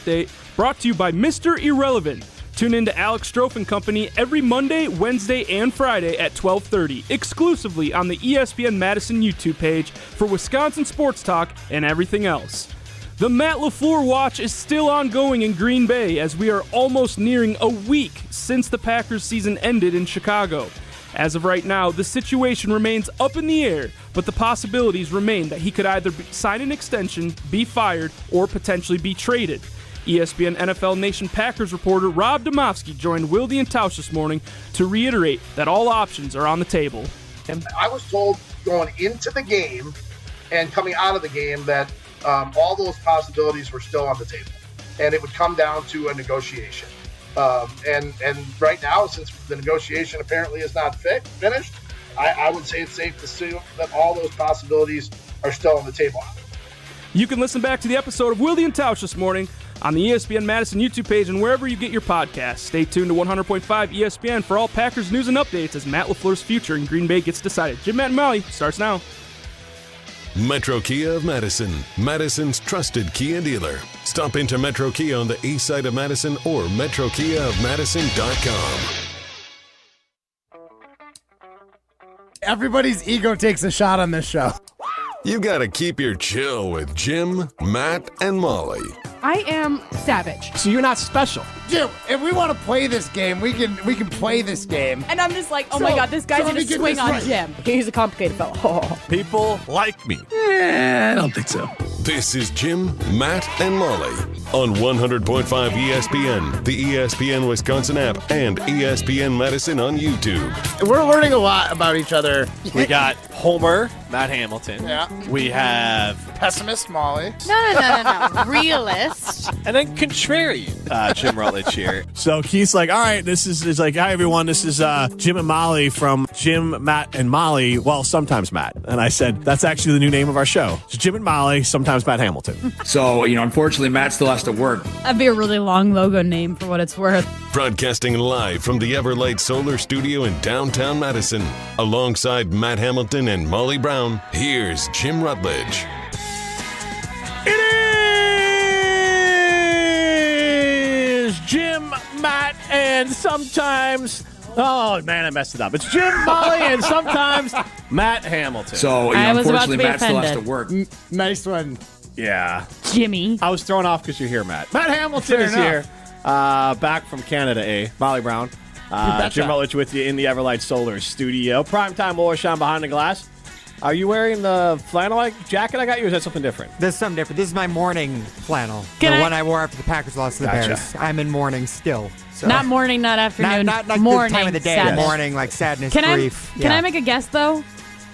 Update, brought to you by Mr. Irrelevant. Tune in to Alex Strofe and Company every Monday, Wednesday, and Friday at 12:30, exclusively on the ESPN Madison YouTube page for Wisconsin sports talk and everything else. The Matt LaFleur watch is still ongoing in Green Bay as we are almost nearing a week since the Packers season ended in Chicago. As of right now, the situation remains up in the air, but the possibilities remain that he could either sign an extension, be fired, or potentially be traded. ESPN NFL Nation Packers reporter Rob Demovsky joined Wilde and Tausch this morning to reiterate that all options are on the table. I was told going into the game and coming out of the game that all those possibilities were still on the table, and it would come down to a negotiation. And right now, since the negotiation apparently is not finished, I would say it's safe to assume that all those possibilities are still on the table. You can listen back to the episode of Wilde and Tausch this morning on the ESPN Madison YouTube page and wherever you get your podcasts. Stay tuned to 100.5 ESPN for all Packers news and updates as Matt LaFleur's future in Green Bay gets decided. Jim, Matt, and Molly starts now. Metro Kia of Madison, Madison's trusted Kia dealer. Stop into Metro Kia on the east side of Madison or metrokiaofmadison.com. Everybody's ego takes a shot on this show. You gotta keep your chill with Jim, Matt, and Molly. I am savage. So you're not special. Jim, if we want to play this game, we can play this game. And I'm just like, oh my God, this guy's going to swing on Jim. He's a complicated fellow. Oh. People like me. I don't think so. This is Jim, Matt, and Molly on 100.5 ESPN, the ESPN Wisconsin App, and ESPN Madison on YouTube. We're learning a lot about each other. We got Homer, Matt Hamilton. Yeah. We have Pessimist Molly. No. Realist. and then contrarian Jim Rutledge here. So Keith's like, all right, this is like, hi everyone, this is Jim and Molly from Jim, Matt, and Molly. Well, sometimes Matt. And I said, that's actually the new name of our show. It's Jim and Molly, sometimes Matt Hamilton. So, unfortunately, Matt still has to work. That'd be a really long logo name for what it's worth. Broadcasting live from the Everlight Solar Studio in downtown Madison. Alongside Matt Hamilton and Molly Brown, here's Jim Rutledge. It is Jim, Matt, and sometimes... Oh, man, I messed it up. It's Jim, Molly, and sometimes Matt Hamilton. So, unfortunately, Matt still has to work. Nice one. Yeah. Jimmy. I was thrown off because you're here, Matt. Matt Hamilton is here. Back from Canada, Molly Brown. Jim Rutledge with you in the Everlight Solar Studio. Primetime Willershine behind the glass. Are you wearing the flannel jacket I got you, or is that something different? This is something different. This is my morning flannel. One I wore after the Packers lost to the Bears. I'm in mourning still. So. Not morning, not afternoon. Not like morning, the time of the day. sadness. Morning, like sadness, grief. Can I make a guess, though?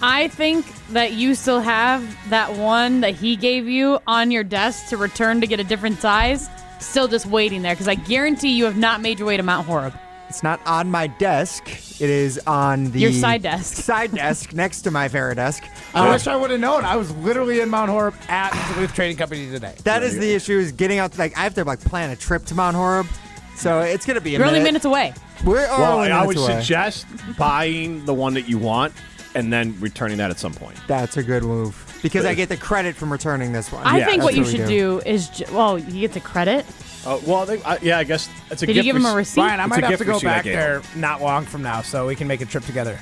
I think that you still have that one that he gave you on your desk to return to get a different size, still just waiting there, because I guarantee you have not made your way to Mount Horeb. It's not on my desk. It is on your side desk. Side desk next to my Vera desk. I wish I would have known. I was literally in Mount Horeb at the Duluth Trading Company today. That is the issue, is getting out. I have to plan a trip to Mount Horeb. So it's going to be You're only minutes away. I would suggest buying the one that you want and then returning that at some point. That's a good move. Because I get the credit from returning this one. I think what you should do is, you get the credit. I guess it's a gift. Did you give him a receipt? Brian, I might have to go back there not long from now so we can make a trip together.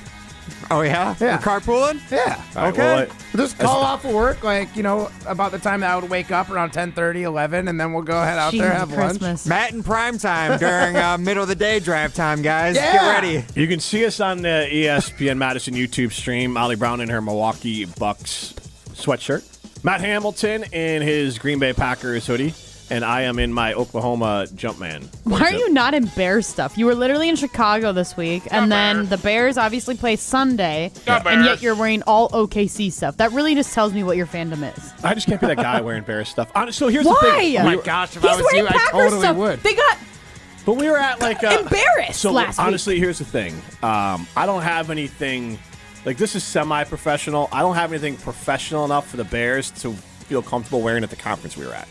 Oh, yeah? Yeah. We're carpooling? Yeah. Right, okay. Just call off of work, about the time that I would wake up around 10:30, 11, and then we'll go head out there and have lunch. Matt in prime time during middle of the day drive time, guys. Yeah. Get ready. You can see us on the ESPN Madison YouTube stream. Molly Brown in her Milwaukee Bucks sweatshirt. Matt Hamilton in his Green Bay Packers hoodie. And I am in my Oklahoma Jumpman. Why are you not in Bears stuff? You were literally in Chicago this week, and then the Bears obviously play Sunday, and yet you're wearing all OKC stuff. That really just tells me what your fandom is. I just can't be that guy wearing Bears stuff. So here's the thing. Oh my gosh, if I was you, I totally would. They got But we were at embarrassed last week. Honestly, here's the thing. I don't have anything, this is semi-professional. I don't have anything professional enough for the Bears to feel comfortable wearing at the conference we were at.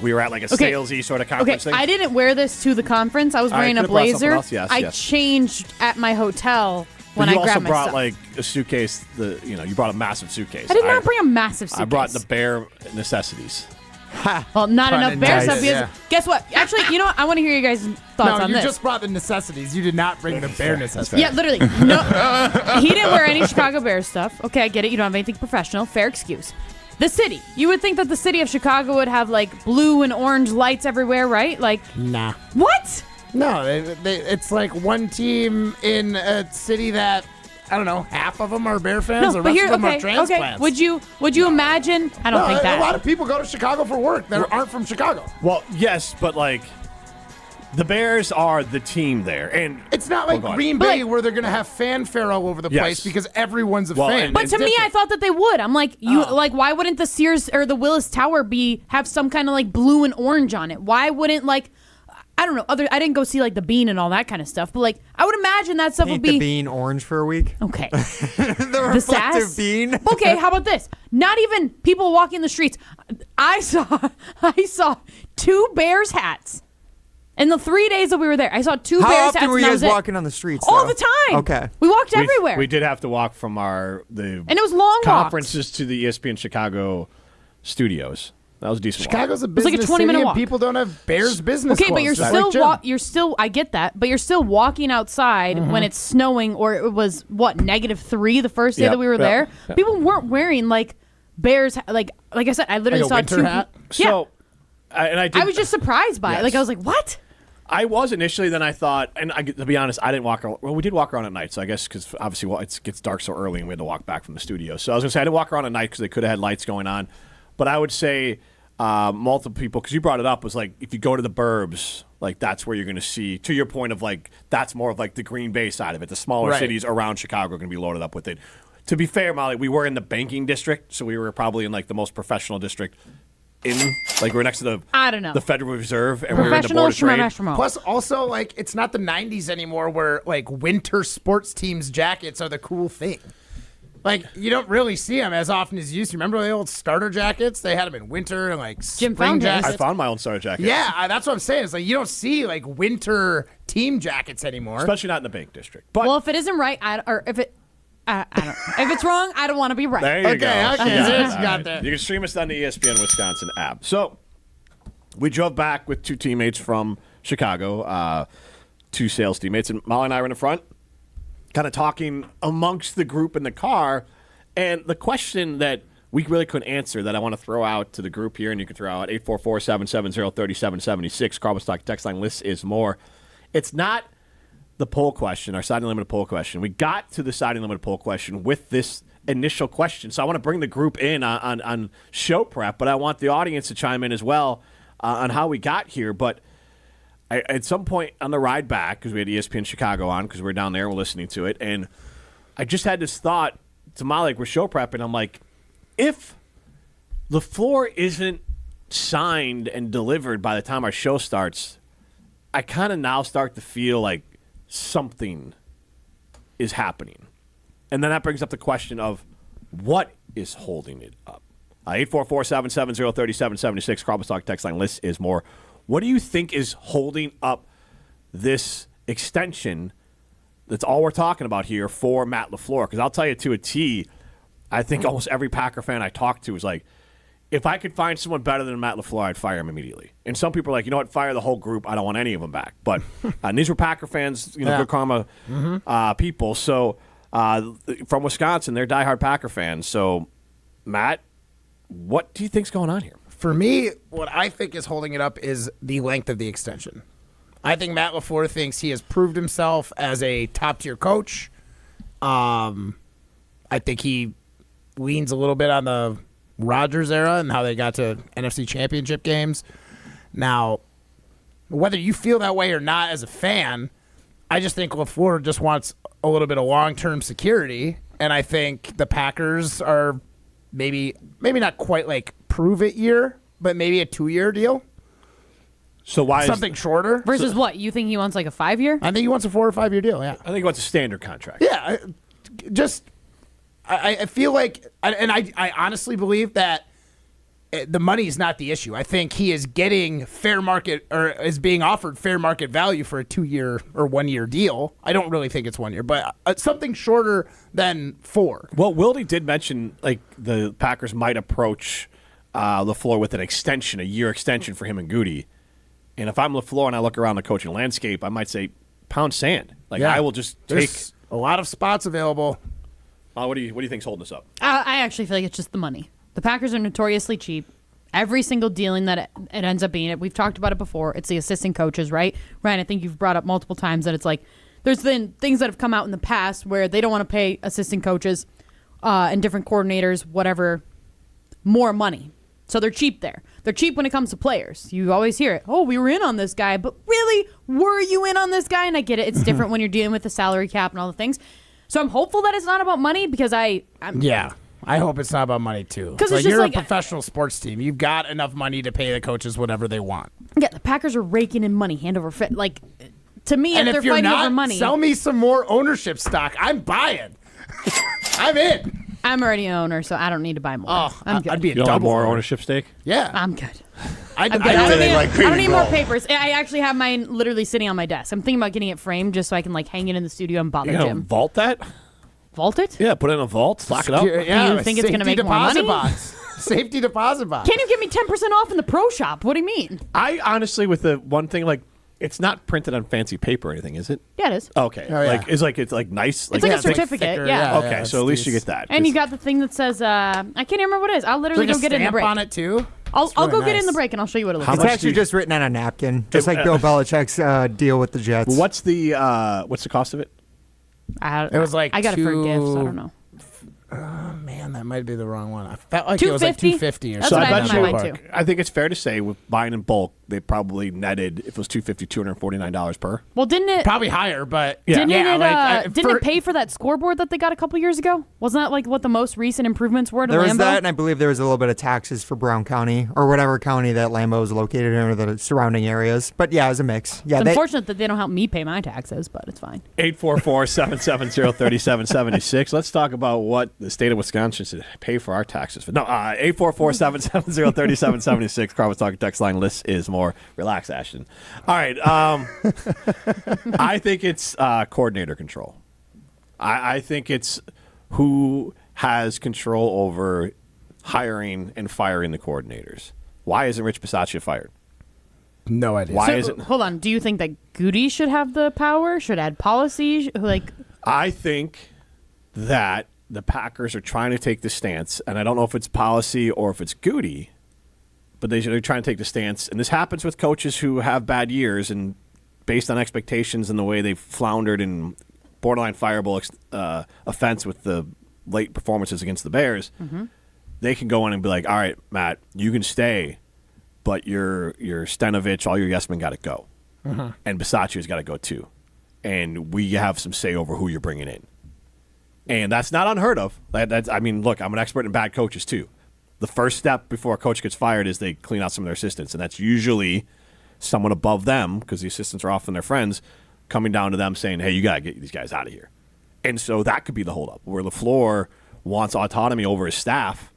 We were at a salesy sort of conference thing. I didn't wear this to the conference. I was wearing a blazer. Yes. Changed at my hotel when I grabbed my stuff. You also brought a suitcase. You brought a massive suitcase. I did not bring a massive suitcase. I brought the bare necessities. Well, not enough Bears stuff. Yeah. Guess what? Actually, you know what? I want to hear you guys' thoughts on you this. just brought the necessities. You did not bring the Bear necessities. Yeah, literally. No, he didn't wear any Chicago Bears stuff. Okay, I get it. You don't have anything professional. Fair excuse. The city. You would think that the city of Chicago would have like blue and orange lights everywhere, right? Like, nah. What? No, it's like one team in a city that, I don't know, half of them are Bear fans, the rest of them are transplants. Okay. Would you imagine? I don't think that. A lot of people go to Chicago for work that aren't from Chicago. Well, yes, but like the Bears are the team there, and it's not like Green Bay where they're going to have fanfare all over the place because everyone's a fan. But to me, I thought that they would. I'm like, why wouldn't the Sears or the Willis Tower have some kind of like blue and orange on it? Why wouldn't I don't know. I didn't go see like the bean and all that kind of stuff, but like I would imagine that stuff would be the bean orange for a week. Okay. The reflective bean. Okay, how about this? Not even people walking the streets. I saw 2 Bears hats. In the 3 days that we were there, I saw 2 Bears hats. How often were you guys walking on the streets? All the time. Okay. We walked everywhere. We did have to walk from and it was long conferences to the ESPN Chicago studios. That was a decent. Chicago's a business like a 20-minute city, walk. and people don't have Bears business. Okay, but clothes. you're still. I get that, but you're still walking outside when it's snowing, or it was -3 the first day that we were there. Yep. People weren't wearing like Bears. Like I said, I literally saw winter 2 hat. So, I was just surprised by it. Like I was like, what? I was initially. Then I thought, and to be honest, I didn't walk around. Well, we did walk around at night, so I guess because obviously it gets dark so early, and we had to walk back from the studio. So I was gonna say I didn't walk around at night because they could have had lights going on, but I would say. Multiple people, because you brought it up, was like if you go to the burbs, like that's where you're going to see. To your point of like that's more of like the Green Bay side of it. The smaller cities around Chicago are going to be loaded up with it. To be fair, Molly, we were in the banking district, so we were probably in like the most professional district. We were next to the Federal Reserve, and we were in the Board of Trade. Plus, also like it's not the '90s anymore, where like winter sports teams jackets are the cool thing. Like, you don't really see them as often as you used to. Remember the old starter jackets? They had them in winter and, like, spring jackets. I found my own starter jacket. Yeah, that's what I'm saying. It's like you don't see, like, winter team jackets anymore. Especially not in the Bank District. But well, if it isn't right, I don't if it's wrong, I don't want to be right. There you go. Okay. You can stream us on the ESPN Wisconsin app. So, we drove back with 2 teammates from Chicago, 2 sales teammates, and Molly and I were in the front. Kind of talking amongst the group in the car, and the question that we really couldn't answer that I want to throw out to the group here, and you can throw out 844-770-3776. Carbon Stock text line list is more. It's not the poll question, our siding limited poll question. We got to the siding limited poll question with this initial question, so I want to bring the group in on show prep, but I want the audience to chime in as well on how we got here, but at some point on the ride back, because we had ESPN Chicago on, because we were down there and we're listening to it, and I just had this thought to Molly, we're show prepping, I'm like, if LaFleur isn't signed and delivered by the time our show starts, I kind of now start to feel like something is happening. And then that brings up the question of what is holding it up? 844-770-3776, Carbon Stock text line list is more. What do you think is holding up this extension? That's all we're talking about here for Matt LaFleur. Because I'll tell you to a T, I think almost every Packer fan I talk to is like, if I could find someone better than Matt LaFleur, I'd fire him immediately. And some people are like, you know what, fire the whole group. I don't want any of them back. But and these were Packer fans, good karma people. So from Wisconsin, they're diehard Packer fans. So, Matt, what do you think's going on here? For me, what I think is holding it up is the length of the extension. I think Matt LaFleur thinks he has proved himself as a top-tier coach. I think he leans a little bit on the Rodgers era and how they got to NFC Championship games. Now, whether you feel that way or not as a fan, I just think LaFleur just wants a little bit of long-term security, and I think the Packers are maybe not quite like prove-it year, but maybe a 2-year deal. So why something shorter? Versus what? You think he wants like a 5-year? I think he wants a 4 or 5 year deal, yeah. I think he wants a standard contract. Yeah, I feel like, and I honestly believe that the money is not the issue. I think he is getting fair market, or is being offered fair market value for a 2-year or 1-year deal. I don't really think it's 1 year, but something shorter than 4. Well, Wilde did mention like the Packers might approach LaFleur with an extension, a year extension for him and Goody. And if I'm LaFleur and I look around the coaching landscape, I might say, pound sand. I will just There's a lot of spots available. What do you think's holding us up? I actually feel like it's just the money. The Packers are notoriously cheap. Every single dealing that it ends up being, we've talked about it before, it's the assistant coaches, right? Ryan, I think you've brought up multiple times that it's like, there's been things that have come out in the past where they don't want to pay assistant coaches and different coordinators, whatever, more money. So they're cheap there. They're cheap when it comes to players. You always hear it. Oh, we were in on this guy. But really, were you in on this guy? And I get it. It's different when you're dealing with the salary cap and all the things. So I'm hopeful that it's not about money because I hope it's not about money, too. Because you're a professional sports team. You've got enough money to pay the coaches whatever they want. Yeah, the Packers are raking in money hand over fist. Like, to me, and if they're you're fighting not, over money. Sell me some more ownership stock. I'm buying. I'm in. I'm already an owner, so I don't need to buy more. Oh, I'm good. I'd be a You don't want double more owner. ownership stake? Yeah. I'm good. I don't need more papers. I actually have mine literally sitting on my desk. I'm thinking about getting it framed just so I can hang it in the studio and bother You gonna Jim. vault that? Vault it? Yeah, put it in a vault, lock it up. Yeah, You think it's gonna make more deposit money? box. Safety deposit box. Can't you give me 10% off in the pro shop? What do you mean? I honestly, with the one thing, it's not printed on fancy paper or anything, is it? Yeah, it is. Okay. Oh, yeah. It's nice. It's like a certificate, thicker, yeah. Okay, so at least you get that. And you got the thing that says, I can't remember what it is. I'll literally Like go a get it in the stamp break. on it, too? I'll really go get it in the nice. break and I'll show you what it looks How like. much It's actually just written on a napkin, just like Bill Belichick's deal with the Jets. What's the cost of it? It was like I got it for a gift, so I don't know. Man, that might be the wrong one. I felt like it was like $250? $250 or That's So what I I bet have in my mind, you. too. I think it's fair to say with buying in bulk, they probably netted, if it was $250, $249 per. Well, didn't it? Probably higher, but Didn't yeah, it pay for that scoreboard that they got a couple years ago? Wasn't that what the most recent improvements were to There Lambeau? was that, and I believe there was a little bit of taxes for Brown County or whatever county that Lambeau is located in or the surrounding areas. But yeah, it was a mix. Yeah, It's unfortunate that they don't help me pay my taxes, but it's fine. 844-770-3776. Let's talk about what the state of Wisconsin should pay for our taxes. 844-770-3776. Carl was talking text line. List is more relaxed, Ashton. All right. I think it's coordinator control. I think it's who has control over hiring and firing the coordinators. Why isn't Rich Bisaccia fired? No idea. Why So, isn't? hold on. Do you think that Goody should have the power? Should add policy? I think that the Packers are trying to take the stance, and I don't know if it's policy or if it's Goody, but they're trying to take the stance. And this happens with coaches who have bad years, and based on expectations and the way they've floundered in borderline fireable offense with the late performances against the Bears, they can go in and be like, all right, Matt, you can stay, but your Stenovich, all your yes men got to go. And Bisaccia's got to go too. And we have some say over who you're bringing in. And that's not unheard of. I mean, look, I'm an expert in bad coaches too. The first step before a coach gets fired is they clean out some of their assistants, and that's usually someone above them, because the assistants are often their friends, coming down to them saying, hey, you got to get these guys out of here. And so that could be the holdup, where LaFleur wants autonomy over his staff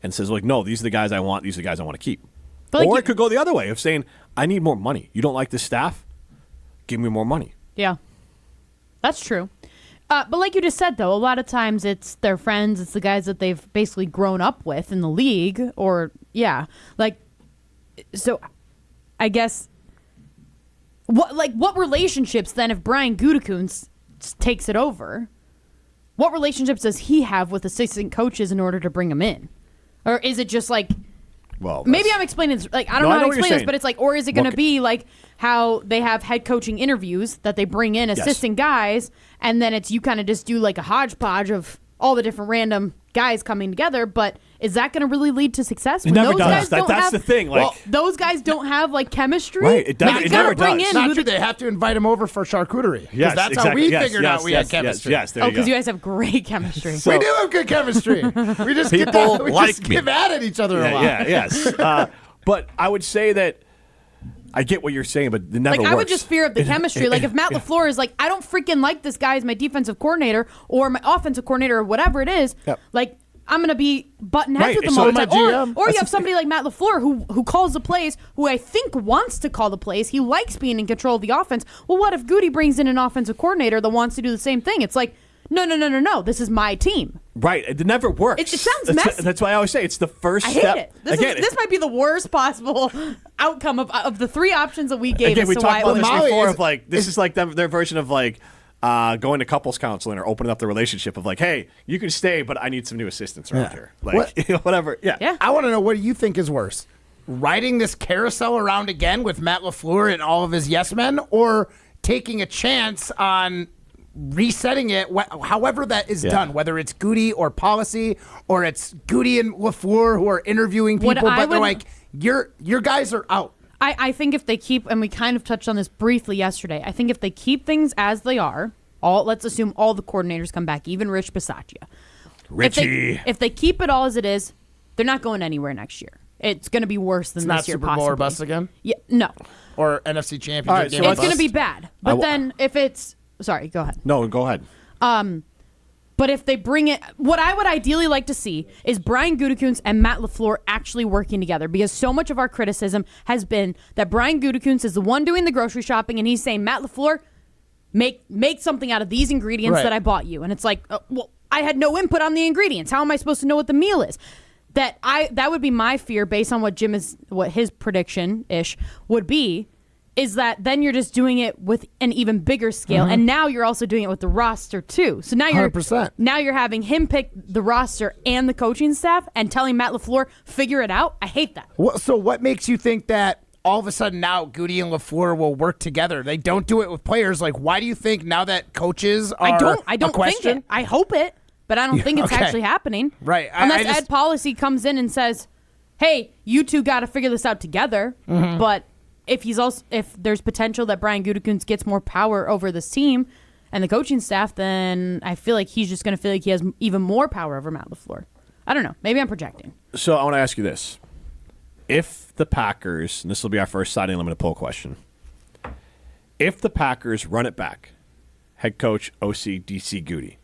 and says, like, no, these are the guys I want, these are the guys I want to keep. But or it could go the other way of saying, I need more money. You don't like this staff? Give me more money. Yeah, that's true. But like you just said, though, a lot of times it's their friends, it's the guys that they've basically grown up with in the league, or, so I guess, what relationships then, if Brian Gutekunst takes it over, what relationships does he have with assistant coaches in order to bring them in? Or is it just well, maybe I'm explaining this, I don't know how to explain this, but it's or is it going to be like how they have head coaching interviews that they bring in assistant guys, and then it's you kind of just do a hodgepodge of all the different random guys coming together, but is that going to really lead to success? It never does. That's the thing. Those guys don't have chemistry. Right. It never does. It's not true. They have to invite him over for charcuterie. Yes, that's how we figured out we had chemistry. Yes, there you go. Because you guys have great chemistry. We do have good chemistry. We just give mad at each other a lot. Yes. But I would say that I get what you're saying, but it never works. I would just fear of the chemistry. If Matt LaFleur is I don't freaking like this guy as my defensive coordinator or my offensive coordinator or whatever it is, I'm going to be butting heads with them all the time. Or you have somebody like Matt LaFleur who calls the plays, who I think wants to call the plays. He likes being in control of the offense. Well, what if Goody brings in an offensive coordinator that wants to do the same thing? It's no. This is my team. Right. It never works. It sounds messy. That's why I always say it's the first I step. hate it. This might be the worst possible outcome of the three options that we gave. Again, we talked about this before. This is like their version of like going to couples counseling or opening up the relationship of like, hey, you can stay, but I need some new assistants around here. Like, whatever. Yeah. I want to know, what do you think is worse? Riding this carousel around again with Matt LaFleur and all of his yes men, or taking a chance on resetting it, however that is done, whether it's Goody or policy, or it's Goody and LaFleur who are interviewing people, but they're like, your guys are out. I think if they keep, and we kind of touched on this briefly yesterday, I think if they keep things as they are, let's assume all the coordinators come back, even Rich Bisaccia. Richie. If they keep it all as it is, they're not going anywhere next year. It's going to be worse than this year, possibly. Not Super Bowl or bust again? Yeah, no. Or NFC Championship right, game. so it's going to be bad. But then if it's... Sorry, go ahead. No, go ahead. But if they bring it... What I would ideally like to see is Brian Gutekunst and Matt LaFleur actually working together, because so much of our criticism has been that Brian Gutekunst is the one doing the grocery shopping, and he's saying, Matt LaFleur, make something out of these ingredients that I bought you. And it's like, well, I had no input on the ingredients. How am I supposed to know what the meal is? That would be my fear based on what his prediction-ish would be, is that then you're just doing it with an even bigger scale, and now you're also doing it with the roster too. So now you're 100%. Now you're having him pick the roster and the coaching staff and telling Matt LaFleur, figure it out. I hate that. So what makes you think that all of a sudden now Goody and LaFleur will work together? They don't do it with players. Like, why do you think now that coaches are I don't think it. I hope it. But I don't think it's actually happening. Right. Unless Ed Policy comes in and says, hey, you two got to figure this out together. But if there's potential that Brian Gutekunst gets more power over this team and the coaching staff, then I feel like he's just going to feel like he has even more power over Matt LaFleur. I don't know. Maybe I'm projecting. So I want to ask you this. If the Packers, and this will be our first Signing Limited poll question, if the Packers run it back, head coach, OC, DC, Goody,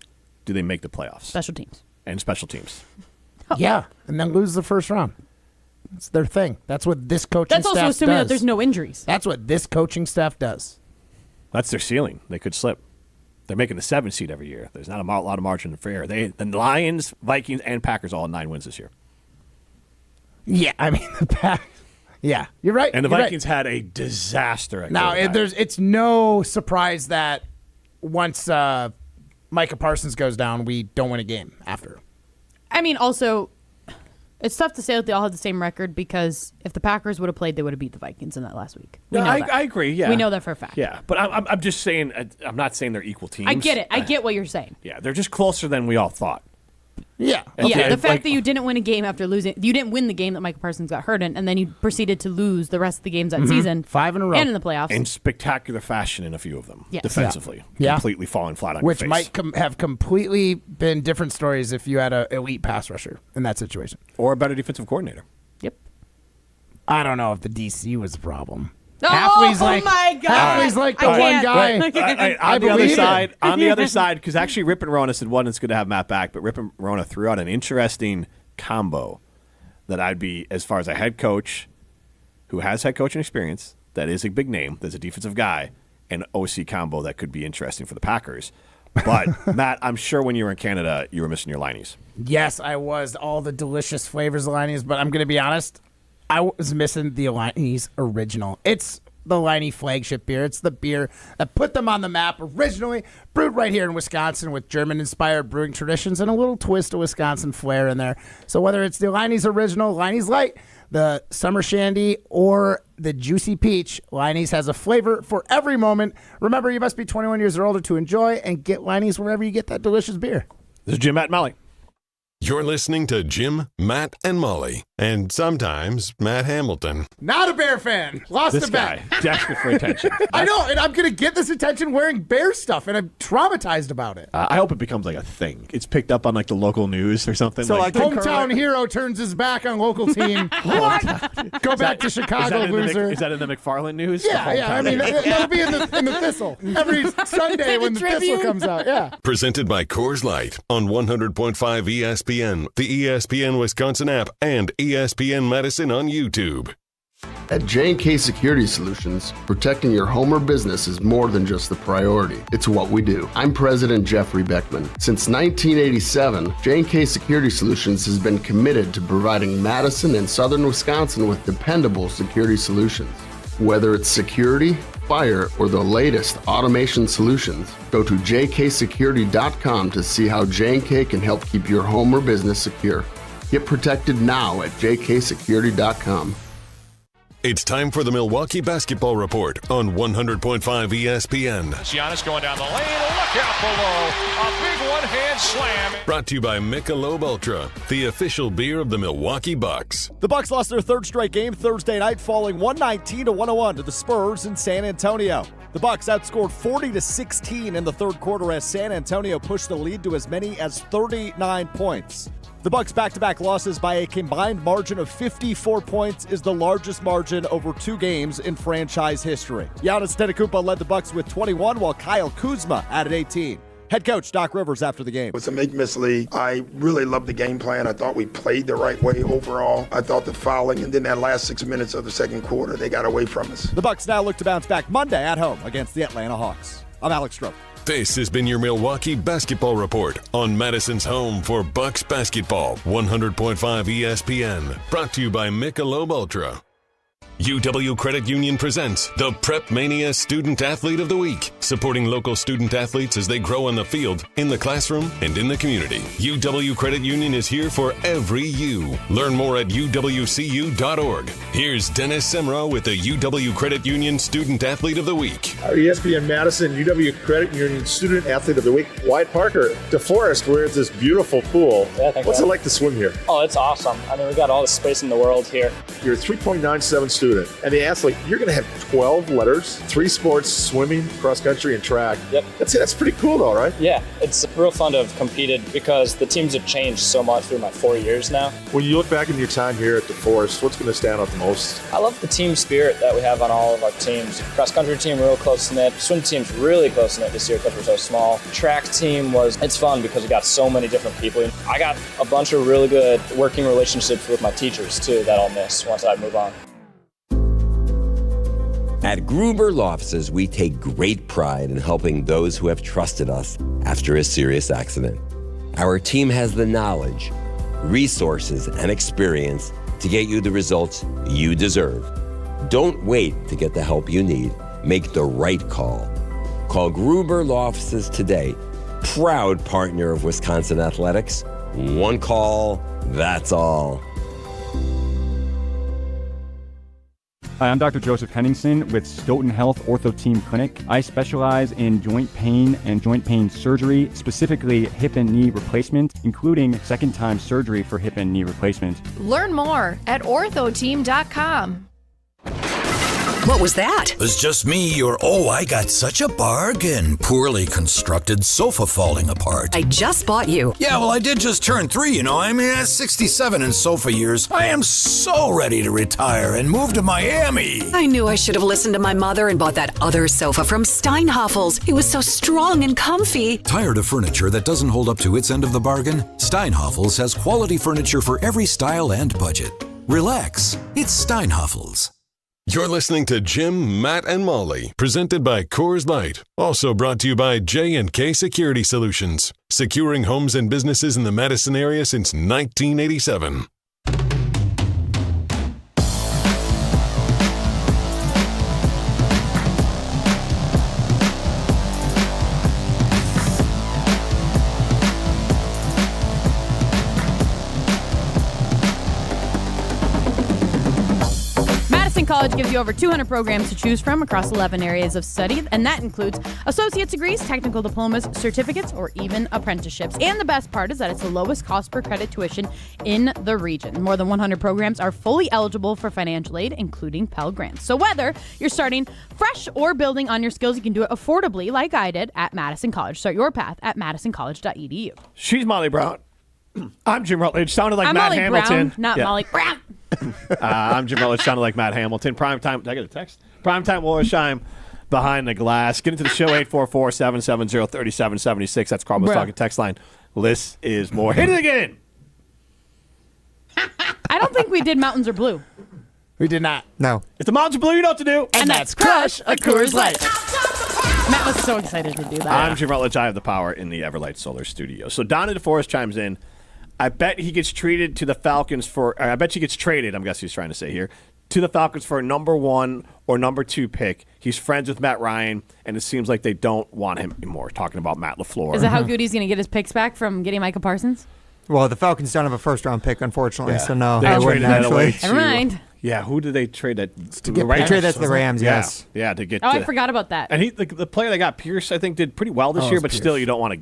do they make the playoffs? Special teams. And special teams. Yeah, and then lose the first round. That's their thing. That's what this coaching staff does. That's also assuming that there's no injuries. That's what this coaching staff does. That's their ceiling. They could slip. They're making the 7th seed every year. There's not a lot of margin for error. The Lions, Vikings, and Packers all 9 wins this year. Yeah, I mean, yeah, you're right. And the Vikings had a disaster at now, it's no surprise that once Micah Parsons goes down, we don't win a game after. I mean, also, it's tough to say that they all had the same record, because if the Packers would have played, they would have beat the Vikings in that last week. I agree, yeah. We know that for a fact. Yeah, but I'm just saying, I'm not saying they're equal teams. I get it. I get what you're saying. Yeah, they're just closer than we all thought. Yeah. Yeah, the fact that you didn't win a game after losing, you didn't win the game that Micah Parsons got hurt in, and then you proceeded to lose the rest of the games that season. 5 in a row. And in the playoffs. In spectacular fashion in a few of them, defensively. Yeah. Completely falling flat on your face. Which might have completely been different stories if you had an elite pass rusher in that situation. Or a better defensive coordinator. Yep. I don't know if the DC was the problem. Oh my God. Halfway's like the one guy. On the other side, because actually Rip and Rona said, one, it's good to have Matt back, but Rip and Rona threw out an interesting combo that I'd be, as far as a head coach who has head coaching experience, that is a big name, that's a defensive guy, and OC combo that could be interesting for the Packers. But, Matt, I'm sure when you were in Canada, you were missing your Lineys. Yes, I was. All the delicious flavors of Lineys, but I'm going to be honest, I was missing the Lineys original. It's the Liney flagship beer. It's the beer that put them on the map originally, brewed right here in Wisconsin with German-inspired brewing traditions and a little twist of Wisconsin flair in there. So whether it's the Liney's original, Liney's Light, the Summer Shandy, or the Juicy Peach, Liney's has a flavor for every moment. Remember, you must be 21 years or older to enjoy, and get Liney's wherever you get that delicious beer. This is Jim, Matt, and Molly. You're listening to Jim, Matt, and Molly, and sometimes Matt Hamilton. Not a Bear fan. Lost This a bet. guy, desperate for attention. I know, and I'm going to get this attention wearing Bear stuff, and I'm traumatized about it. I hope it becomes like a thing. It's picked up on like the local news or something. So, like Hometown hero turns his back on local team. What? Go back to Chicago, loser. Is that in the McFarland news? Yeah. I mean, that'll be in the Thistle every Sunday when the Thistle comes out. Yeah. Presented by Coors Light on 100.5 ESPN, the ESPN Wisconsin App, and ESPN Madison on YouTube. At J&K Security Solutions, protecting your home or business is more than just the priority. It's what we do. I'm President Jeffrey Beckman. Since 1987, J&K Security Solutions has been committed to providing Madison and southern Wisconsin with dependable security solutions. Whether it's security, fire, or the latest automation solutions, go to jksecurity.com to see how J&K can help keep your home or business secure. Get protected now at jksecurity.com. It's time for the Milwaukee Basketball Report on 100.5 ESPN. Giannis going down the lane. Look out below. A big one-hand slam. Brought to you by Michelob Ultra, the official beer of the Milwaukee Bucks. The Bucks lost their third straight game Thursday night, falling 119-101 to the Spurs in San Antonio. The Bucks outscored 40-16 in the third quarter as San Antonio pushed the lead to as many as 39 points. The Bucks' back-to-back losses by a combined margin of 54 points is the largest margin over 2 games in franchise history. Giannis Antetokounmpo led the Bucks with 21, while Kyle Kuzma added 18. Head coach Doc Rivers after the game. It's a make-miss league. I really loved the game plan. I thought we played the right way overall. I thought the fouling and then that last 6 minutes of the second quarter, they got away from us. The Bucks now look to bounce back Monday at home against the Atlanta Hawks. I'm Alex Stroh. This has been your Milwaukee Basketball Report on Madison's home for Bucks basketball, 100.5 ESPN. Brought to you by Michelob Ultra. UW Credit Union presents the Prep Mania Student Athlete of the Week, supporting local student athletes as they grow on the field, in the classroom, and in the community. UW Credit Union is here for every you. Learn more at uwcu.org. Here's Dennis Semrau with the UW Credit Union Student Athlete of the Week. Our ESPN Madison UW Credit Union Student Athlete of the Week, Wyatt Parker. DeForest, we're at this beautiful pool. What's it like to swim here? Oh, it's awesome. I mean, we got all the space in the world here. You're a 3.97 student. And the athlete, you're going to have 12 letters, 3 sports, swimming, cross country, and track. Yep. That's pretty cool though, right? Yeah, it's real fun to have competed because the teams have changed so much through my 4 years now. When you look back in your time here at DeForest, what's going to stand out the most? I love the team spirit that we have on all of our teams. Cross country team, real close-knit. Swim team's really close-knit this year because we're so small. Track team it's fun because we got so many different people. I got a bunch of really good working relationships with my teachers too that I'll miss once I move on. At Gruber Law Offices, we take great pride in helping those who have trusted us after a serious accident. Our team has the knowledge, resources, and experience to get you the results you deserve. Don't wait to get the help you need. Make the right call. Call Gruber Law Offices today. Proud partner of Wisconsin Athletics. One call, that's all. Hi, I'm Dr. Joseph Henningsen with Stoughton Health Ortho Team Clinic. I specialize in joint pain and joint pain surgery, specifically hip and knee replacement, including second-time surgery for hip and knee replacement. Learn more at orthoteam.com. What was that? It was just me or, I got such a bargain. Poorly constructed sofa falling apart. I just bought you. Yeah, well, I did just turn 3, I mean, that's 67 in sofa years. I am so ready to retire and move to Miami. I knew I should have listened to my mother and bought that other sofa from Steinhafels. It was so strong and comfy. Tired of furniture that doesn't hold up to its end of the bargain? Steinhafels has quality furniture for every style and budget. Relax. It's Steinhafels. You're listening to Jim, Matt, and Molly, presented by Coors Light. Also brought to you by J&K Security Solutions, securing homes and businesses in the Madison area since 1987. College gives you over 200 programs to choose from across 11 areas of study, and that includes associate's degrees, technical diplomas, certificates, or even apprenticeships. And the best part is that it's the lowest cost per credit tuition in the region. More than 100 programs are fully eligible for financial aid, including Pell Grants. So whether you're starting fresh or building on your skills, you can do it affordably like I did at Madison College. Start your path at madisoncollege.edu. She's Molly Brown. I'm Jim Rutledge. Sounded like I'm Matt Molly Hamilton. Brown, not Molly Brown. I'm Jim Rutledge. Sounded like Matt Hamilton. Primetime. Did I get a text? Primetime Wollersheim behind the glass. Get into the show 844-770-3776. That's Carmel's Talking text line. Less is more. Hit it again. I don't think we did Mountains Are Blue. We did not. No. It's the Mountain Blue, you know what to do. And that's Crush a Coors Light. Matt was so excited to do that. I'm Jim Rutledge. I have the power in the Everlight Solar Studio. So Donna DeForest chimes in. I bet he gets traded to the Falcons I bet he gets traded, I'm guessing he's trying to say here, to the Falcons for a number 1 or number 2 pick. He's friends with Matt Ryan, and it seems like they don't want him anymore. Talking about Matt LaFleur. Is that how good he's going to get his picks back from getting Micah Parsons? Well, the Falcons don't have a first-round pick, unfortunately, so no, they wouldn't actually. Never mind. Yeah, who did they trade that? They traded that to the Rams, yes. Yeah, to get. I forgot about that. And the player they got, Pierce, I think, did pretty well this year, but Pierce. Still, you don't want to.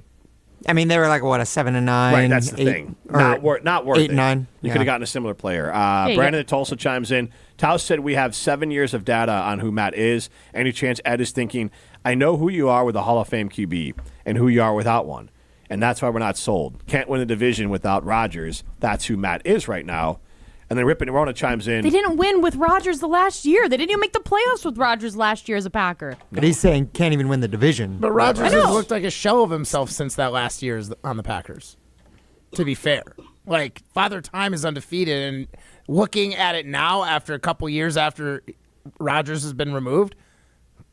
I mean, they were like, what, a 7-9? Right, that's the thing. Not worth 8-9. it. You could have gotten a similar player. Brandon at Tulsa chimes in. Taos said we have 7 years of data on who Matt is. Any chance Ed is thinking, I know who you are with a Hall of Fame QB and who you are without one. And that's why we're not sold. Can't win the division without Rodgers. That's who Matt is right now. And then Rip and Rona chimes in. They didn't win with Rodgers the last year. They didn't even make the playoffs with Rodgers last year as a Packer. But he's saying can't even win the division. But Rodgers has looked like a shell of himself since that last year on the Packers, to be fair. Like, Father Time is undefeated, and looking at it now after a couple years after Rodgers has been removed,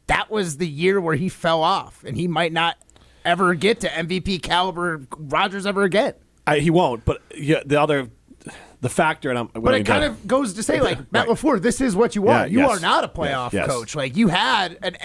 that was the year where he fell off, and he might not ever get to MVP caliber Rodgers ever again. He won't, but the factor, But it kind of goes to say, like, Matt LaFleur, this is what you are. You are not a playoff coach. Like, you had an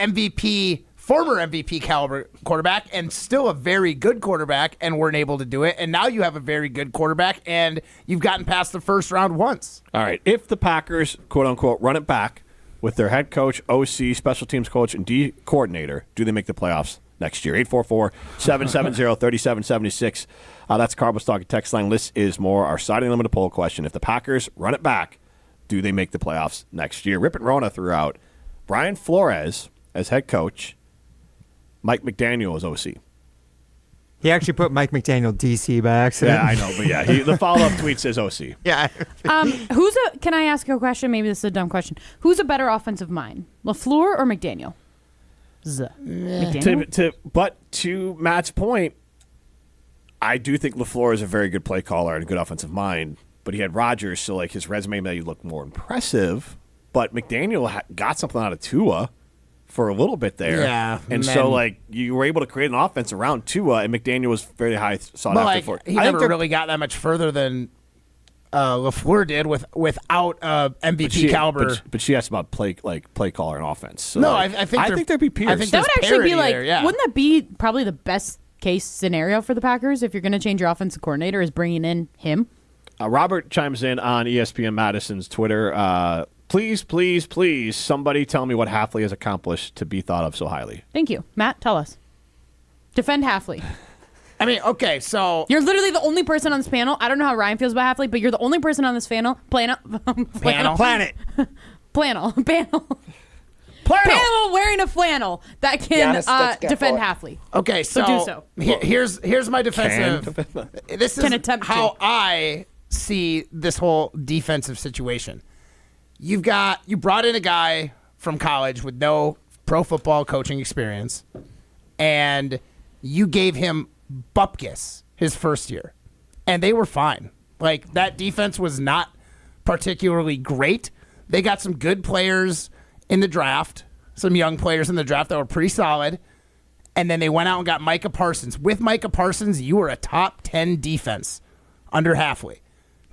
former MVP caliber quarterback and still a very good quarterback and weren't able to do it. And now you have a very good quarterback and you've gotten past the first round once. All right. If the Packers, quote unquote, run it back with their head coach, OC, special teams coach, and D coordinator, do they make the playoffs next year? 844-770-3776. That's Carbos Talking text line. This is more our Siding Limited poll question. If the Packers run it back, do they make the playoffs next year? Rip and Rona threw out Brian Flores as head coach, Mike McDaniel as OC. He actually put Mike McDaniel DC by accident. Yeah, I know, but the follow-up tweet says OC. Yeah. Can I ask you a question? Maybe this is a dumb question. Who's a better offensive mind, LaFleur or McDaniel? McDaniel? But to Matt's point, I do think LaFleur is a very good play caller and a good offensive mind, but he had Rodgers, so like his resume made look more impressive. But McDaniel got something out of Tua for a little bit there. Yeah. And so, like, you were able to create an offense around Tua, and McDaniel was very high sought after for it. He never really got that much further than LaFleur did without MVP caliber. But she asked about play caller and offense. So no, like, I think there'd be peers. I think that would actually be like, yeah. Wouldn't that be probably the best case scenario for the Packers if you're going to change your offensive coordinator is bringing in him? Robert chimes in on ESPN Madison's Twitter. Please, somebody tell me what Hafley has accomplished to be thought of so highly. Thank you. Matt, tell us. Defend Hafley. I mean, okay, so... You're literally the only person on this panel. I don't know how Ryan feels about Hafley, but you're the only person on this panel. Panel wearing a flannel that can defend Hafley. Okay, so do so. Here's my defensive. This is how I see this whole defensive situation. You brought in a guy from college with no pro football coaching experience, and you gave him bupkis his first year, and they were fine. Like, that defense was not particularly great. They got some good players in the draft, some young players in the draft that were pretty solid, and then they went out and got Micah Parsons. With Micah Parsons, you were a top 10 defense under Hafley.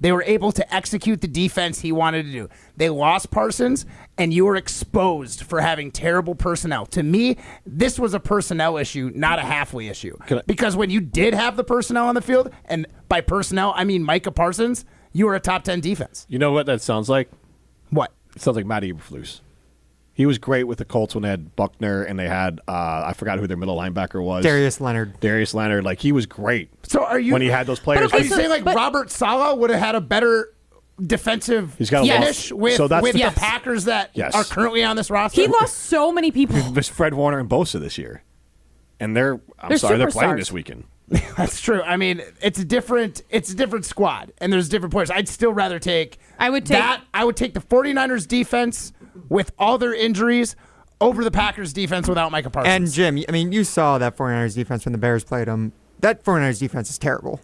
They were able to execute the defense he wanted to do. They lost Parsons, and you were exposed for having terrible personnel. To me, this was a personnel issue, not a Hafley issue. Because when you did have the personnel on the field, and by personnel, I mean Micah Parsons, you were a top 10 defense. You know what that sounds like? What? It sounds like Matt Eberflus. He was great with the Colts when they had Buckner and they had, I forgot who their middle linebacker was. Darius Leonard. Like, he was great. So are you... When he had those players. Are you saying, like, Robert Saleh would have had a better defensive finish with the Packers that are currently on this roster? He lost so many people. It was Fred Warner and Bosa this year. And they're playing this weekend. That's true. I mean, it's a different squad, and there's different players. I'd still rather take I would take the 49ers defense with all their injuries over the Packers defense without Micah Parsons. And Jim, I mean, you saw that 49ers defense when the Bears played them. That 49ers defense is terrible.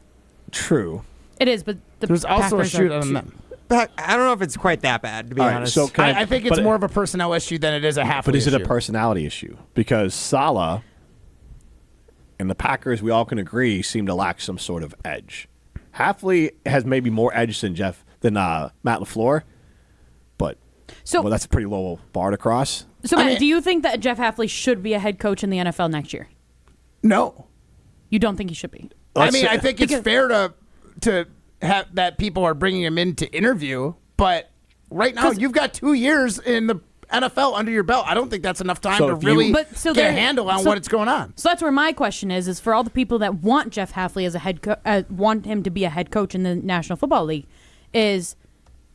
True. It is, but there's also a shoot on them. I don't know if it's quite that bad, to be honest. So I think it's more of a personnel issue than it is a Hafley But is it issue. a personality issue? Because Saleh and the Packers, we all can agree, seem to lack some sort of edge. Hafley has maybe more edge than Matt LaFleur, but that's a pretty low bar to cross. So, Matt, do you think that Jeff Hafley should be a head coach in the NFL next year? No. You don't think he should be? I think it's fair to have that people are bringing him in to interview, but right now you've got 2 years in the NFL under your belt. I don't think that's enough time to really get a handle on what's going on. So that's where my question is for all the people that want Jeff Hafley as a head want him to be a head coach in the National Football League is,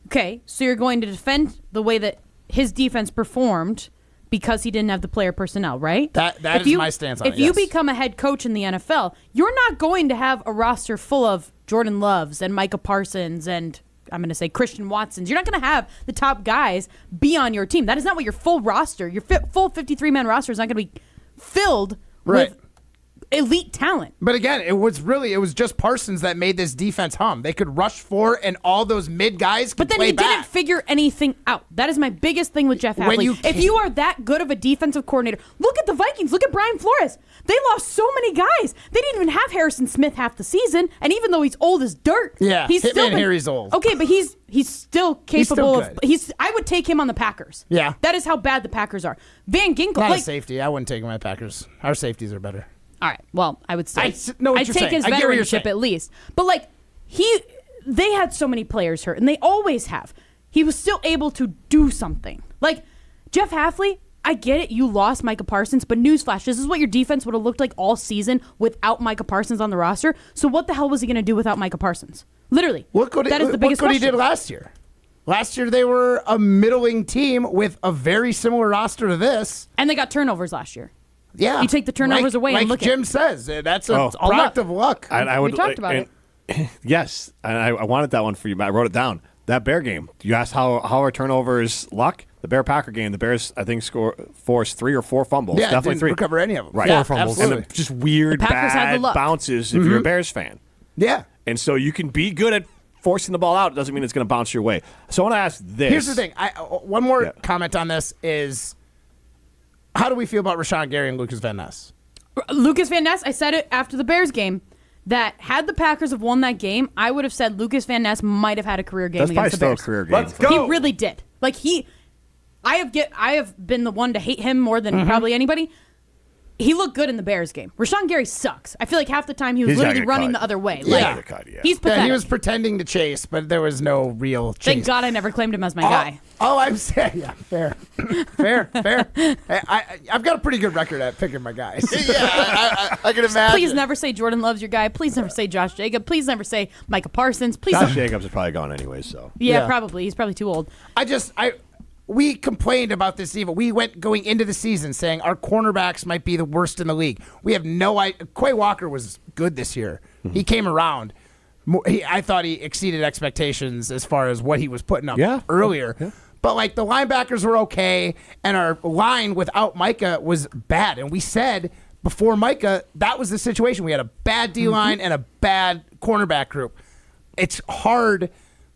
okay, so you're going to defend the way that his defense performed because he didn't have the player personnel, right? That is my stance on it, If you become a head coach in the NFL, you're not going to have a roster full of Jordan Loves and Micah Parsons and I'm going to say Christian Watsons. You're not going to have the top guys be on your team. That is not what your full roster, your full 53-man roster is not going to be filled with elite talent. But again, it was just Parsons that made this defense hum. They could rush for and all those mid guys could But then play he back. didn't figure anything out. That is my biggest thing with Jeff Hafley. If you are that good of a defensive coordinator, look at the Vikings. Look at Brian Flores. They lost so many guys. They didn't even have Harrison Smith half the season. And even though he's old as dirt, he's still Harry's old. Okay, but he's still capable He's still of. I would take him on the Packers. Yeah, that is how bad the Packers are. Van Ginkel, not a safety. I wouldn't take him on the Packers. Our safeties are better. All right. Well, I would say I'd take his veteranship at least. But they had so many players hurt, and they always have. He was still able to do something. Like Jeff Hafley, I get it. You lost Micah Parsons, but newsflash: this is what your defense would have looked like all season without Micah Parsons on the roster. So what the hell was he going to do without Micah Parsons? Literally, that is the biggest question. Look what he did last year. Last year they were a middling team with a very similar roster to this, and they got turnovers last year. Yeah, you take the turnovers away, and look Jim says that's a product of luck. We talked about it. Yes, and I wanted that one for you, Matt. I wrote it down. That Bear game. You asked how are turnovers luck? The Bear-Packer game, the Bears, I think, forced 3 or 4 fumbles. Yeah, definitely didn't 3. recover any of them. Right. 4 fumbles. And just weird, bad bounces if you're a Bears fan. Yeah. And so you can be good at forcing the ball out. It doesn't mean it's going to bounce your way. So I want to ask this. Here's the thing. One more comment on this is, how do we feel about Rashawn Gary and Lucas Van Ness? Lucas Van Ness, I said it after the Bears game, that had the Packers have won that game, I would have said Lucas Van Ness might have had a career game against the Bears. That's probably still a career game. Let's go. He really did. I have been the one to hate him more than probably anybody. He looked good in the Bears game. Rashawn Gary sucks. I feel like half the time he was literally running the other way. He's pathetic. Yeah, he was pretending to chase, but there was no real chase. Thank God I never claimed him as my guy. Oh, I'm saying, fair. I've got a pretty good record at picking my guys. I can imagine. Please never say Jordan Love's your guy. Please never say Josh Jacobs. Please never say Micah Parsons. Please. Josh Jacobs is probably gone anyway, so. Yeah, probably. He's probably too old. We complained about this even. We went going into the season saying our cornerbacks might be the worst in the league. We have no idea. Quay Walker was good this year. Mm-hmm. He came around. I thought he exceeded expectations as far as what he was putting up earlier. Yeah. But the linebackers were okay, and our line without Micah was bad. And we said before Micah, that was the situation. We had a bad D-line and a bad cornerback group. It's hard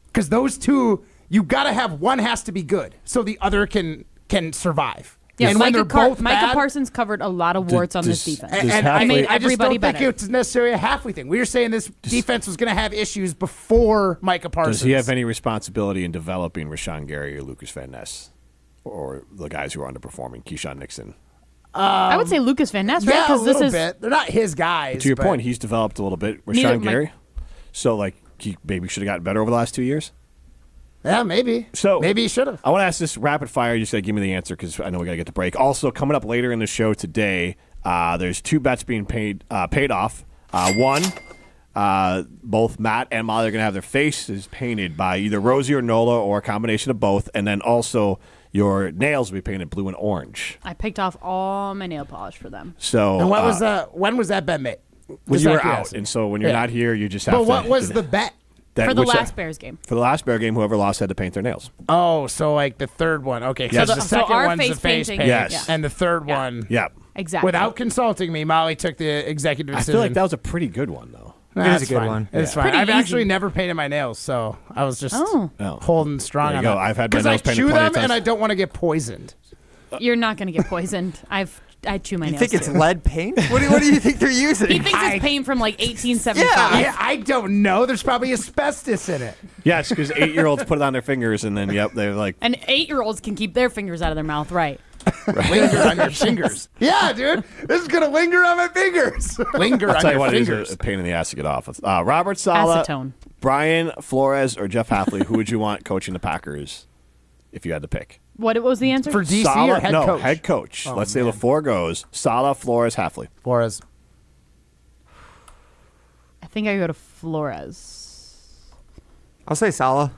because those two, you got to have one has to be good so the other can survive. Yeah, and Micah Parsons covered a lot of warts on this defense. I just don't think it's necessarily a Hafley thing. We were saying this defense was going to have issues before Micah Parsons. Does he have any responsibility in developing Rashawn Gary or Lucas Van Ness or the guys who are underperforming, Keyshawn Nixon? I would say Lucas Van Ness, right? Yeah, a little bit. They're not his guys. To your point, he's developed a little bit. Rashawn Gary? So, he maybe should have gotten better over the last 2 years? Yeah, maybe. So maybe he should have. I want to ask this rapid fire. You just got to give me the answer because I know we got to get to break. Also, coming up later in the show today, there's 2 bets being paid off. One, both Matt and Molly are going to have their faces painted by either Rosie or Nola or a combination of both, and then also your nails will be painted blue and orange. I picked off all my nail polish for them. So, and when was that bet made? When you were out, and so when you're not here, you just have to. But what was the bet? For the last Bears game. For the last Bear game, whoever lost had to paint their nails. Oh, so the third one. Okay, yes. So the second one's the face paint. Yes. And the third one. Yeah. Exactly. Without consulting me, Molly took the executive decision. I feel like that was a pretty good one, though. It is a good one. It's fine. Pretty I've easy. actually never painted my nails, so I was just Oh. holding strong There on you go. that. I've had my 'Cause I nails painted chew plenty of them, times. and I don't want to get poisoned. You're not going to get poisoned. I chew my You nails. think it's too. lead paint? What do you think they're using? He thinks it's paint from like 1875. Yeah, I don't know. There's probably asbestos in it. Yes, because 8-year-olds put it on their fingers, and then they're like, And 8-year-olds can keep their fingers out of their mouth, right? Linger on your fingers. Yeah, dude. This is going to linger on my fingers. Linger I'll on tell you your what, fingers. it is a pain in the ass to get off. Robert Saleh, Acetone. Brian Flores, or Jeff Hafley, who would you want coaching the Packers if you had to pick? What was the answer? For DC Saleh, or head no, coach? head coach. Oh, Let's say man. LaFleur goes. Saleh, Flores, Hafley. Flores. I think I go to Flores. I'll say Saleh.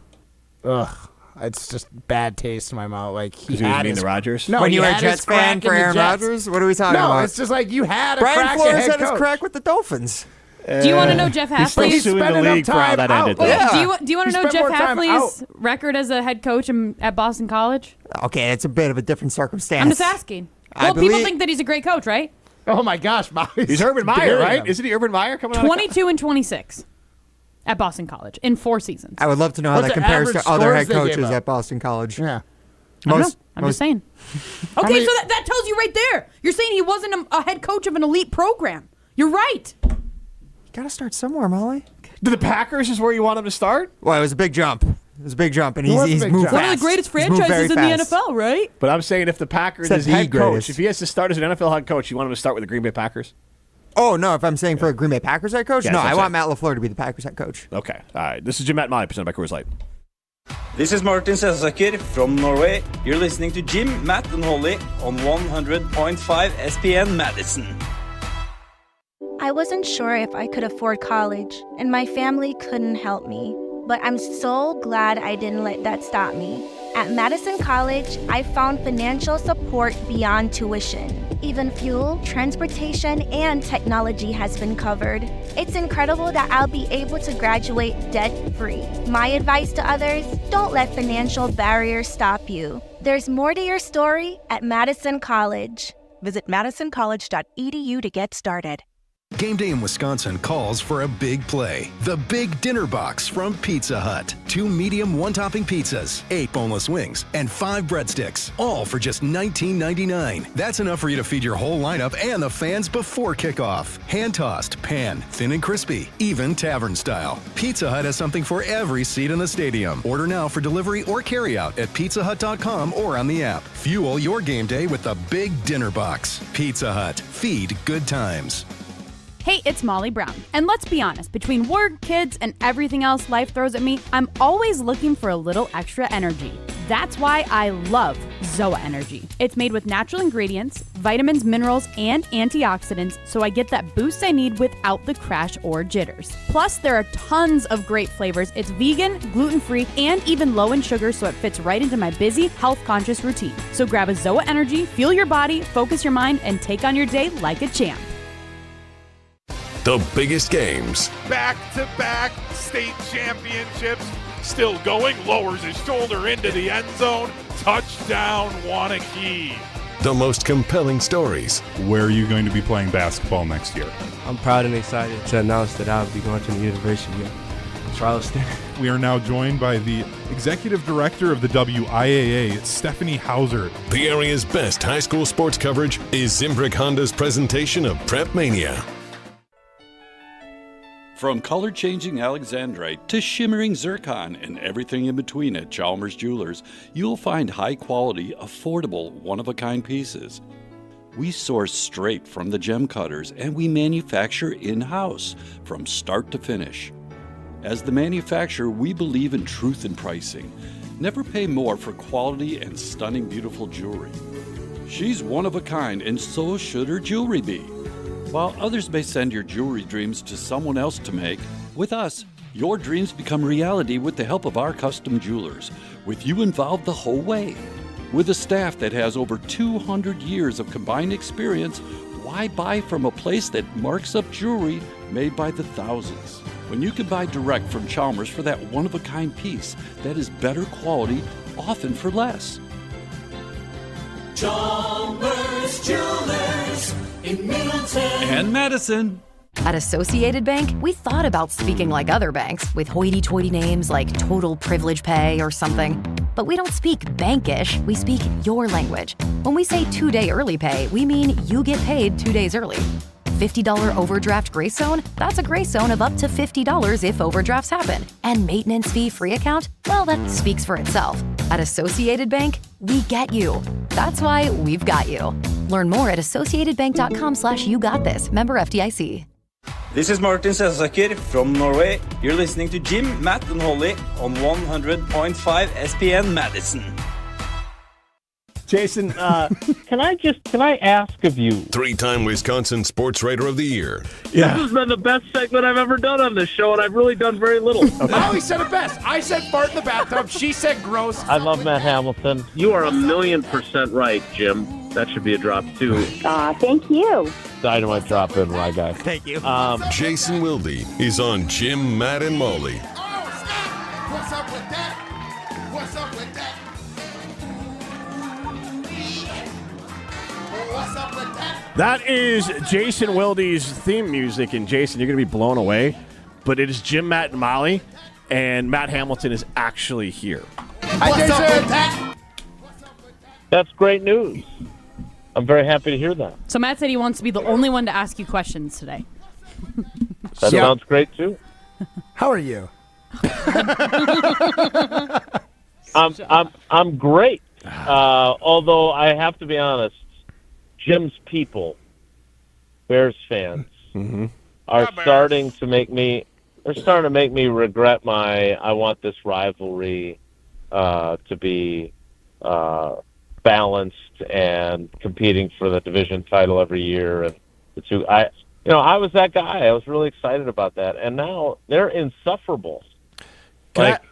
Ugh. It's just bad taste in my mouth. Like he Because he was had mean his to Rodgers? No, When he you were a had Jets his crack fan in for the Aaron Jets. Rodgers? What are we talking no, about? it's just like you had a Brian crack Flores at head had his coach. crack with the Dolphins. Do you want to know Jeff He's still Hafley's? suing spent the enough league for how time that out. ended. Wait, though. Yeah. do you want He to know spent Jeff more time Hafley's record as a head coach at Boston College? Okay, it's a bit of a different circumstance. I'm just asking. Well, people think that he's a great coach, right? Oh my gosh, Molly. He's Urban Meyer, right? Isn't he Urban Meyer coming out? 22 and 26 at Boston College in 4 seasons. I would love to know how What's that the compares to average other scores head they gave coaches up? at Boston College. Yeah. I don't know. I'm just saying. Okay, many- so that tells you right there. You're saying he wasn't a head coach of an elite program. You're right. You gotta start somewhere, Molly. The Packers is where you want him to start? Well, it was a big jump. It was a big jump, and It was a he's big moved jump. fast. One of the greatest He's moved very franchises in the fast. NFL, right? But I'm saying if the Packers Said is the head coach, greatest. if he has to start as an NFL head coach, you want him to start with the Green Bay Packers? Oh, no, if I'm saying for a Green Bay Packers head coach? Yeah, No, that's I what want Matt LaFleur to be the Packers head coach. Okay. All right. This is Jim Matt Molly, presented by Coors Light. This is Martin Selsaker from Norway. You're listening to Jim, Matt and Holly on 100.5 ESPN Madison. I wasn't sure if I could afford college, and my family couldn't help me. But I'm so glad I didn't let that stop me. At Madison College, I found financial support beyond tuition. Even fuel, transportation, and technology has been covered. It's incredible that I'll be able to graduate debt-free. My advice to others, don't let financial barriers stop you. There's more to your story at Madison College. Visit madisoncollege.edu to get started. Game day in Wisconsin calls for a big play. The Big Dinner Box from Pizza Hut. 2 medium one-topping pizzas, 8 boneless wings, and 5 breadsticks. All for just $19.99. That's enough for you to feed your whole lineup and the fans before kickoff. Hand-tossed, pan, thin and crispy, even tavern style. Pizza Hut has something for every seat in the stadium. Order now for delivery or carryout at pizzahut.com or on the app. Fuel your game day with the Big Dinner Box. Pizza Hut. Feed good times. Hey, it's Molly Brown. And let's be honest, between work, kids, and everything else life throws at me, I'm always looking for a little extra energy. That's why I love ZOA Energy. It's made with natural ingredients, vitamins, minerals, and antioxidants, so I get that boost I need without the crash or jitters. Plus, there are tons of great flavors. It's vegan, gluten-free, and even low in sugar, so it fits right into my busy, health-conscious routine. So grab a ZOA Energy, fuel your body, focus your mind, and take on your day like a champ. The biggest games, Back-to-back state championships. Still going, lowers his shoulder into the end zone. Touchdown, Wanakee. the most compelling stories. Where are you going to be playing basketball next year? I'm proud and excited to announce that I'll be going to the University of Charleston. We are now joined by the executive director of the WIAA, Stephanie Hauser. The area's best high school sports coverage is Zimbrick Honda's presentation of Prep Mania. From color-changing alexandrite to shimmering zircon and everything in between at Chalmers Jewelers, you'll find high-quality, affordable, one-of-a-kind pieces. We source straight from the gem cutters, and we manufacture in-house from start to finish. As the manufacturer, we believe in truth in pricing. Never pay more for quality and stunning, beautiful jewelry. She's one of a kind, and so should her jewelry be. While others may send your jewelry dreams to someone else to make, with us, your dreams become reality with the help of our custom jewelers, with you involved the whole way. With a staff that has over 200 years of combined experience, why buy from a place that marks up jewelry made by the thousands? When you can buy direct from Chalmers for that one-of-a-kind piece that is better quality, often for less. Chalmers Jewelers in Middleton And Madison. At Associated Bank, we thought about speaking like other banks with hoity-toity names like Total Privilege Pay or something. But we don't speak bankish, we speak your language. When we say 2-day early pay, we mean you get paid 2 days early. $50 overdraft grace zone? That's a grace zone of up to $50 if overdrafts happen. And maintenance fee free account? Well, that speaks for itself. At Associated Bank, we get you. That's why we've got you. Learn more at associatedbank.com/you-got-this. Member FDIC. This is Martin Selsaker from Norway. You're listening to Jim, Matt, and Holly on 100.5 ESPN Madison. Jason, can I ask of you? 3-time Wisconsin Sports Writer of the Year. Yeah. This has been the best segment I've ever done on this show, and I've really done very little. Molly said it best. I said fart in the bathtub. She said gross. I love Matt Hamilton. You are 1,000,000% right, Jim. That should be a drop, too. Thank you. Dynamite drop in, right, guy. Thank you. Jason Wilde is on Jim, Matt, and Molly. What's up with that? What's up with that? What's up with that? That is Jason Wilde's theme music, and Jason, you're going to be blown away, but it is Jim, Matt, and Molly, and Matt Hamilton is actually here. Hi, Jason. That's great news. I'm very happy to hear that. So Matt said he wants to be the only one to ask you questions today. That sounds great, too. How are you? I'm great. Although I have to be honest, Jim's people, Bears fans, are starting to make me. They're starting to make me regret I want this rivalry to be balanced and competing for the division title every year. And the two, I was that guy. I was really excited about that, and now they're insufferable. Go ahead.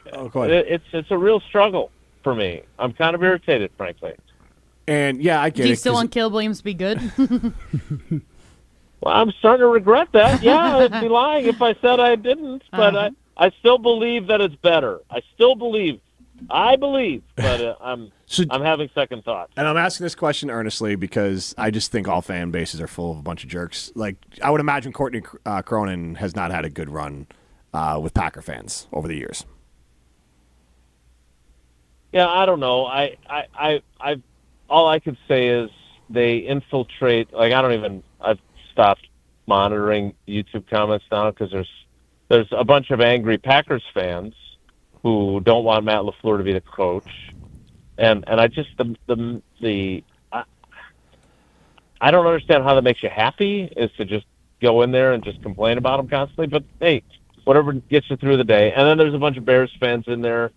It's a real struggle for me. I'm kind of irritated, frankly. And yeah, I get it. Do you still want Caleb Williams to be good? Well, I'm starting to regret that. Yeah, I'd be lying if I said I didn't. But I still believe that it's better. I believe, but I'm having second thoughts. And I'm asking this question earnestly because I just think all fan bases are full of a bunch of jerks. Like, I would imagine Courtney Cronin has not had a good run with Packer fans over the years. Yeah, I don't know. I all I could say is they infiltrate. Like, I've stopped monitoring YouTube comments now because there's a bunch of angry Packers fans who don't want Matt LaFleur to be the coach, and I just I don't understand how that makes you happy is to just go in there and just complain about them constantly. But hey, whatever gets you through the day. And then there's a bunch of Bears fans in there,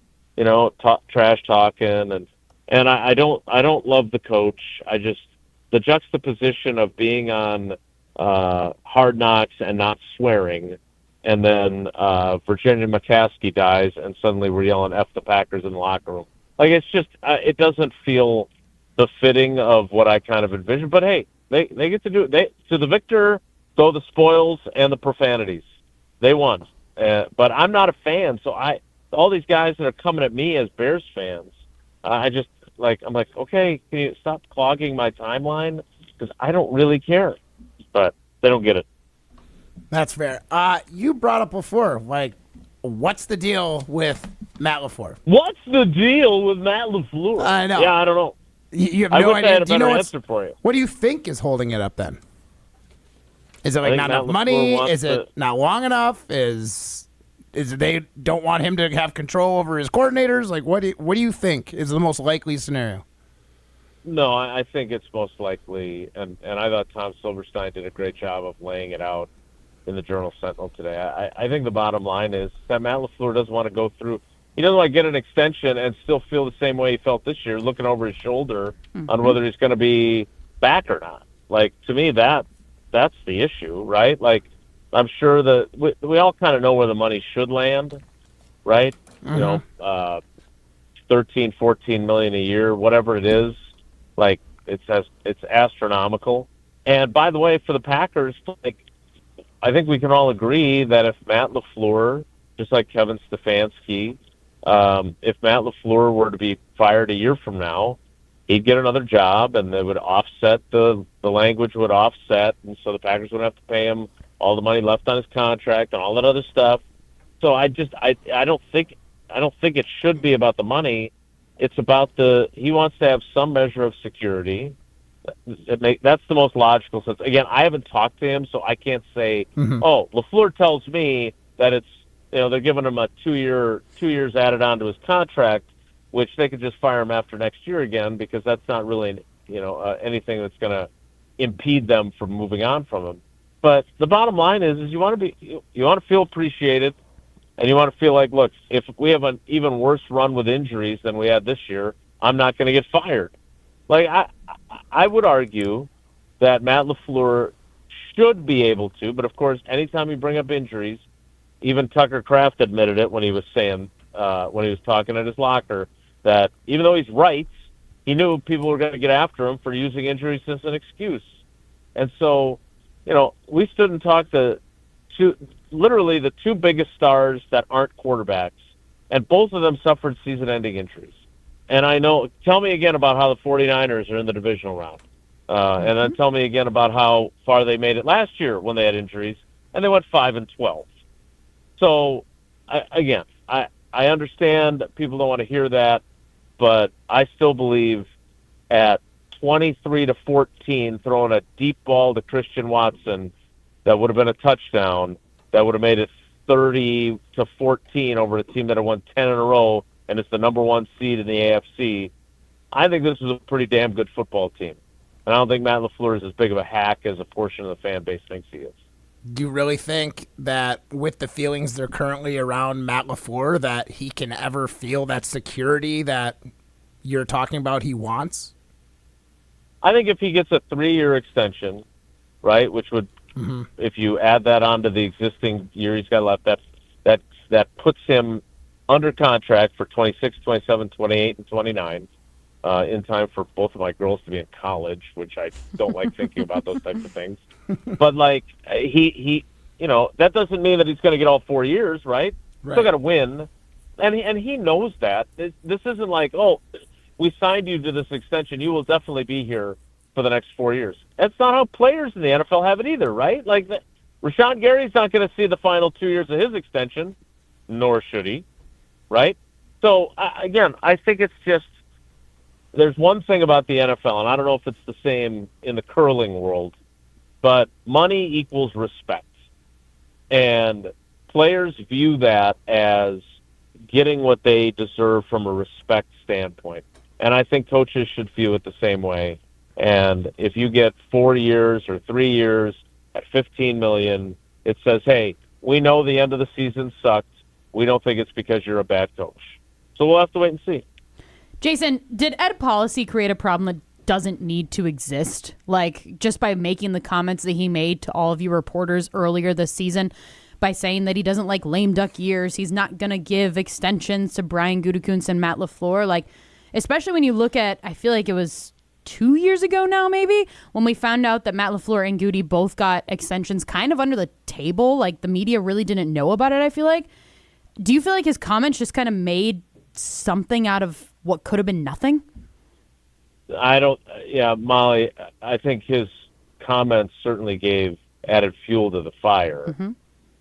trash talking, and I don't love the coach. The juxtaposition of being on Hard Knocks and not swearing, and then Virginia McCaskey dies, and suddenly we're yelling F the Packers in the locker room. Like, it's just it doesn't feel the fitting of what I kind of envisioned. But hey, they get to do it. To the victor go the spoils and the profanities. They won, but I'm not a fan, so all these guys that are coming at me as Bears fans, I'm like, okay, can you stop clogging my timeline? Because I don't really care. But they don't get it. That's fair. You brought up before, what's the deal with Matt LaFleur? What's the deal with Matt LaFleur? I know. Yeah, I don't know. You have no idea. I had a better answer for you. What do you think is holding it up then? Is it not enough money? Is it not long enough? Is they don't want him to have control over his coordinators? Like, what do you think is the most likely scenario? No, I think it's most likely, and I thought Tom Silverstein did a great job of laying it out in the Journal-Sentinel today. I think the bottom line is that Matt LaFleur doesn't want to go through. He doesn't want to get an extension and still feel the same way he felt this year, looking over his shoulder on whether he's going to be back or not. Like, to me, that's the issue, right? Like, I'm sure that we all kind of know where the money should land, right? Mm-hmm. 13, 14 million a year, whatever it is. Like, it's astronomical. And by the way, for the Packers, I think we can all agree that if Matt LaFleur, just like Kevin Stefanski, if Matt LaFleur were to be fired a year from now, he'd get another job, and they would offset the language would offset, and so the Packers would have to pay him all the money left on his contract and all that other stuff. So I don't think it should be about the money. It's about he wants to have some measure of security. That's the most logical sense. Again, I haven't talked to him, so I can't say, oh, LaFleur tells me that it's, they're giving him a 2 years added on to his contract, which they could just fire him after next year again, because that's not really, anything that's going to impede them from moving on from him. But the bottom line is you want to feel appreciated, and you want to feel like, look, if we have an even worse run with injuries than we had this year, I'm not going to get fired. Like, I would argue that Matt LaFleur should be able to, but of course, anytime you bring up injuries, even Tucker Kraft admitted it when he was saying, when he was talking at his locker, that even though he's right, he knew people were going to get after him for using injuries as an excuse. And so, we stood and talked to literally the two biggest stars that aren't quarterbacks, and both of them suffered season-ending injuries. And tell me again about how the 49ers are in the divisional round. And then tell me again about how far they made it last year when they had injuries, and they went 5-12. So, I understand that people don't want to hear that, but I still believe at 23-14, throwing a deep ball to Christian Watson that would have been a touchdown, that would have made it 30-14 over a team that had won 10 in a row, and it's the number one seed in the AFC. I think this is a pretty damn good football team. And I don't think Matt LaFleur is as big of a hack as a portion of the fan base thinks he is. Do you really think that with the feelings that are currently around Matt LaFleur that he can ever feel that security that you're talking about he wants? I think if he gets a 3-year extension, right, which would, if you add that onto the existing year he's got left, that puts him under contract for 26, 27, 28, and 29, in time for both of my girls to be in college, which I don't like thinking about those types of things. But he that doesn't mean that he's going to get all 4 years, right? Still got to win, and he knows that. This isn't like, oh, we signed you to this extension, you will definitely be here for the next 4 years. That's not how players in the NFL have it either, right? Like, Rashawn Gary's not going to see the final 2 years of his extension, nor should he, right? So, I think it's just, there's one thing about the NFL, and I don't know if it's the same in the curling world, but money equals respect. And players view that as getting what they deserve from a respect standpoint. And I think coaches should view it the same way. And if you get 4 years or 3 years at $15 million, it says, hey, we know the end of the season sucked. We don't think it's because you're a bad coach. So we'll have to wait and see. Jason, did Ed Policy create a problem that doesn't need to exist? Like, just by making the comments that he made to all of you reporters earlier this season, by saying that he doesn't like lame duck years, he's not going to give extensions to Brian Gutekunst and Matt LaFleur. Like, especially when you look at, I feel like it was 2 years ago now, maybe, when we found out that Matt LaFleur and Goody both got extensions kind of under the table. Like, the media really didn't know about it, I feel like. Do you feel like his comments just kind of made something out of what could have been nothing? Molly, I think his comments certainly gave added fuel to the fire.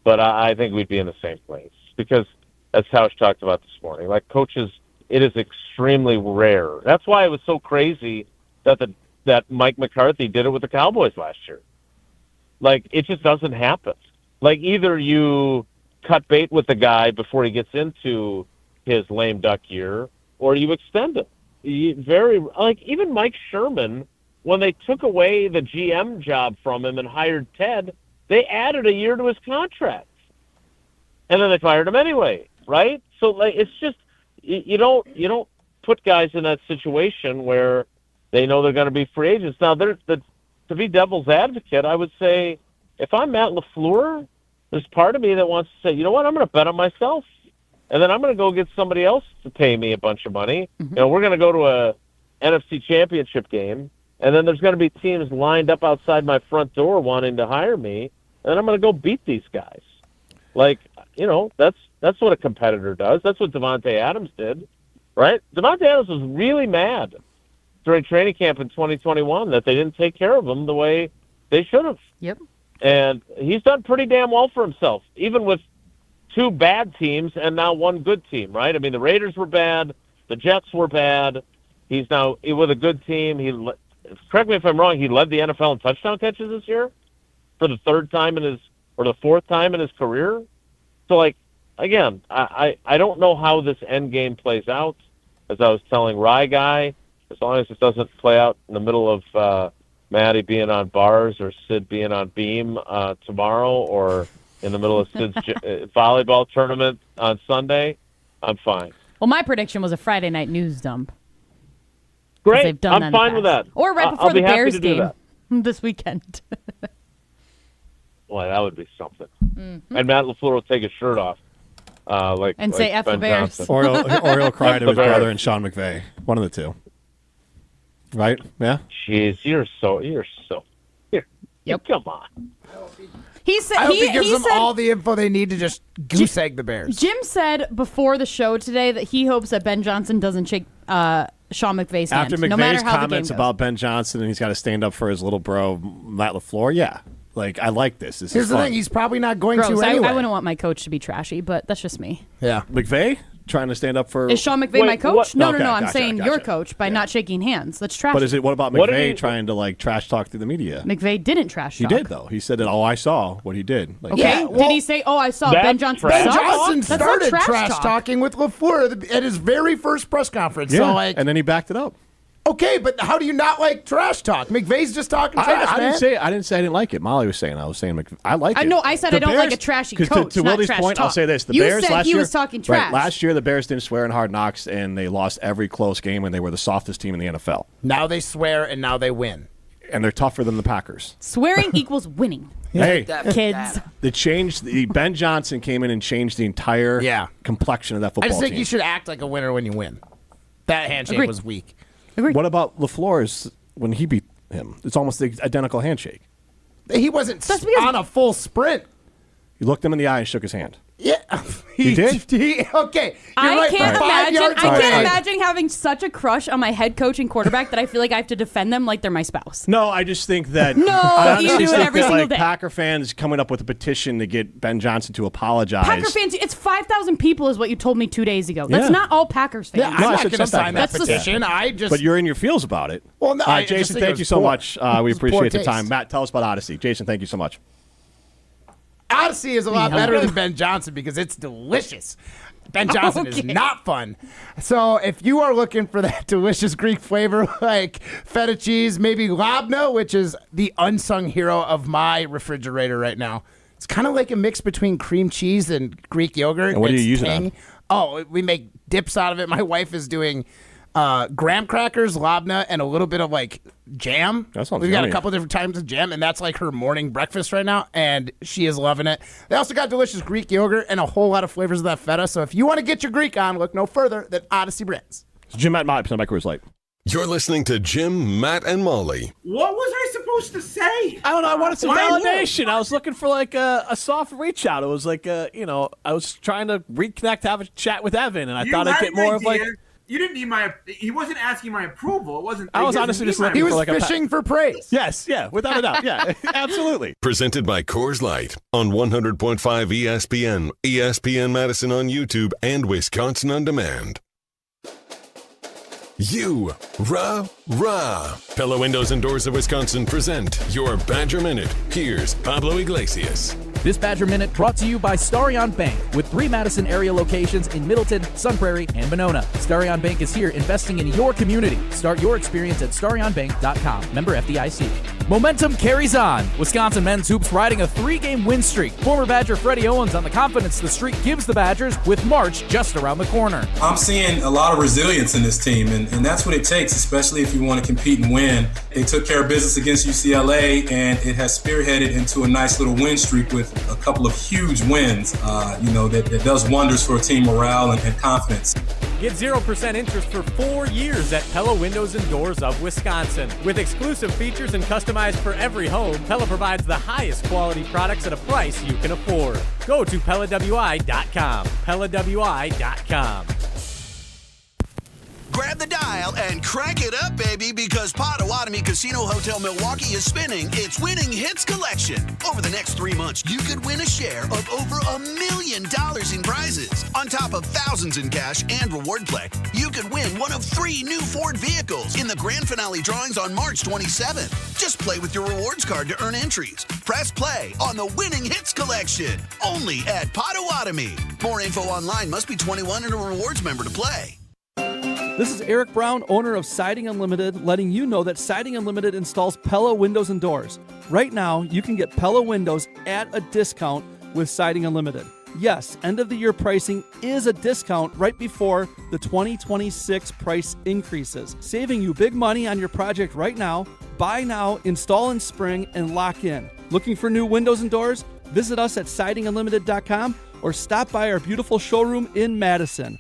But I think we'd be in the same place. Because, as Tausch talked about this morning, like, coaches, it is extremely rare. That's why it was so crazy that Mike McCarthy did it with the Cowboys last year. Like, it just doesn't happen. Like, either you cut bait with the guy before he gets into his lame duck year, or you extend him. Even Mike Sherman, when they took away the GM job from him and hired Ted, they added a year to his contract. And then they fired him anyway, right? So, like, it's just, you don't put guys in that situation where they know they're going to be free agents. Now, to be devil's advocate, I would say, if I'm Matt LaFleur, there's part of me that wants to say, you know what, I'm going to bet on myself. And then I'm going to go get somebody else to pay me a bunch of money. We're going to go to a NFC Championship game, and then there's going to be teams lined up outside my front door wanting to hire me, and I'm going to go beat these guys. Like, that's what a competitor does. That's what Devontae Adams did, right? Devontae Adams was really mad during training camp in 2021 that they didn't take care of him the way they should have. Yep. And he's done pretty damn well for himself, even with 2 bad teams and now 1 good team, right? I mean, the Raiders were bad. The Jets were bad. He's now with a good team. Correct me if I'm wrong, he led the NFL in touchdown catches this year for the 4th time in his career. So, like, again, I don't know how this end game plays out. As I was telling Rye Guy, as long as it doesn't play out in the middle of Maddie being on bars or Sid being on beam tomorrow, or in the middle of Sid's volleyball tournament on Sunday, I'm fine. Well, my prediction was a Friday night news dump. Great. I'm fine with that. Or right before the Bears game this weekend. Boy, that would be something. Mm-hmm. And Matt LaFleur will take his shirt off. And say F the Bears. Or he'll cry to his brother and Sean McVay. One of the two. Right? Yeah? Jeez, you're so here. Yep. Come on. He said he gives them all the info they need to just goose egg the Bears. Jim said before the show today that he hopes that Ben Johnson doesn't shake Sean McVay's hand. After McVay's no matter how comments the game goes. about Ben Johnson and he's got to stand up for his little bro, Matt LaFleur, yeah. Like, I like this. This Here's is the fun. thing. He's probably not going Gross. to anyway. I wouldn't want my coach to be trashy, but that's just me. Yeah. McVay trying to stand up for... Is Sean McVay my coach? No, Okay, I'm gotcha, saying gotcha. your coach by not shaking hands. That's trash. But what about McVay trying to, like, trash talk through the media? McVay didn't trash talk. He did, though. He said that, I saw what he did. Like, Okay, did he say, I saw Ben Johnson Ben sucks? Johnson That's not started trash talk. talking with LaFleur at his very first press conference. Yeah, So, like, and then he backed it up. okay, but how do you not like trash talk? McVay's just talking trash, I man. didn't say I didn't like it. Molly was saying. I was saying I like it. No, I said I don't like a trashy coach, To not Willie's trash point, talk. I'll say this: the You Bears said last he year was talking trash. Right, last year, the Bears didn't swear in Hard Knocks, and they lost every close game, and they were the softest team in the NFL. Now they swear, and now they win. And they're tougher than the Packers. Swearing equals winning. Hey, kids. Ben Johnson came in and changed the entire complexion of that football I just think team. you should act like a winner when you win. That handshake Agreed. was weak. What about LaFleur's when he beat him? It's almost the identical handshake. He wasn't on a full sprint. He looked him in the eye and shook his hand. Yeah, He did? Okay, I can't imagine imagine having such a crush on my head coach and quarterback that I feel like I have to defend them like they're my spouse. No, I just think that No, I you honestly do it think every that, single like, day. Packer fans coming up with a petition to get Ben Johnson to apologize. Packer fans, it's 5,000 people is what you told me 2 days ago. That's Yeah. not all Packers fans. Yeah, I'm not going to sign that petition. But you're in your feels about it. Well, no, I just Jason, think it thank was you so poor. much. We It was poor appreciate the taste. time. Matt, tell us about Odyssey. Jason, thank you so much. Odyssey is a lot better than Ben Johnson because it's delicious. Ben Johnson is not fun. So if you are looking for that delicious Greek flavor like feta cheese, maybe labna, which is the unsung hero of my refrigerator right now. It's kind of like a mix between cream cheese and Greek yogurt. And what do you It's use it on? Oh, we make dips out of it. My wife is doing graham crackers, labna, and a little bit of like jam. That sounds We've got yummy. a couple different types of jam, and that's like her morning breakfast right now, and she is loving it. They also got delicious Greek yogurt and a whole lot of flavors of that feta. So if you want to get your Greek on, look no further than Odyssey Brands. Jim, Matt, Molly, presented by Coors Light. You're listening to Jim, Matt, and Molly. What was I supposed to say? I don't know. I wanted some Why validation. I was looking for like a soft reach out. It was like I was trying to reconnect, have a chat with Evan, and I thought I'd get more of like. You didn't need my. He wasn't asking my approval. It wasn't. I was he doesn't honestly need just my looking He was for like fishing for praise. Yes, yeah, without a doubt. Yeah, absolutely. Presented by Coors Light on 100.5 ESPN, ESPN Madison on YouTube, and Wisconsin On Demand. You, rah. Pella Windows and Doors of Wisconsin present your Badger Minute. Here's Pablo Iglesias. This Badger Minute brought to you by Starion Bank with 3 Madison area locations in Middleton, Sun Prairie, and Monona. Starion Bank is here investing in your community. Start your experience at starionbank.com. Member FDIC. Momentum carries on. Wisconsin men's hoops riding a 3-game win streak. Former Badger Freddie Owens on the confidence the streak gives the Badgers with March just around the corner. I'm seeing a lot of resilience in this team, and that's what it takes, especially if you want to compete and win. They took care of business against UCLA, and it has spearheaded into a nice little win streak with a couple of huge wins, that does wonders for team morale and confidence. Get 0% interest for 4 years at Pella Windows and Doors of Wisconsin. With exclusive features and customized for every home, Pella provides the highest quality products at a price you can afford. Go to PellaWI.com. PellaWI.com. grab the dial and crank it up, baby, because Potawatomi Casino Hotel Milwaukee is spinning its Winning Hits collection. Over the next 3 months, you could win a share of over $1 million in prizes. On top of thousands in cash and reward play, you could win one of 3 new Ford vehicles in the grand finale drawings on March 27th. Just play with your rewards card to earn entries. Press play on the Winning Hits collection, only at Potawatomi. More info online. Must be 21 and a rewards member to play. This is Eric Brown, owner of Siding Unlimited, letting you know that Siding Unlimited installs Pella windows and doors. Right now, you can get Pella windows at a discount with Siding Unlimited. Yes, end-of-the-year pricing is a discount right before the 2026 price increases, saving you big money on your project right now. Buy now, install in spring, and lock in. Looking for new windows and doors? Visit us at sidingunlimited.com or stop by our beautiful showroom in Madison.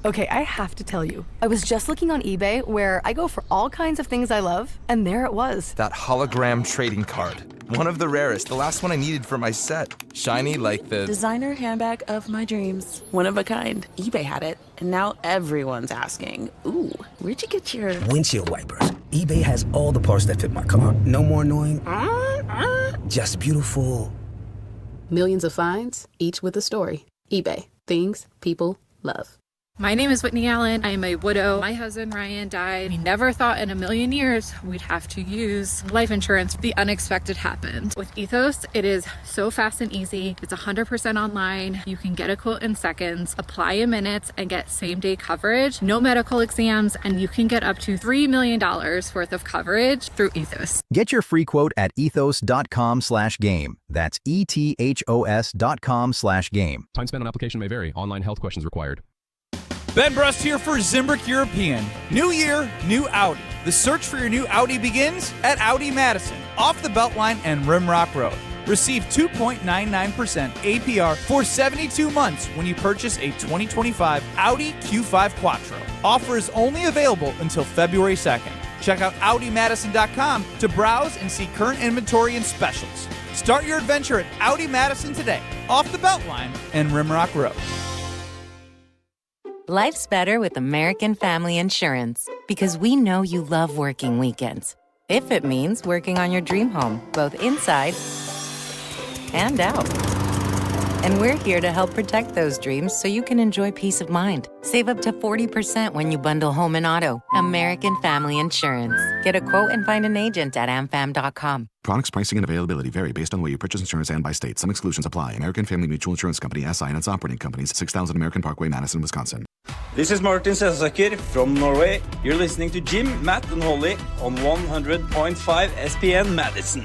Okay, I have to tell you, I was just looking on eBay where I go for all kinds of things I love, and there it was. That hologram trading card. One of the rarest, the last one I needed for my set. Shiny like the designer handbag of my dreams. One of a kind. eBay had it, and now everyone's asking, ooh, where'd you get your windshield wipers? eBay has all the parts that fit my car. No more annoying, just beautiful. Millions of finds, each with a story. eBay. Things people love. My name is Whitney Allen. I am a widow. My husband Ryan died. We never thought in a million years we'd have to use life insurance. The unexpected happened. With Ethos, it is so fast and easy. It's 100% online. You can get a quote in seconds, apply in minutes, and get same-day coverage. No medical exams, and you can get up to $3 million worth of coverage through Ethos. Get your free quote at ethos.com/game. That's ETHOS.com/game. Time spent on application may vary. Online health questions required. Ben Brust here for Zimbrick European. New year, new Audi. The search for your new Audi begins at Audi Madison, off the Beltline and Rimrock Road. Receive 2.99% APR for 72 months when you purchase a 2025 Audi Q5 Quattro. Offer is only available until February 2nd. Check out AudiMadison.com to browse and see current inventory and specials. Start your adventure at Audi Madison today, off the Beltline and Rimrock Road. Life's better with American Family Insurance because we know you love working weekends. If it means working on your dream home, both inside and out. And we're here to help protect those dreams so you can enjoy peace of mind. Save up to 40% when you bundle home and auto. American Family Insurance. Get a quote and find an agent at amfam.com. Products, pricing, and availability vary based on where you purchase insurance and by state. Some exclusions apply. American Family Mutual Insurance Company, SI, and its operating companies, 6000 American Parkway, Madison, Wisconsin. This is Martin Selsaker from Norway. You're listening to Jim, Matt, and Holly on 100.5 ESPN Madison.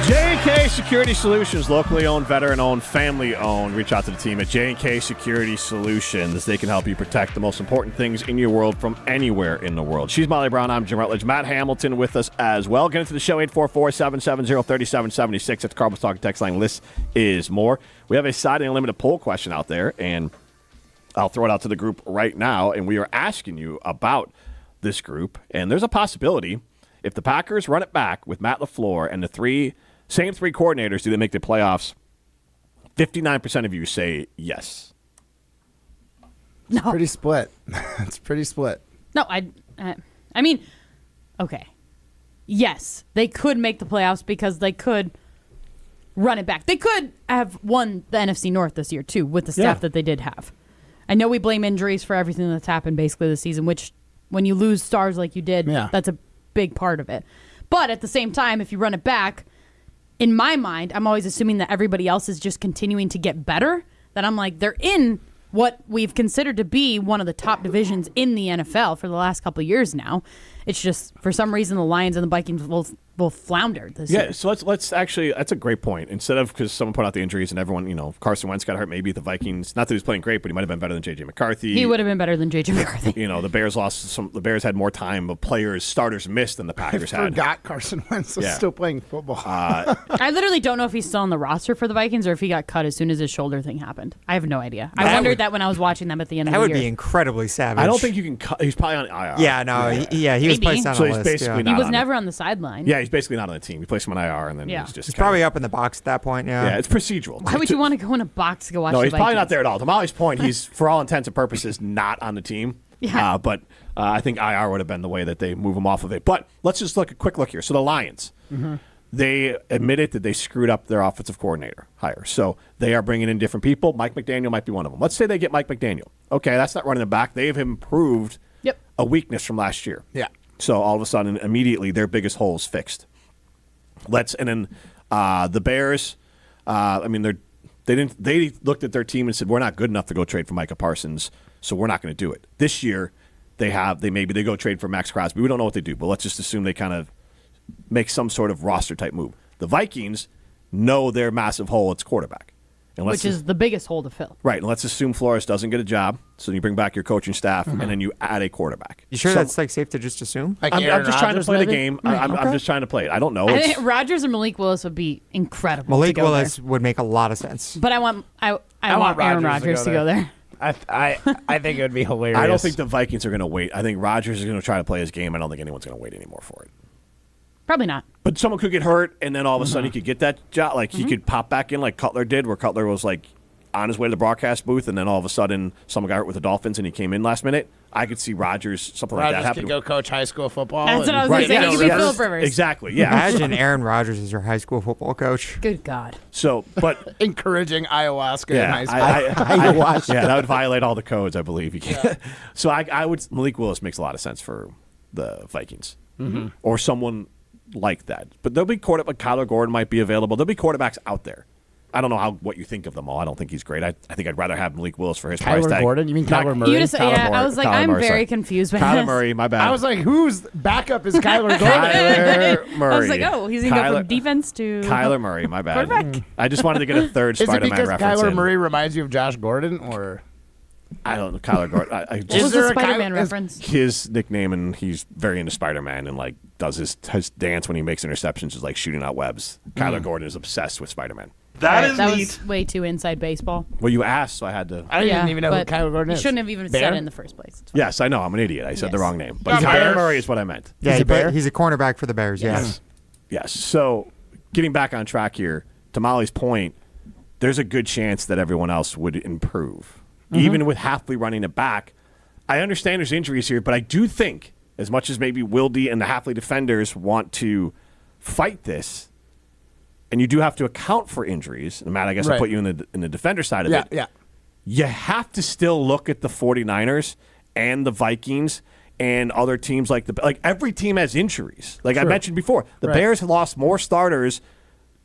J&K Security Solutions, locally owned, veteran-owned, family-owned. Reach out to the team at J&K Security Solutions. They can help you protect the most important things in your world from anywhere in the world. She's Molly Brown. I'm Jim Rutledge. Matt Hamilton with us as well. Get into the show, 844-770-3776. At the Carbon Talk text line. List is more. We have a Siding Unlimited poll question out there, and I'll throw it out to the group right now. And we are asking you about this group. And there's a possibility, if the Packers run it back with Matt LaFleur and the same three coordinators, do they make the playoffs? 59% of you say yes. No. It's pretty split. It's pretty split. No, I mean, okay. Yes, they could make the playoffs because they could run it back. They could have won the NFC North this year, too, with the staff that they did have. I know we blame injuries for everything that's happened basically this season, which when you lose stars like you did, that's a big part of it. But at the same time, if you run it back, in my mind, I'm always assuming that everybody else is just continuing to get better. That I'm like, they're in what we've considered to be one of the top divisions in the NFL for the last couple of years now. It's just, for some reason, the Lions and the Vikings will flounder this year. So let's actually, that's a great point. Instead of, because someone put out the injuries and everyone, Carson Wentz got hurt, maybe the Vikings, not that he was playing great, but he might have been better than J.J. McCarthy. He would have been better than J.J. McCarthy. The Bears the Bears had more time of starters missed than the Packers had. I forgot Carson Wentz was still playing football. I literally don't know if he's still on the roster for the Vikings or if he got cut as soon as his shoulder thing happened. I have no idea. I wondered that when I was watching them at the end of the year. That would be incredibly savage. I don't think you can cut. He's probably on IR. Yeah, no. He was placed on a list. He was never on the sideline. Yeah, he's basically not on the team. He plays him on IR, and then he's just probably up in the box at that point. Yeah, it's procedural. Why would you want to go in a box to go watch? No, the he's probably Vikings? not there at all. To Molly's point, he's for all intents and purposes not on the team. Yeah. But I think IR would have been the way that they move him off of it. But let's just look a quick look here. So the Lions. They admitted that they screwed up their offensive coordinator hire. So they are bringing in different people. Mike McDaniel might be one of them. Let's say they get Mike McDaniel. Okay, that's not running them back. They have improved a weakness from last year. Yeah. So all of a sudden, immediately, their biggest hole is fixed. The Bears, they looked at their team and said, we're not good enough to go trade for Micah Parsons, so we're not going to do it. This year, they go trade for Max Crosby. We don't know what they do, but let's just assume they kind of make some sort of roster-type move. The Vikings know their massive hole at quarterback. Which is the biggest hole to fill. Right, and let's assume Flores doesn't get a job, so you bring back your coaching staff, and then you add a quarterback. You sure that's safe to just assume? I'm just trying to play the game. I'm just trying to play it. I don't know. I think Rodgers and Malik Willis would be incredible. Malik Willis would make a lot of sense. But I want Aaron Rodgers to go there. I think it would be hilarious. I don't think the Vikings are going to wait. I think Rodgers is going to try to play his game. I don't think anyone's going to wait anymore for it. Probably not. But someone could get hurt, and then all of a sudden he could get that job. Like he could pop back in like Cutler did, where Cutler was like on his way to the broadcast booth, and then all of a sudden someone got hurt with the Dolphins, and he came in last minute. I could see Rodgers, something like that happen. Could go coach high school football. That's what I was going to say. He could be Philip Rivers. Exactly, yeah. Imagine Aaron Rodgers as your high school football coach. Good God. So, but encouraging ayahuasca in high school. Ayahuasca. Yeah, that would violate all the codes, I believe. So I would. Malik Willis makes a lot of sense for the Vikings, or someone like that. But there'll be quarterback. Kyler Gordon might be available. There'll be quarterbacks out there. I don't know what you think of them all. I don't think he's great. I think I'd rather have Malik Willis for his price tag. Kyler Gordon? You mean Kyler Murray? I was like, I'm very confused by Kyler this. Murray, my bad. I was like, whose backup is Kyler Gordon? Kyler Murray. I was like, oh, he's going to go from defense to Kyler Murray, my bad. quarterback. I just wanted to get a third Spider-Man reference. Is it because Kyler in. Murray reminds you of Josh Gordon, or I don't know, Kyler Gordon. What was the Spider-Man reference? His nickname, and he's very into Spider-Man, and like does his dance when he makes interceptions is like shooting out webs. Kyler Gordon is obsessed with Spider-Man. That was way too inside baseball. Well, you asked, so I had to. I didn't even know who Kyler Gordon is. You shouldn't have even said it in the first place. Yes, I know. I'm an idiot. I said the wrong name. But He's Kyler Murray is what I meant. Yeah, he's a cornerback for the Bears, yes. Yes. So, getting back on track here, to Molly's point, there's a good chance that everyone else would improve. Even with Hafley running it back, I understand there's injuries here, but I do think, as much as maybe Wilde and the Hafley defenders want to fight this, and you do have to account for injuries, and Matt, I guess I'll put you in the defender side of it. Yeah. You have to still look at the 49ers and the Vikings and other teams like every team has injuries. Like I mentioned before, the Bears have lost more starters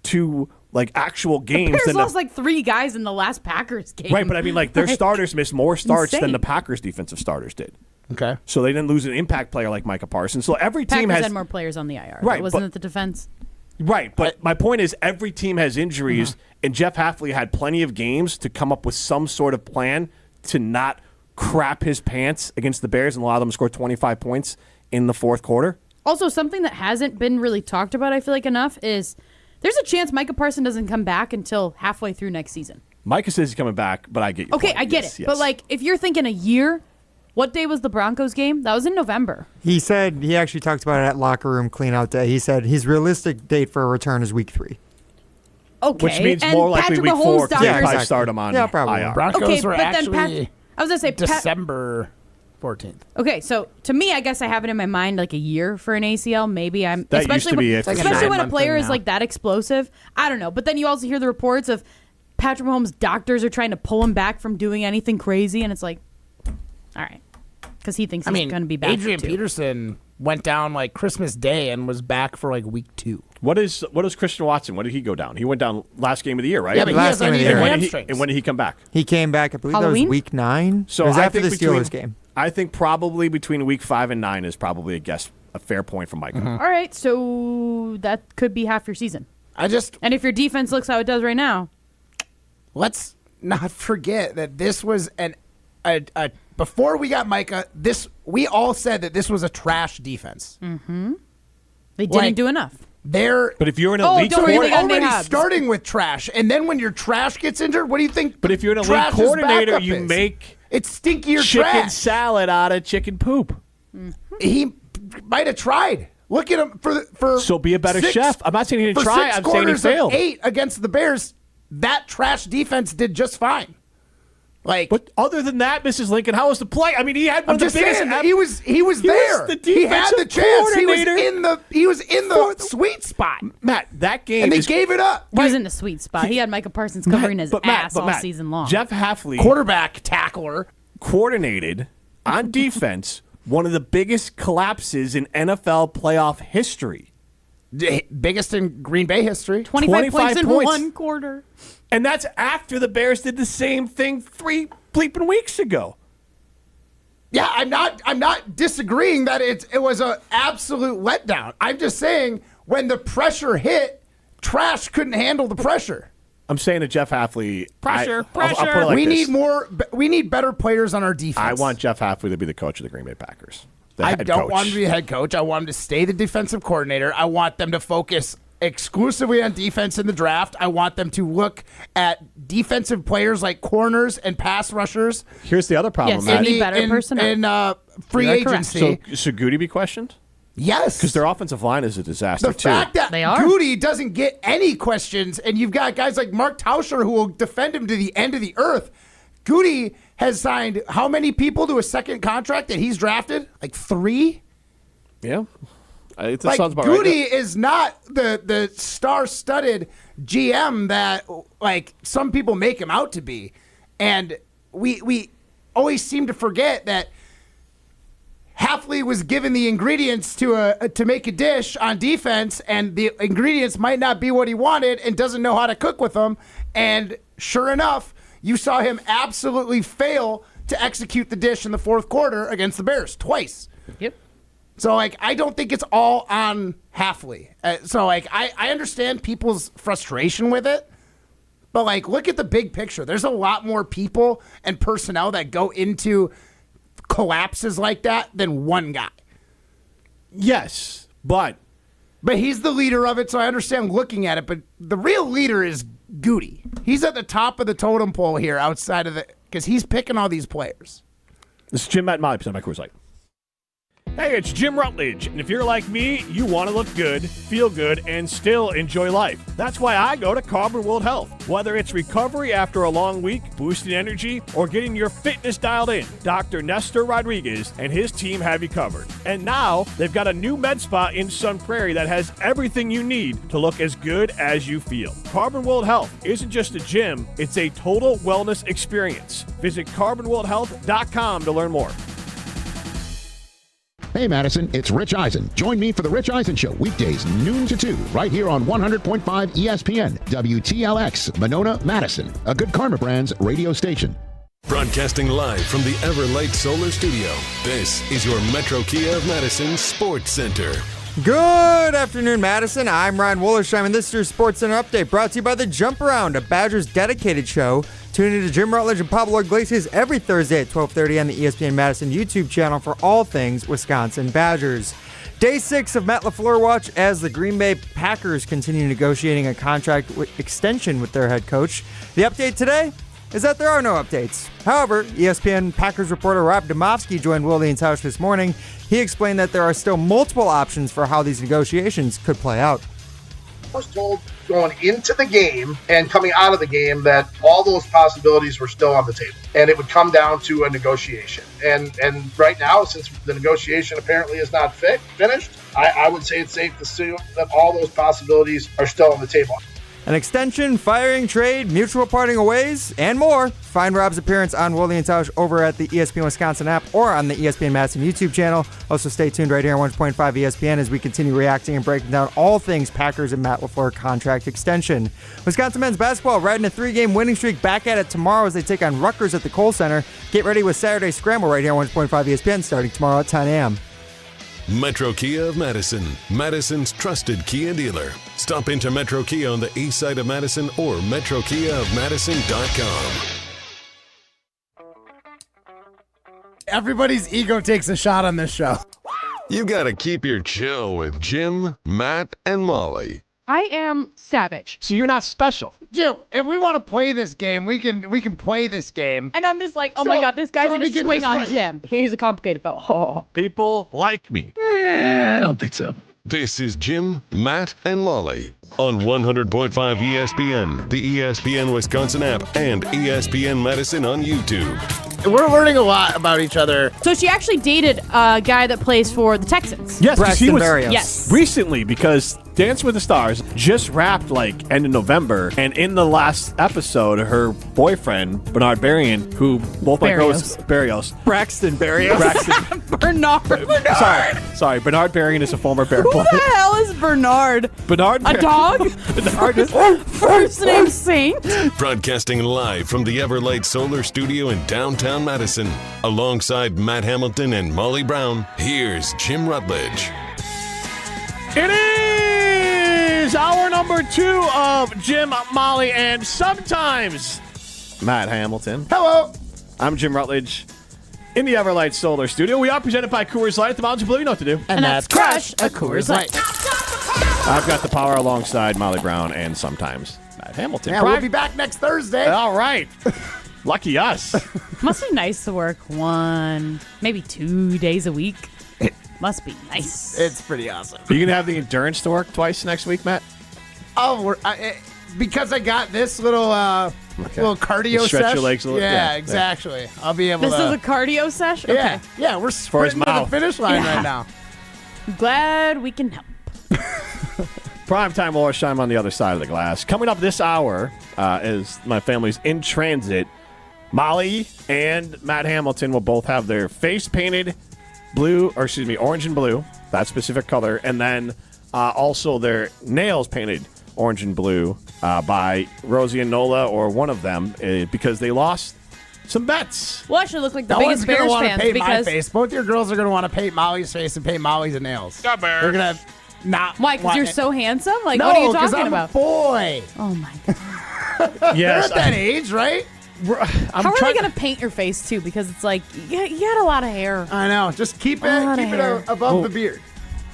to like actual games. The Bears lost like 3 guys in the last Packers game. Right, but I mean, like their starters missed more starts than the Packers defensive starters did. Okay. So they didn't lose an impact player like Micah Parsons. So every team Packers has had more players on the IR. Right, wasn't it the defense? Right, but my point is every team has injuries, and Jeff Hafley had plenty of games to come up with some sort of plan to not crap his pants against the Bears and allow them to score 25 points in the fourth quarter. Also, something that hasn't been really talked about, I feel like, enough is there's a chance Micah Parsons doesn't come back until halfway through next season. Micah says he's coming back, but I get you. Okay, I get it. Yes. But, like, if you're thinking a year, what day was the Broncos game? That was in November. He said, he actually talked about it at locker room cleanout day. He said his realistic date for a return is week 3. Okay. Which means and more likely Patrick week 4 because Mahomes probably start him on probably. IR. Broncos were actually I was going to say December 14th. Okay, so to me, I guess I have it in my mind like a year for an ACL. Maybe I'm that used to be especially when a player is like that explosive. I don't know, but then you also hear the reports of Patrick Mahomes' doctors are trying to pull him back from doing anything crazy, and it's like, all right, because he thinks he's going to be back. Adrian Peterson went down like Christmas Day and was back for like week 2. What is Christian Watson? When did he go down? He went down last game of the year, right? Yeah, but last game of the year. And when did he come back? He came back, I believe Halloween? that was week 9. So it was I after the think Steelers game. I think probably between week 5 and 9 is probably a fair point from Micah. All right, so that could be half your season. And if your defense looks how it does right now, let's not forget that this was a before we got Micah, we all said that this was a trash defense. they didn't do enough. But if you're an elite already starting with trash, and then when your trash gets injured, what do you think? But if you're an elite coordinator, you make it's stinkier chicken trash. salad out of chicken poop. He might have tried. Look at him for. So be a better chef. I'm not saying he didn't try. I'm saying he failed. 8 against the Bears, that trash defense did just fine. But other than that, Mrs. Lincoln, how was the play? I mean, he had one of the biggest. He was there. He had the chance. He was in the sweet spot. Matt, that game, and they gave it up. He was in the sweet spot. He had Micah Parsons covering his ass all season long. Jeff Hafley, quarterback tackler, coordinated on defense one of the biggest collapses in NFL playoff history. Biggest in Green Bay history. 25 points in one quarter. And that's after the Bears did the same thing 3 bleeping weeks ago. Yeah, I'm not disagreeing that it was an absolute letdown. I'm just saying when the pressure hit, trash couldn't handle the pressure. I'm saying to Jeff Hafley, pressure. I'll put it like this. We need better players on our defense. I want Jeff Hafley to be the coach of the Green Bay Packers. I don't want him to be the head coach. I want him to stay the defensive coordinator. I want them to focus exclusively on defense in the draft. I want them to look at defensive players like corners and pass rushers. Here's the other problem, yes, Matt. Any better personnel. In free agency. So should Goody be questioned? Yes. Because their offensive line is a disaster, The fact that Goody doesn't get any questions, and you've got guys like Mark Tauscher who will defend him to the end of the earth. Goody has signed how many people to a second contract that he's drafted? Like 3? Yeah. That like sounds about Goody right. is not the star-studded GM that like some people make him out to be, and we always seem to forget that Hafley was given the ingredients to make a dish on defense, and the ingredients might not be what he wanted, and doesn't know how to cook with them. And sure enough, you saw him absolutely fail to execute the dish in the fourth quarter against the Bears twice. Yep. So, I don't think it's all on Hafley. I understand people's frustration with it, but, look at the big picture. There's a lot more people and personnel that go into collapses like that than one guy. Yes, but he's the leader of it, so I understand looking at it, but the real leader is Goody. He's at the top of the totem pole here outside of because he's picking all these players. This is Jim Matt Molly, presented by Coors Light. Hey, it's Jim Rutledge, and if you're like me, you want to look good, feel good, and still enjoy life. That's why I go to Carbon World Health. Whether it's recovery after a long week, boosting energy, or getting your fitness dialed in, Dr. Nestor Rodriguez and his team have you covered. And now, they've got a new med spa in Sun Prairie that has everything you need to look as good as you feel. Carbon World Health isn't just a gym, it's a total wellness experience. Visit carbonworldhealth.com to learn more. Hey, Madison, it's Rich Eisen. Join me for The Rich Eisen Show, weekdays noon to 2, right here on 100.5 ESPN, WTLX, Monona, Madison, a Good Karma Brands radio station. Broadcasting live from the Everlight Solar Studio, this is your Metro Kia of Madison Sports Center. Good afternoon, Madison. I'm Ryan Wollersheim, and this is your Sports Center update brought to you by The Jump Around, a Badgers dedicated show. Tune in to Jim Rutledge and Pablo Iglesias every Thursday at 12:30 on the ESPN Madison YouTube channel for all things Wisconsin Badgers. Day 6 of Matt LaFleur watch as the Green Bay Packers continue negotiating a contract extension with their head coach. The update today is that there are no updates. However, ESPN Packers reporter Rob Demovsky joined Wilde and Tausch this morning. He explained that there are still multiple options for how these negotiations could play out. I was told going into the game and coming out of the game that all those possibilities were still on the table, and it would come down to a negotiation. And right now, since the negotiation apparently is not finished, I would say it's safe to assume that all those possibilities are still on the table. An extension, firing, trade, mutual parting of ways, and more. Find Rob's appearance on Wilde and Tausch over at the ESPN Wisconsin app or on the ESPN Madison YouTube channel. Also, stay tuned right here on 1.5 ESPN as we continue reacting and breaking down all things Packers and Matt LaFleur contract extension. Wisconsin men's basketball riding a 3-game winning streak back at it tomorrow as they take on Rutgers at the Kohl Center. Get ready with Saturday Scramble right here on 1.5 ESPN starting tomorrow at 10 a.m. Metro Kia of Madison, Madison's trusted Kia dealer. Stop into Metro Kia on the east side of Madison or metrokiaofmadison.com. Everybody's ego takes a shot on this show. You gotta keep your chill with Jim, Matt, and Molly. I am savage. So you're not special. Jim, if we want to play this game, we can play this game. And I'm just like, oh my God, this guy's gonna swing on Jim. He's a complicated fellow. Oh. People like me. I don't think so. This is Jim, Matt, and Lolly on 100.5 ESPN, the ESPN Wisconsin app, and ESPN Madison on YouTube. We're learning a lot about each other. So she actually dated a guy that plays for the Texans. Yes, Braxton he was Berrios. Yes. recently because Dance with the Stars just wrapped like end of November, and in the last episode, her boyfriend Bernard Berrien, who both my Berrios, Braxton Berrios. Braxton. Bernard. Sorry, Bernard Berrien is a former Bear Who player. the hell is Bernard? Bernard, A dog? Bernard is First name Saint? Broadcasting live from the Everlight Solar Studio in downtown Madison. Alongside Matt Hamilton and Molly Brown, here's Jim Rutledge. It is hour number 2 of Jim, Molly, and sometimes Matt Hamilton. Hello. I'm Jim Rutledge in the Everlight Solar Studio. We are presented by Coors Light. The Mountains of Blue, you know what to do. And that's Crush a Coors Light. I've got the power alongside Molly Brown and sometimes Matt Hamilton. Yeah, we'll be back next Thursday. All right. Lucky us. Must be nice to work 1, maybe 2 days a week. Must be nice. It's pretty awesome. Are you going to have the endurance to work twice next week, Matt? Oh, because I got this little little cardio Stretch sesh. your legs a little. Yeah, exactly. I'll be able This to. is a cardio sesh? Okay. Yeah, yeah, we're sprinting to the mouth. finish line right now. I'm glad we can help. Primetime Warshime on the other side of the glass. Coming up this hour, as my family's in transit, Molly and Matt Hamilton will both have their face painted orange and blue, that specific color, and then also their nails painted orange and blue by Rosie and Nola, or one of them, because they lost some bets. Well, I should look like the No one's biggest going to Bears want to fans paint my because face. Both your girls are going to want to paint Molly's face and paint Molly's nails. They're going to not. why? Because you're so handsome? Like, no, what are you 'cause talking I'm about? A boy. Oh my god. Yes, They're at that age, right? How are they going to paint your face too? Because it's like you got a lot of hair. I know. Just keep it above the beard.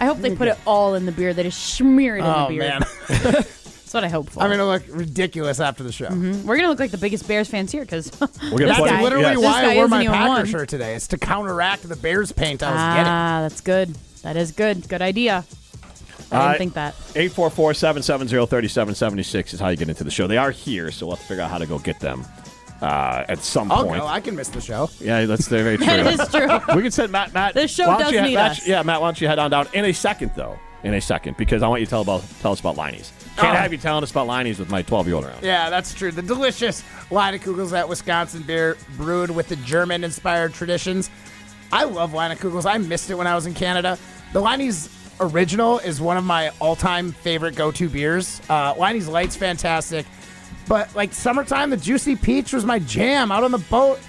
I hope they put it all in the beard. They just smear it in the Oh beard. man. That's what I hope for. I'm going to look ridiculous after the show. We're going to look like the biggest Bears fans here because That's literally why I wore my Packer shirt today. It's to counteract the Bears paint I was getting. That's good. That is good. Good idea. I didn't think that. 844-770-3776 is how you get into the show. They are here, so we'll have to figure out how to go get them at some I'll point. go. I can miss the show. Yeah, that's very true. That is true. We can send Matt. This show why don't does you need us. Yeah, Matt, why don't you head on down in a second, though? In a second, because I want you to tell us about Liney's. Can't have you telling us about Liney's with my 12-year-old around. Yeah, that's true. The delicious Leinekugels, that Wisconsin beer brewed with the German-inspired traditions. I love Leinekugels. I missed it when I was in Canada. The Liney's Original is one of my all-time favorite go-to beers. Liney's Light's fantastic. But, like, summertime, the Juicy Peach was my jam out on the boat.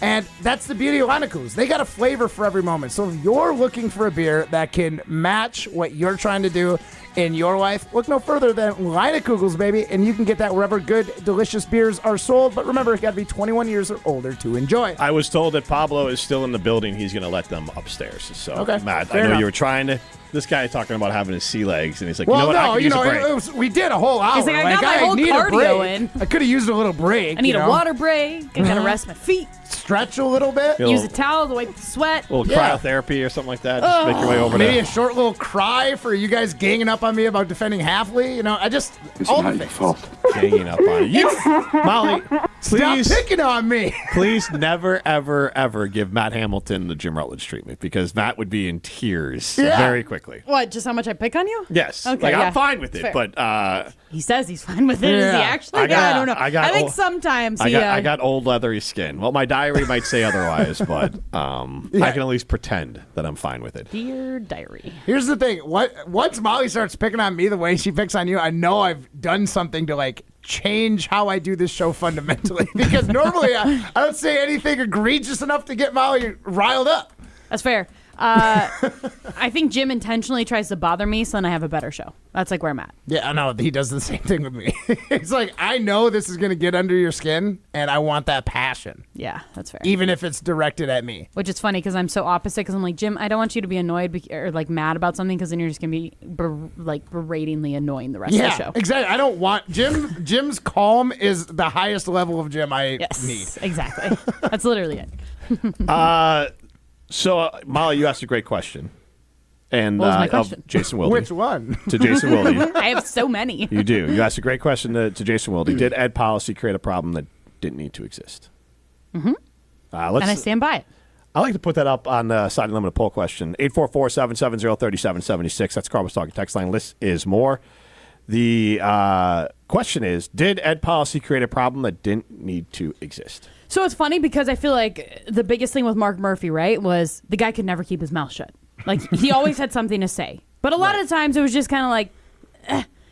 And that's the beauty of Leinekugels. They got a flavor for every moment. So if you're looking for a beer that can match what you're trying to do in your life, look no further than Leinekugels, baby. And you can get that wherever good, delicious beers are sold. But remember, you got to be 21 years or older to enjoy. I was told that Pablo is still in the building. He's going to let them upstairs. So, Okay, Matt, fair I know enough. you were trying to. This guy talking about having his sea legs, and he's like, Well, you know what? I no, can use a break. we did a whole hour. He's like, I got my whole need a cardio break. in. I could have used a little break. I need you a know? water break. I got to rest my feet. Stretch a little bit. Use a towel to wipe the sweat. A little cryotherapy or something like that. Just make your way over Maybe there. a short little cry for you guys ganging up on me about defending Halfley. You know, I just all the things. Ganging up on you. Molly, please. Stop picking on me. Please never, ever, ever give Matt Hamilton the Jim Rutledge treatment, because Matt would be in tears very quickly. What? Just how much I pick on you? Yes. Okay. Like, yeah. I'm fine with it, Fair. but He says he's fine with it. Is he Yeah. actually? I got- I don't know. I got think old- sometimes he. I got old leathery skin. Well, my diary might say otherwise, but I can at least pretend that I'm fine with it. Dear diary. Here's the thing. Once Molly starts picking on me the way she picks on you, I know I've done something to like change how I do this show fundamentally. Because normally I don't say anything egregious enough to get Molly riled up. That's fair. I think Jim intentionally tries to bother me so then I have a better show. That's like where I'm at. Yeah, I know. He does the same thing with me. It's like, I know this is going to get under your skin, and I want that passion. Yeah, that's fair. Even if it's directed at me. Which is funny because I'm so opposite because I'm like, Jim, I don't want you to be annoyed or like mad about something because then you're just going to be beratingly annoying the rest of the show. Exactly. I don't want Jim's calm is the highest level of Jim I need. Exactly. That's literally it. So, Molly, you asked a great question. And What was my of question? Jason Wilde. Which one? To Jason Wilde. I have so many. You do. You asked a great question to Jason Wilde. Did ed policy create a problem that didn't need to exist? Mm-hmm. And I stand by it. I like to put that up on the Siding Limited poll question. 844-770-3776. That's Carl was talking text line. List is more. The question is, did ed policy create a problem that didn't need to exist? So it's funny because I feel like the biggest thing with Mark Murphy, right, was the guy could never keep his mouth shut. Like, he always had something to say. But a lot of times it was just kind of like,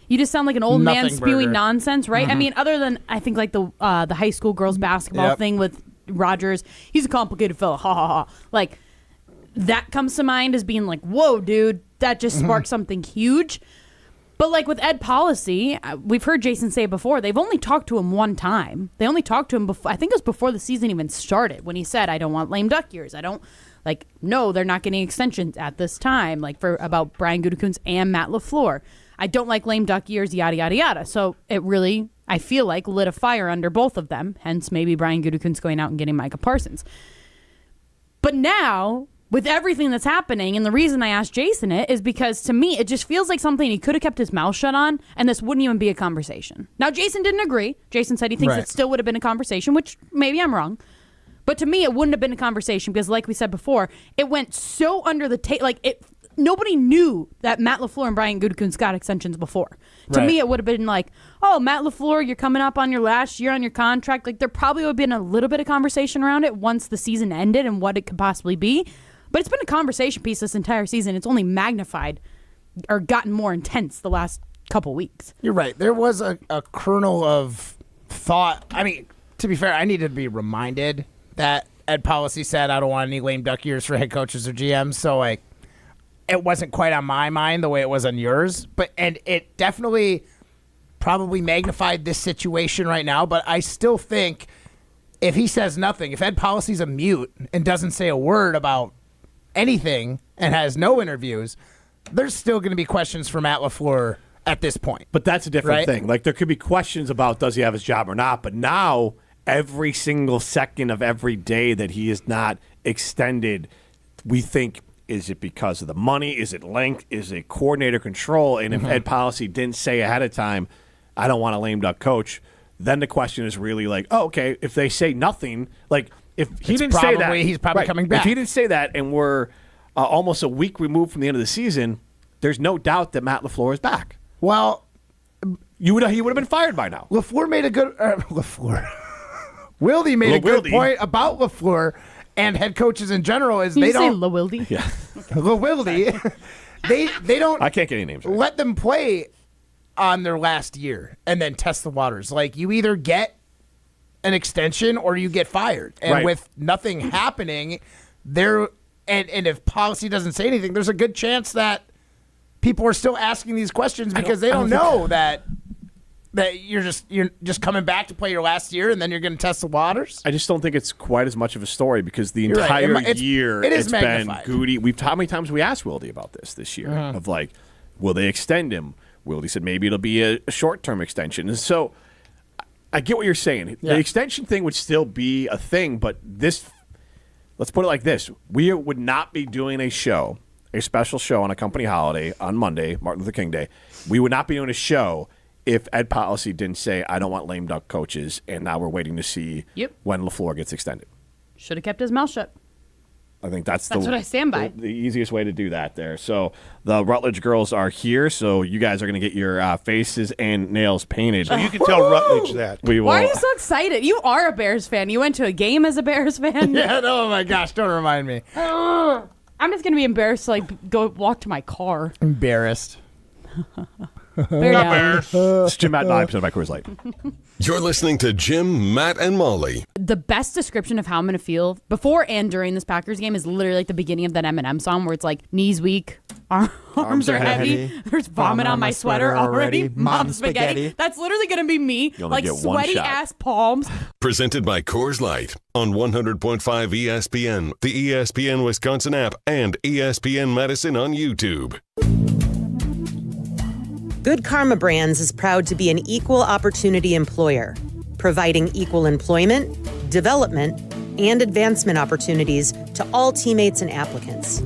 you just sound like an old man spewing nonsense, right? I mean, other than, I think, like the high school girls basketball thing with Rogers. He's a complicated fella. Ha, ha, ha. Like, that comes to mind as being like, whoa, dude, that just sparked something huge. But, like, with ed policy, we've heard Jason say it before, they've only talked to him one time. They only talked to him before, I think it was before the season even started, when he said, I don't want lame duck years. I don't, like, no, they're not getting extensions at this time, like, for about Brian Gutekunst and Matt LaFleur. I don't like lame duck years, yada, yada, yada. So it really, I feel like, lit a fire under both of them, hence maybe Brian Gutekunst going out and getting Micah Parsons. But now, with everything that's happening, and the reason I asked Jason it is because, to me, it just feels like something he could have kept his mouth shut on, and this wouldn't even be a conversation. Now, Jason didn't agree. Jason said he thinks it still would have been a conversation, which maybe I'm wrong. But to me, it wouldn't have been a conversation because, like we said before, it went so under the table. Like, nobody knew that Matt LaFleur and Brian Gutekunst got extensions before. To me, it would have been like, oh, Matt LaFleur, you're coming up on your last year on your contract. Like, there probably would have been a little bit of conversation around it once the season ended and what it could possibly be. But it's been a conversation piece this entire season. It's only magnified or gotten more intense the last couple weeks. You're right. There was a kernel of thought. I mean, to be fair, I needed to be reminded that ed policy said I don't want any lame duck years for head coaches or GMs. So, like, it wasn't quite on my mind the way it was on yours. And it definitely probably magnified this situation right now. But I still think if he says nothing, if ed policy's a mute and doesn't say a word about anything and has no interviews, there's still going to be questions for Matt LaFleur at this point. But that's a different thing. Like, there could be questions about does he have his job or not, but now every single second of every day that he is not extended, we think, is it because of the money? Is it length? Is it coordinator control? And if ed policy didn't say ahead of time, I don't want a lame duck coach, then the question is really like, oh, okay, if they say nothing, like, if he didn't say that, he's probably coming back. If he didn't say that, and we're almost a week removed from the end of the season, there's no doubt that Matt LaFleur is back. Well, he would have been fired by now. LaFleur made a good Wilde made a good point about LaFleur and head coaches in general. Is they don't LaWilde? Yeah, LaWilde. They don't. I can't get any names. Right. Let them play on their last year and then test the waters. Like, you either get an extension or you get fired. And with nothing happening, and if policy doesn't say anything, there's a good chance that people are still asking these questions because they don't know that you're just coming back to play your last year and then you're going to test the waters. I just don't think it's quite as much of a story because the entire year it's been Goody. How many times we asked Wilde about this year of like, will they extend him? Wilde said maybe it'll be a short-term extension. And so I get what you're saying. The extension thing would still be a thing, but let's put it like this. We would not be doing a special show on a company holiday on Monday, Martin Luther King Day. We would not be doing a show if ed policy didn't say, I don't want lame duck coaches, and now we're waiting to see when LaFleur gets extended. Should have kept his mouth shut. I think that's what I stand by. The easiest way to do that there. So the Rutledge girls are here, so you guys are going to get your faces and nails painted. So you can tell Rutledge that. We will. Why are you so excited? You are a Bears fan. You went to a game as a Bears fan? Yeah, oh my gosh, don't remind me. I'm just going to be embarrassed to go walk to my car. Embarrassed. It's Jim, Matt, and I, presented by Coors Light. You're listening to Jim, Matt, and Molly. The best description of how I'm going to feel before and during this Packers game is literally like the beginning of that Eminem song where it's like, knees weak, arms are heavy, there's vomit on my sweater already, mom's spaghetti. That's literally going to be me, like sweaty-ass palms. Presented by Coors Light on 100.5 ESPN, the ESPN Wisconsin app, and ESPN Madison on YouTube. Good Karma Brands is proud to be an equal opportunity employer, providing equal employment, development, and advancement opportunities to all teammates and applicants.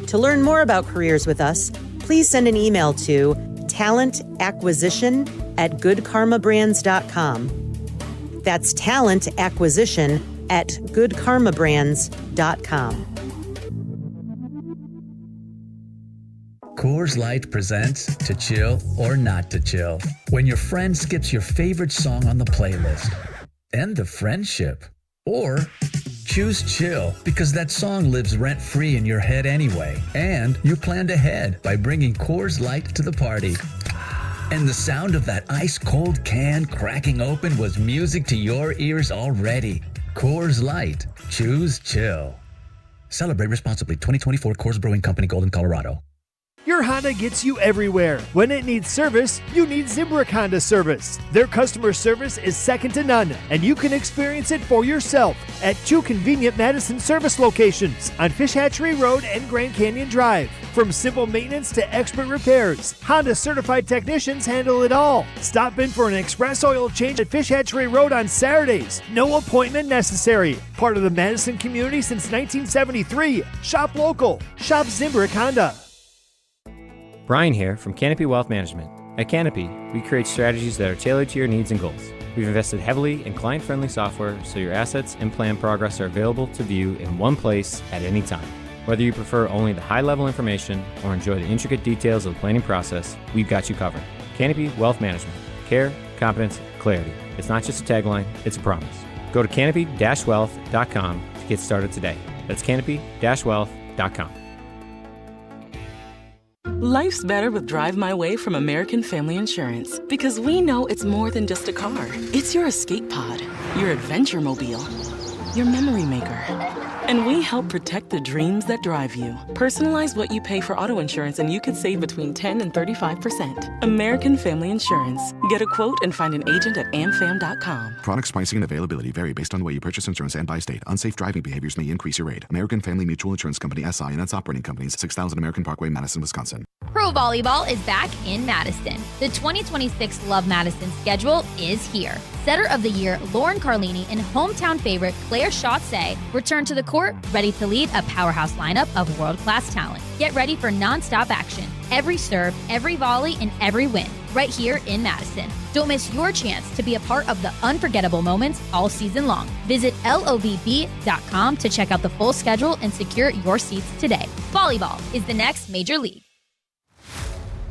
To To learn more about careers with us, please send an email to talentacquisition@goodkarmabrands.com. That's talentacquisition@goodkarmabrands.com. Coors Light presents To Chill or Not to Chill. When your friend skips your favorite song on the playlist. End the friendship. Or choose chill because that song lives rent-free in your head anyway. And you planned ahead by bringing Coors Light to the party. And the sound of that ice-cold can cracking open was music to your ears already. Coors Light. Choose chill. Celebrate responsibly. 2024 Coors Brewing Company, Golden, Colorado. Your Honda gets you everywhere. When it needs service, you need Zimbrick Honda service. Their customer service is second to none, and you can experience it for yourself at 2 convenient Madison service locations on Fish Hatchery Road and Grand Canyon Drive. From simple maintenance to expert repairs, Honda certified technicians handle it all. Stop in for an express oil change at Fish Hatchery Road on Saturdays. No appointment necessary. Part of the Madison community since 1973. Shop local. Shop Zimbrick Honda. Brian here from Canopy Wealth Management. At Canopy, we create strategies that are tailored to your needs and goals. We've invested heavily in client-friendly software so your assets and plan progress are available to view in one place at any time. Whether you prefer only the high-level information or enjoy the intricate details of the planning process, we've got you covered. Canopy Wealth Management. Care, competence, clarity. It's not just a tagline, it's a promise. Go to canopy-wealth.com to get started today. That's canopy-wealth.com. Life's better with Drive My Way from American Family Insurance because we know it's more than just a car. It's your escape pod, your adventure mobile, your memory maker. And we help protect the dreams that drive you. Personalize what you pay for auto insurance and you could save between 10 and 35%. American Family Insurance. Get a quote and find an agent at amfam.com. Products, pricing, and availability vary based on the way you purchase insurance and by state. Unsafe driving behaviors may increase your rate. American Family Mutual Insurance Company, SI, and its operating companies, 6000 American Parkway, Madison, Wisconsin. Pro Volleyball is back in Madison. The 2026 Love Madison schedule is here. Setter of the Year, Lauren Carlini, and hometown favorite Claire Chausset return to the court, ready to lead a powerhouse lineup of world-class talent. Get ready for non-stop action. Every serve, every volley, and every win, right here in Madison. Don't miss your chance to be a part of the unforgettable moments all season long. Visit lovb.com to check out the full schedule and secure your seats today. Volleyball is the next major league.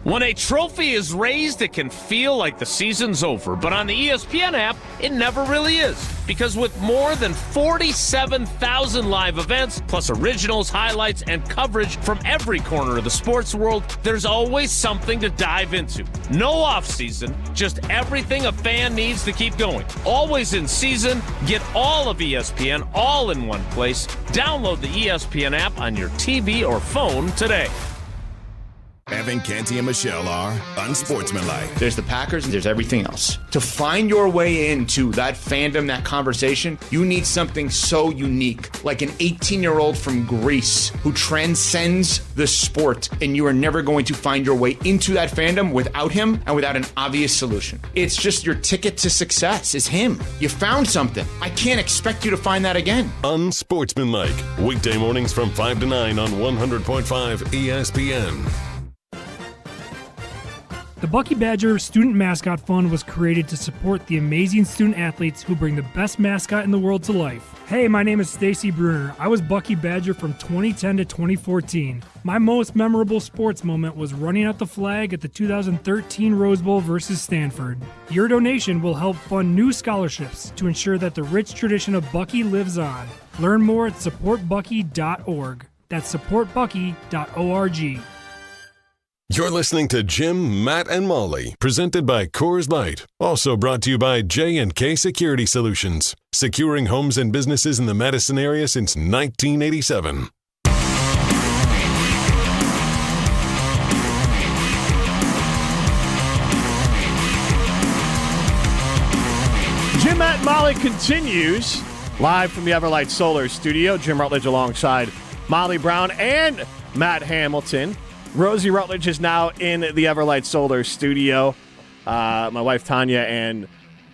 When a trophy is raised, it can feel like the season's over. But on the ESPN app, it never really is. Because with more than 47,000 live events, plus originals, highlights, and coverage from every corner of the sports world, there's always something to dive into. No off-season, just everything a fan needs to keep going. Always in season, get all of ESPN all in one place. Download the ESPN app on your TV or phone today. Evan, Canty, and Michelle are unsportsmanlike. There's the Packers and there's everything else. To find your way into that fandom, that conversation, you need something so unique, like an 18-year-old from Greece who transcends the sport, and you are never going to find your way into that fandom without him and without an obvious solution. It's just your ticket to success is him. You found something. I can't expect you to find that again. Unsportsmanlike. Weekday mornings from 5 to 9 on 100.5 ESPN. The Bucky Badger Student Mascot Fund was created to support the amazing student athletes who bring the best mascot in the world to life. Hey, my name is Stacy Bruner. I was Bucky Badger from 2010 to 2014. My most memorable sports moment was running out the flag at the 2013 Rose Bowl versus Stanford. Your donation will help fund new scholarships to ensure that the rich tradition of Bucky lives on. Learn more at supportbucky.org. That's supportbucky.org. You're listening to Jim, Matt, and Molly, presented by Coors Light. Also brought to you by J&K Security Solutions, securing homes and businesses in the Madison area since 1987. Jim, Matt, and Molly continues live from the Everlight Solar Studio. Jim Rutledge alongside Molly Brown and Matt Hamilton. Rosie Rutledge is now in the Everlight Solar Studio. My wife Tanya and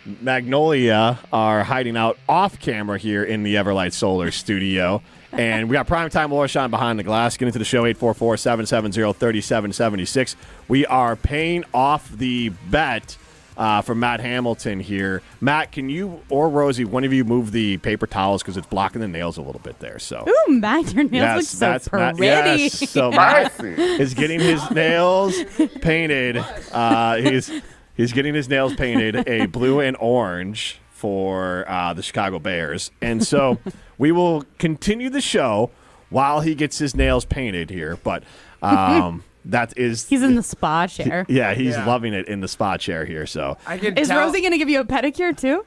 Magnolia are hiding out off camera here in the Everlight Solar studio. And we got Primetime Lorshan behind the glass. Get into the show, 844-770-3776. We are paying off the bet from Matt Hamilton here. Matt, can you or Rosie, one of you, move the paper towels because it's blocking the nails a little bit there. So, ooh, Matt, your nails look so pretty. Yes, so Matt is getting his nails painted. He's getting his nails painted a blue and orange for the Chicago Bears. And so we will continue the show while he gets his nails painted here. But that is... He's in the spa chair. Yeah, he's loving it in the spa chair here. So is Rosie going to give you a pedicure too?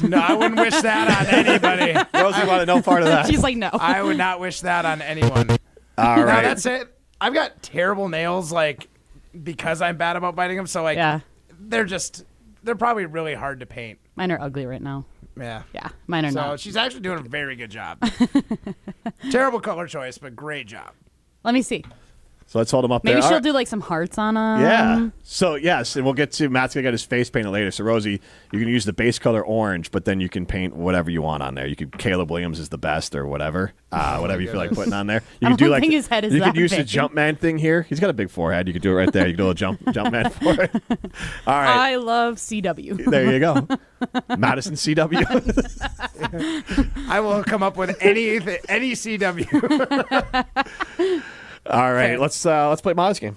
No, I wouldn't wish that on anybody. Rosie wanted no part of that. She's like, no. I would not wish that on anyone. All right. No, that's it. I've got terrible nails, because I'm bad about biting them. So, they're probably really hard to paint. Mine are ugly right now. Yeah. Yeah, mine are not. So she's actually doing a very good job. Terrible color choice, but great job. Let me see. So let's hold him up there. Maybe she'll do some hearts on them. Yeah. So, yes, and we'll get to Matt's going to get his face painted later. So, Rosie, you can use the base color orange, but then you can paint whatever you want on there. You could Caleb Williams is the best or whatever. Whatever you feel like putting on there. You I don't think his head is You that could use big. the Jumpman thing here. He's got a big forehead. You could do it right there. You could do a Jumpman for it. All right. I love CW. There you go. Madison CW. I will come up with any CW. All right, let's play Molly's game.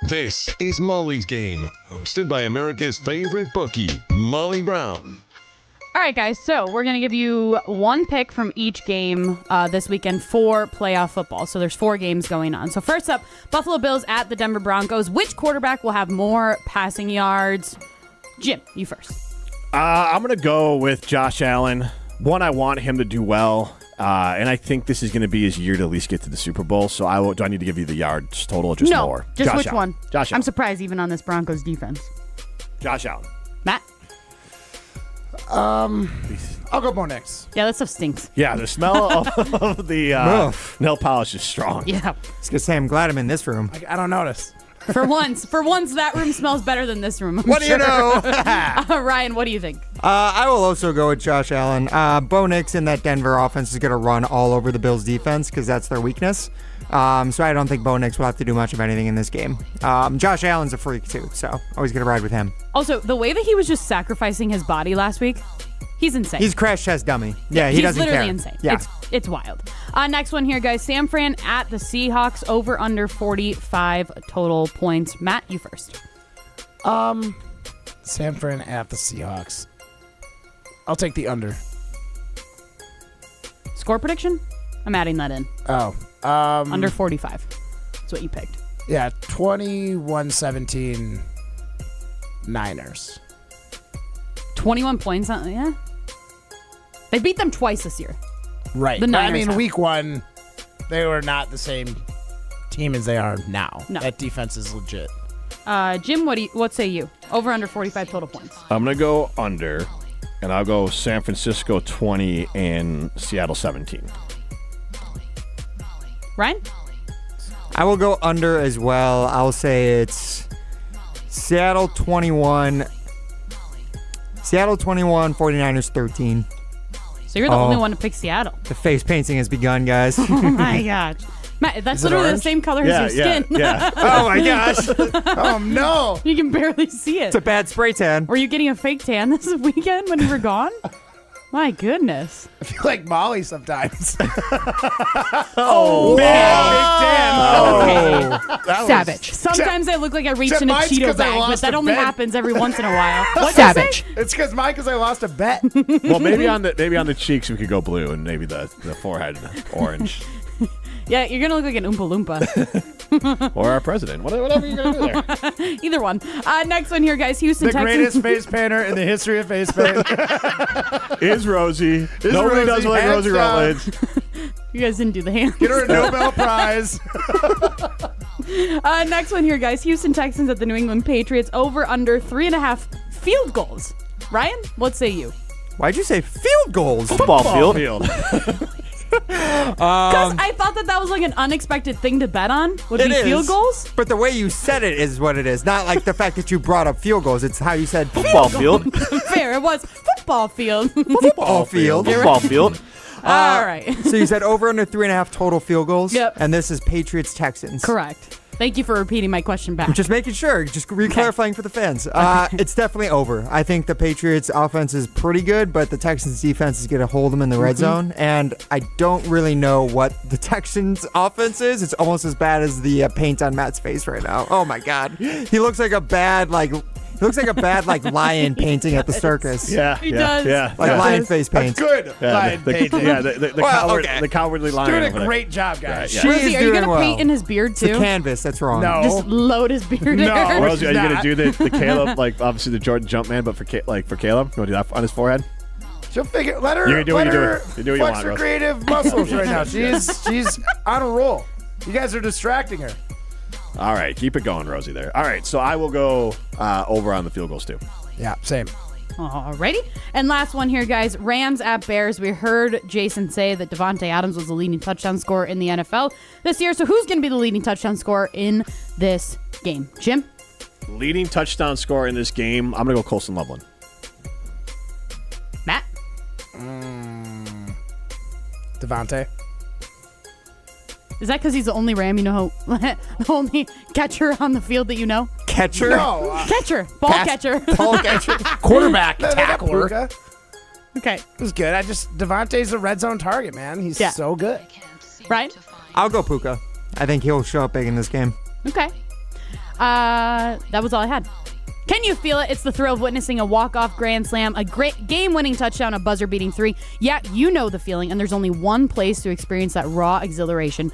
This is Molly's Game, hosted by America's favorite bookie, Molly Brown. All right, guys, so we're going to give you one pick from each game this weekend for playoff football. So there's 4 games going on. So first up, Buffalo Bills at the Denver Broncos. Which quarterback will have more passing yards? Jim, you first. I'm going to go with Josh Allen. One, I want him to do well, and I think this is going to be his year to at least get to the Super Bowl. So do I need to give you the yards total or just more? Just Josh which Allen. one? Josh Allen. I'm surprised even on this Broncos defense. Josh Allen. Matt? I'll go Bo Nix. Yeah, that stuff stinks. Yeah, the smell of the nail polish is strong. Yeah. I was going to say, I'm glad I'm in this room. I don't notice. For once, that room smells better than this room. What do you know? Ryan, what do you think? I will also go with Josh Allen. Bo Nix in that Denver offense is going to run all over the Bills' defense because that's their weakness. So I don't think Bo Nix will have to do much of anything in this game. Josh Allen's a freak, too, so always going to ride with him. Also, the way that he was just sacrificing his body last week, he's insane. He's crash test dummy. Yeah, he doesn't care. He's literally insane. Yeah. It's wild. Next one here, guys. San Fran at the Seahawks, over under 45 total points. Matt, you first. San Fran at the Seahawks. I'll take the under. Score prediction? I'm adding that in. Oh. Under 45. That's what you picked. Yeah, 21-17 Niners. 21 points. Yeah. They beat them twice this year. Right. The Niners have. week 1, they were not the same team as they are now. No. That defense is legit. Jim, what say you? Over under 45 total points. I'm going to go under, and I'll go San Francisco 20 and Seattle 17. Ryan? I will go under as well. I'll say it's Seattle 21, 49ers 13. So you're the only one to pick Seattle. The face painting has begun, guys. Oh my gosh. Matt, that's literally the same color as your skin. Yeah. Oh my gosh. Oh no. You can barely see it. It's a bad spray tan. Were you getting a fake tan this weekend when you were gone? My goodness. I feel like Molly sometimes. Oh, man. Big Dan. Okay. Savage. Sometimes I look like I reached in a Cheeto bag, but that only happens every once in a while. Savage. It's because I lost a bet. Well, maybe on the cheeks we could go blue, and maybe the forehead orange. Yeah, you're going to look like an Oompa Loompa. Or our president. Whatever you're going to do there. Either one. Next one here, guys. Houston, the Texans. greatest face painter in the history of face paint. Is Rosie. Nobody does it like Rosie Rutledge. You guys didn't do the hands. Get her a Nobel Prize. Next one here, guys. Houston Texans at the New England Patriots. Over under 3.5 field goals. Ryan, what say you? Why'd you say field goals? Football field. Because I thought that was like an unexpected thing to bet on, would be field goals. But the way you said it is what it is. Not like the fact that you brought up field goals. It's how you said football field. Fair, it was football field. Football field. Football field. All right. So you said over under 3.5 total field goals. Yep. And this is Patriots-Texans. Correct. Thank you for repeating my question back. I'm just making sure. Just re-clarifying for the fans. It's definitely over. I think the Patriots offense is pretty good, but the Texans defense is going to hold them in the red zone. And I don't really know what the Texans offense is. It's almost as bad as the paint on Matt's face right now. Oh my God. He looks like a bad, lion painting at the circus. Yeah, he does. Yeah, lion face paint. Good lion painting. Yeah, the cowardly lion. Doing a great job, guys. Right, yeah. Rosie, are you going to paint in his beard too? It's a canvas. That's wrong. No. Just load his beard in. No. Rosie, are you going to do the Caleb, like obviously the Jordan Jumpman, but for Caleb? You want to do that on his forehead? She'll figure. Let her. You can do what you do. You do what you flex want, her Rosie. creative muscles right now. She's on a roll. You guys are distracting her. All right, keep it going, Rosie, there. All right, so I will go over on the field goals, too. Yeah, same. Alrighty. And last one here, guys. Rams at Bears. We heard Jason say that Devontae Adams was the leading touchdown scorer in the NFL this year. So who's going to be the leading touchdown scorer in this game? Jim? Leading touchdown scorer in this game, I'm going to go Colson Loveland. Matt? Devontae. Is that because he's the only Ram you know, the only catcher on the field that you know? Catcher? No. Catcher. Ball catcher. Ball catcher. Quarterback. No, Tackler. Okay. It was good. Devontae's a red zone target, man. He's so good. Right? I'll go Puka. I think he'll show up big in this game. Okay. That was all I had. Can you feel it? It's the thrill of witnessing a walk-off grand slam, a great game-winning touchdown, a buzzer-beating 3. Yeah, you know the feeling, and there's only one place to experience that raw exhilaration.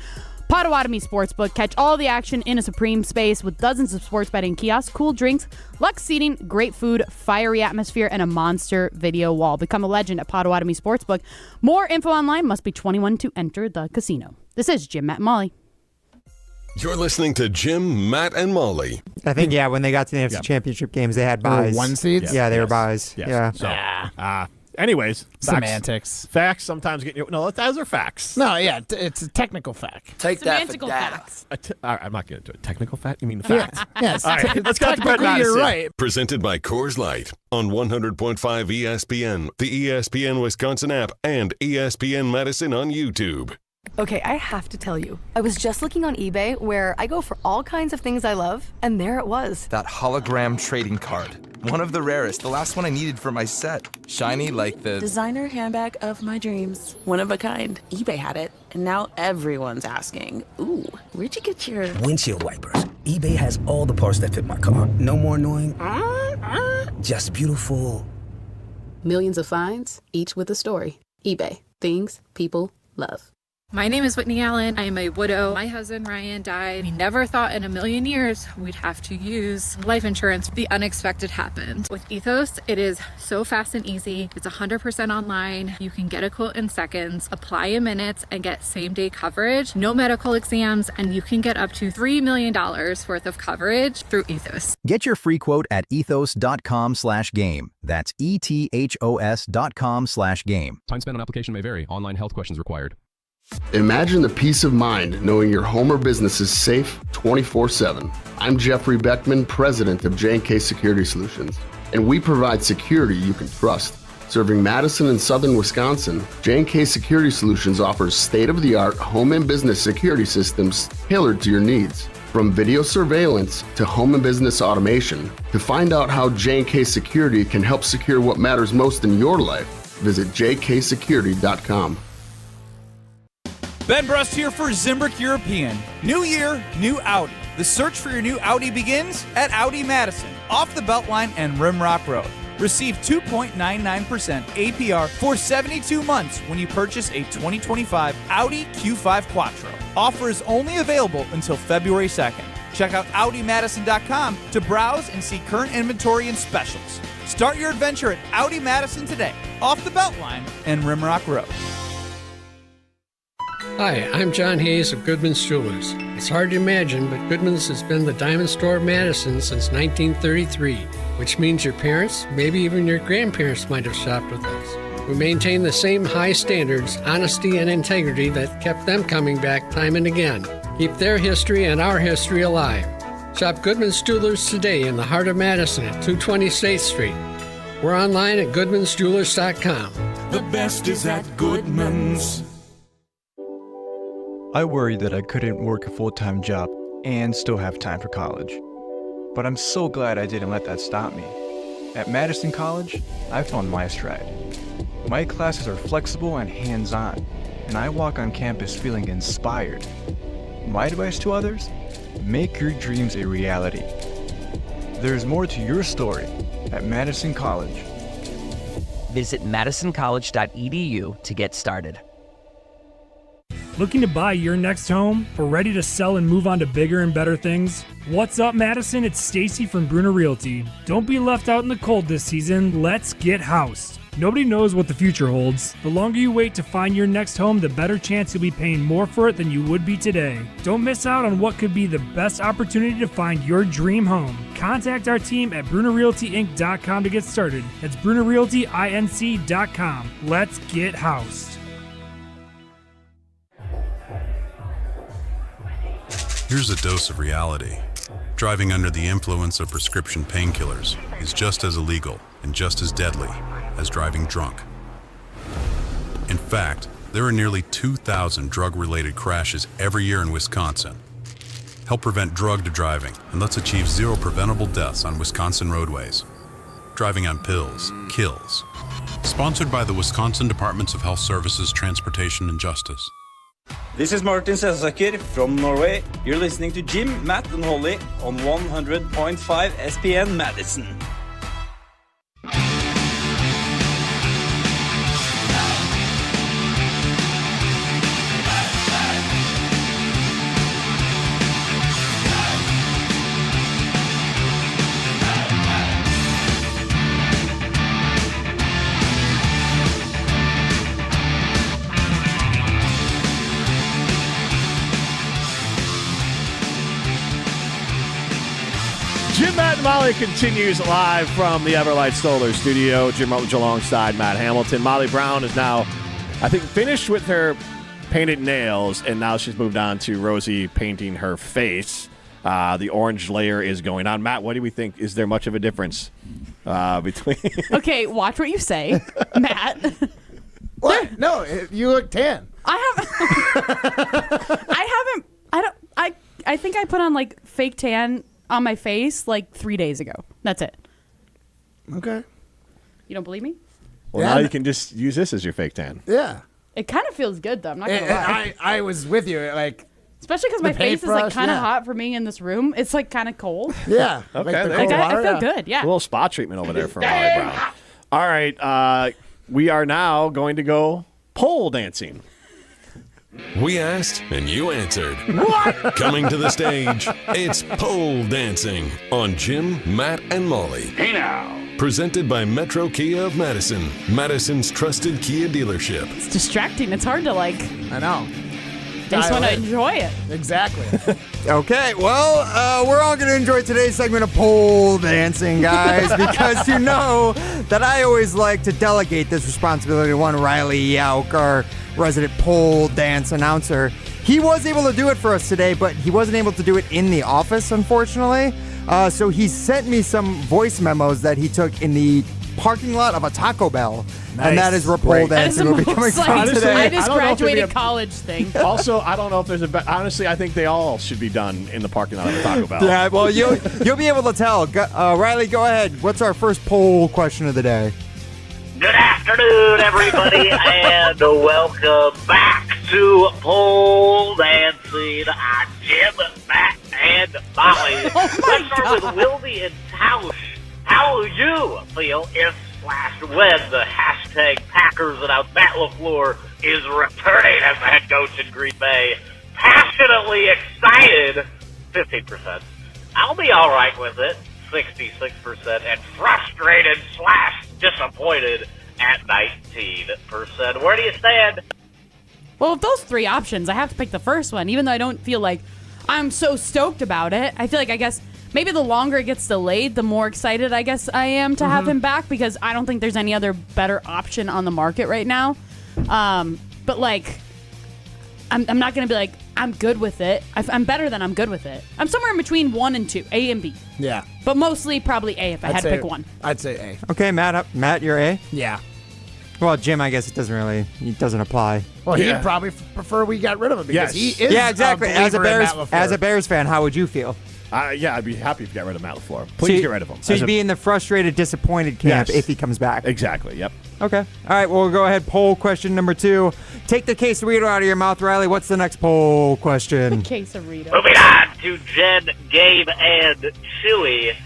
Potawatomi Sportsbook. Catch all the action in a supreme space with dozens of sports betting kiosks, cool drinks, luxe seating, great food, fiery atmosphere, and a monster video wall. Become a legend at Potawatomi Sportsbook. More info online. Must be 21 to enter the casino. This is Jim, Matt, and Molly. You're listening to Jim, Matt, and Molly. I think, when they got to the NFC Championship games, they had buys. 1 seeds? Yeah, they were buys. Yes. Yeah. So, anyways. Semantics. Facts sometimes get you. No, those are facts. No, yeah, it's a technical fact. Take Semantical that for facts. All right, I'm not getting into it. Technical fact? You mean the facts? Yes. All right, let's go to Brett Technically, Madison. you're right. Presented by Coors Light on 100.5 ESPN, the ESPN Wisconsin app, and ESPN Madison on YouTube. Okay, I have to tell you, I was just looking on eBay where I go for all kinds of things I love, and there it was. That hologram trading card. One of the rarest, the last one I needed for my set. Shiny like the Designer handbag of my dreams. One of a kind. eBay had it, and now everyone's asking, ooh, where'd you get your windshield wipers? eBay has all the parts that fit my car. No more annoying, just beautiful. Millions of finds, each with a story. eBay. Things people love. My name is Whitney Allen. I am a widow. My husband, Ryan, died. We never thought in a million years we'd have to use life insurance. The unexpected happened. With Ethos, it is so fast and easy. It's 100% online. You can get a quote in seconds, apply in minutes, and get same-day coverage. No medical exams, and you can get up to $3 million worth of coverage through Ethos. Get your free quote at ethos.com/game. That's ETHOS.com/game. Time spent on application may vary. Online health questions required. Imagine the peace of mind knowing your home or business is safe 24/7. I'm Jeffrey Beckman, president of J&K Security Solutions, and we provide security you can trust. Serving Madison and southern Wisconsin, J&K Security Solutions offers state-of-the-art home and business security systems tailored to your needs. From video surveillance to home and business automation, to find out how J&K Security can help secure what matters most in your life, visit jksecurity.com. Ben Brust here for Zimbrick European. New year, new Audi. The search for your new Audi begins at Audi Madison, off the Beltline and Rimrock Road. Receive 2.99% APR for 72 months when you purchase a 2025 Audi Q5 Quattro. Offer is only available until February 2nd. Check out AudiMadison.com to browse and see current inventory and specials. Start your adventure at Audi Madison today, off the Beltline and Rimrock Road. Hi, I'm John Hayes of Goodman's Jewelers. It's hard to imagine, but Goodman's has been the diamond store of Madison since 1933, which means your parents, maybe even your grandparents might have shopped with us. We maintain the same high standards, honesty, and integrity that kept them coming back time and again. Keep their history and our history alive. Shop Goodman's Jewelers today in the heart of Madison at 220 State Street. We're online at goodmansjewelers.com. The best is at Goodman's. I worried that I couldn't work a full-time job and still have time for college. But I'm so glad I didn't let that stop me. At Madison College, I found my stride. My classes are flexible and hands-on, and I walk on campus feeling inspired. My advice to others? Make your dreams a reality. There's more to your story at Madison College. Visit madisoncollege.edu to get started. Looking to buy your next home or ready to sell and move on to bigger and better things? What's up, Madison? It's Stacy from Bruner Realty. Don't be left out in the cold this season. Let's get housed. Nobody knows what the future holds. The longer you wait to find your next home, the better chance you'll be paying more for it than you would be today. Don't miss out on what could be the best opportunity to find your dream home. Contact our team at BrunerRealtyInc.com to get started. That's BrunerRealtyInc.com. Let's get housed. Here's a dose of reality. Driving under the influence of prescription painkillers is just as illegal and just as deadly as driving drunk. In fact, there are nearly 2,000 drug-related crashes every year in Wisconsin. Help prevent drug driving and let's achieve zero preventable deaths on Wisconsin roadways. Driving on pills kills. Sponsored by the Wisconsin Departments of Health Services, Transportation, and Justice. This is Martin Selsaker from Norway. You're listening to Jim, Matt, and Holly on 100.5 ESPN Madison. Jim, Matt, and Molly continues live from the Everlight Solar studio. Jim Rutledge alongside Matt Hamilton. Molly Brown is now, I think, finished with her painted nails, and now she's moved on to Rosie painting her face. The orange layer is going on. Matt, what do we think? Is there much of a difference between... Okay, watch what you say, Matt. What? No, you look tan. I think I put on like fake tan on my face like 3 days ago. That's it. Okay. You don't believe me? Well, now you can just use this as your fake tan. Yeah. It kind of feels good though. I'm not gonna lie. I was with you, like, especially because my face is like kind of hot for being in this room. It's like kind of cold. Yeah. Okay. I feel good. Yeah. A little spa treatment over there for Molly Brown. All right. We are now going to go pole dancing. We asked and you answered. What? Coming to the stage, it's pole dancing on Jim, Matt, and Molly. Hey now. Presented by Metro Kia of Madison, Madison's trusted Kia dealership. It's distracting. It's hard to like. I know. Just want to enjoy it. Exactly. Okay, well, we're all going to enjoy today's segment of pole dancing, guys, because you know that I always like to delegate this responsibility to one Riley Yauk, our resident pole dance announcer. He was able to do it for us today, but he wasn't able to do it in the office, unfortunately. So he sent me some voice memos that he took in the parking lot of a Taco Bell. Nice. And that is where pole dancing will be coming from today. I just graduated college thing. Also, I don't know if there's honestly, I think they all should be done in the parking lot of the Taco Bell. Yeah, well, you'll be able to tell. Riley, go ahead. What's our first poll question of the day? Good afternoon, everybody, and welcome back to pole dancing. I'm Jim, Matt, and Molly. Let's start with Wildy and Tausch. How do you feel if when the hashtag Packers announce Matt LaFleur is returning as the head coach in Green Bay? Passionately excited, 15%. I'll be all right with it, 66%. And frustrated / disappointed at 19%. Where do you stand? Well, of those three options, I have to pick the first one, even though I don't feel like I'm so stoked about it. I feel like, I guess, maybe the longer it gets delayed, the more excited I guess I am to have him back, because I don't think there's any other better option on the market right now. But, like, I'm not going to be like, I'm good with it. I'm better than I'm good with it. I'm somewhere in between 1 and 2, A and B. Yeah. But mostly probably A if I had to pick one. I'd say A. Okay, Matt, you're A? Yeah. Well, Jim, I guess it doesn't apply. Well, he'd probably prefer we got rid of him because he is exactly. a believer in Matt LaFleur. As a Bears fan, how would you feel? Yeah, I'd be happy if you got rid of Matt LaFleur. Please get rid of him. So you'd be in the frustrated, disappointed camp if he comes back. Exactly, yep. Okay. All right, well, we'll go ahead. Poll question number 2. Take the quesarito out of your mouth, Riley. What's the next poll question? Quesarito. Moving on to Jen, Gabe, and Chewy.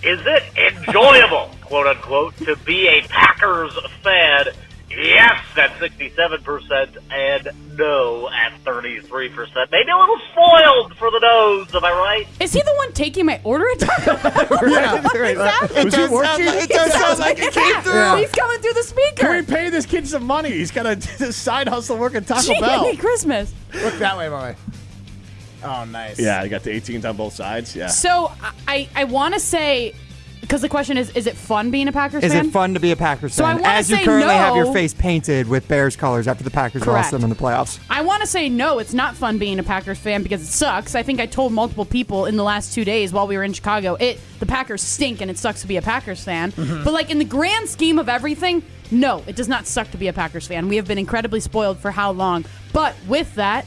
Is it enjoyable, quote unquote, to be a Packers fan? Yes, at 67%, and no at 33%. Maybe a little spoiled for the nose, am I right? Is he the one taking my order at Taco Bell? Right. It does sound like it came through. Yeah. He's coming through the speaker. Can we pay this kid some money? He's got a side hustle working Taco Bell. Gee, Christmas. Look that way, Molly. Oh, nice. Yeah, you got the 18s on both sides. Yeah. So I want to say, because the question is it fun being a Packers fan? Is it fun to be a Packers So I fan? wanna As you say currently no. have your face painted with Bears colors after the Packers lost them in the playoffs. I want to say no, it's not fun being a Packers fan because it sucks. I think I told multiple people in the last 2 days while we were in Chicago, the Packers stink and it sucks to be a Packers fan. But like in the grand scheme of everything, no, it does not suck to be a Packers fan. We have been incredibly spoiled for how long. But with that,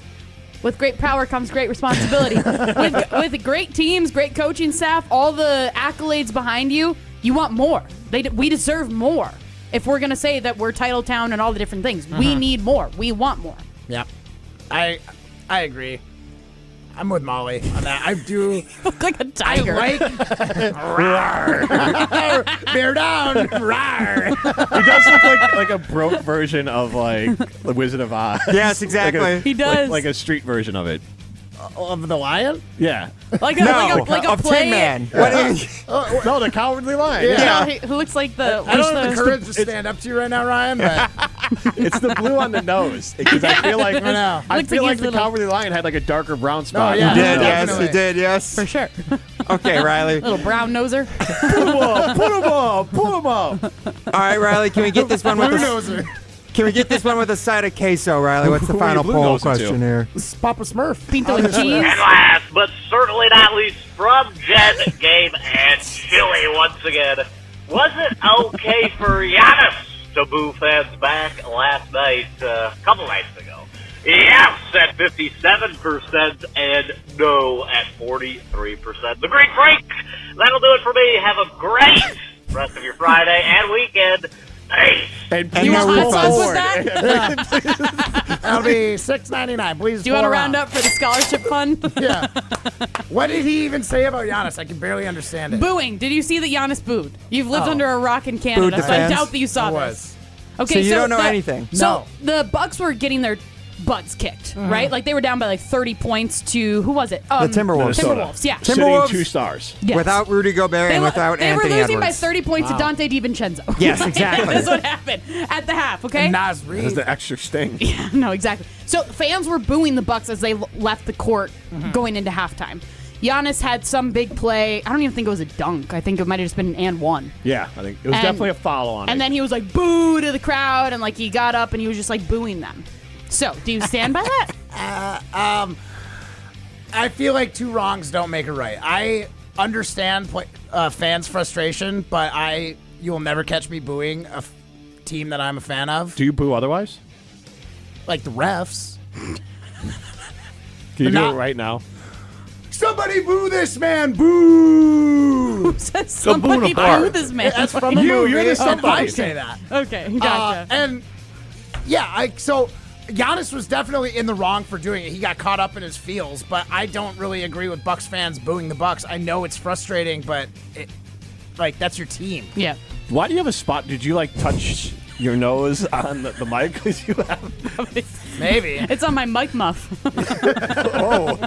with great power comes great responsibility. with great teams, great coaching staff, all the accolades behind you, you want more. We deserve more. If we're going to say that we're title town and all the different things, we need more. We want more. Yep. I agree. I'm with Molly on that. I do. Look like a tiger. I like. Bear down. Rawr. He does look like a broke version of like the Wizard of Oz. Yes, exactly. He does. Like a street version of it. Of the lion? Yeah. Like a of play. Tin Man. No, the Cowardly Lion. Yeah, who looks like the. I don't have the courage to stand up to you right now, Ryan. But it's the blue on the nose because I feel like I feel like the Cowardly Lion had like a darker brown spot. Oh, yeah. He did, yes, he did, yes. For sure. Okay, Riley. Little brown noser. Put him up. All right, Riley, can we get this one with a... Can we get this one with a side of queso, Riley? What's the final poll question here? This is Papa Smurf. Pinto and cheese. And last, but certainly not least, from Jen, Gabe, and Chili once again, was it okay for Giannis to boo fans back last night, a couple nights ago? Yes at 57% and no at 43%. The Greek Freak, that'll do it for me. Have a great rest of your Friday and weekend. Hey. And you want hot sauce with that? That'll be $6.99. Please. Do you want to round up for the scholarship fund? Yeah. What did he even say about Giannis? I can barely understand it. Booing. Did you see that Giannis booed? You've lived under a rock in Canada, Booed the so I fans? doubt that you saw this. Okay, So you don't know anything? So the Bucks were getting their butts kicked, right? Like they were down by like 30 points to who was it? The Timberwolves. Timberwolves, yeah. Timberwolves. Sitting 2 stars. Yes. Without Rudy Gobert and without Anthony They were losing Edwards. by 30 points to Dante DiVincenzo. Yes, exactly. That's what happened at the half, okay? And Nas Reed. That's the extra sting. Yeah, no, exactly. So fans were booing the Bucks as they left the court going into halftime. Giannis had some big play. I don't even think it was a dunk. I think it might have just been an and one. Yeah, I think it was definitely a foul on it. And then he was like, boo to the crowd, and like he got up and he was just like booing them. So, do you stand by that? I feel like 2 wrongs don't make a right. I understand fans' frustration, but you will never catch me booing a team that I'm a fan of. Do you boo otherwise? Like the refs. Can you do it right now? Somebody boo this man! Boo! Who says somebody boo this man? That's from the movie. You're the somebody. I say that. Okay, gotcha. And yeah, so Giannis was definitely in the wrong for doing it. He got caught up in his feels, but I don't really agree with Bucks fans booing the Bucks. I know it's frustrating, but that's your team. Yeah. Why do you have a spot? Did you like touch your nose on the mic? Because you have. Maybe. It's on my mic muff. Oh.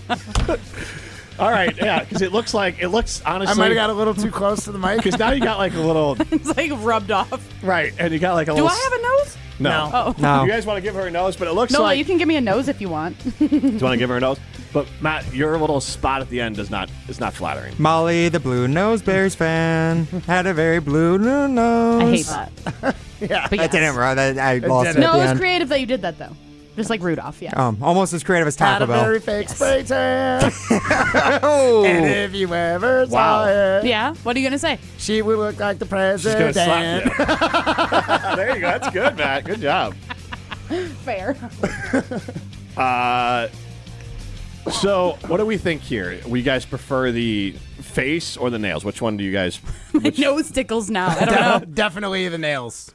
All right, yeah, because it looks honestly. I might have got a little too close to the mic. Because now you got like a little. It's like rubbed off. Right, and you got like a Do little. I have a nose? No. Oh. No. You guys want to give her a nose? But it looks No, like... you can give me a nose if you want. Do you want to give her a nose? But, Matt, your little spot at the end is not flattering. Molly, the blue nose Bears fan, had a very blue nose. I hate that. Yeah. But I yes. didn't, bro. I lost it at No, the it was end. creative that you did that, though. Just like Rudolph, yeah. Almost as creative as Had Taco a Bell. very fake spray tan. Oh. And if you ever saw it, Yeah? What are you going to say? she would look like the She's going president. to slap you. There you go. That's good, Matt. Good job. Fair. So, what do we think here? We guys prefer the face or the nails? Which one do you guys... My nose tickles now. I don't know. Definitely the nails.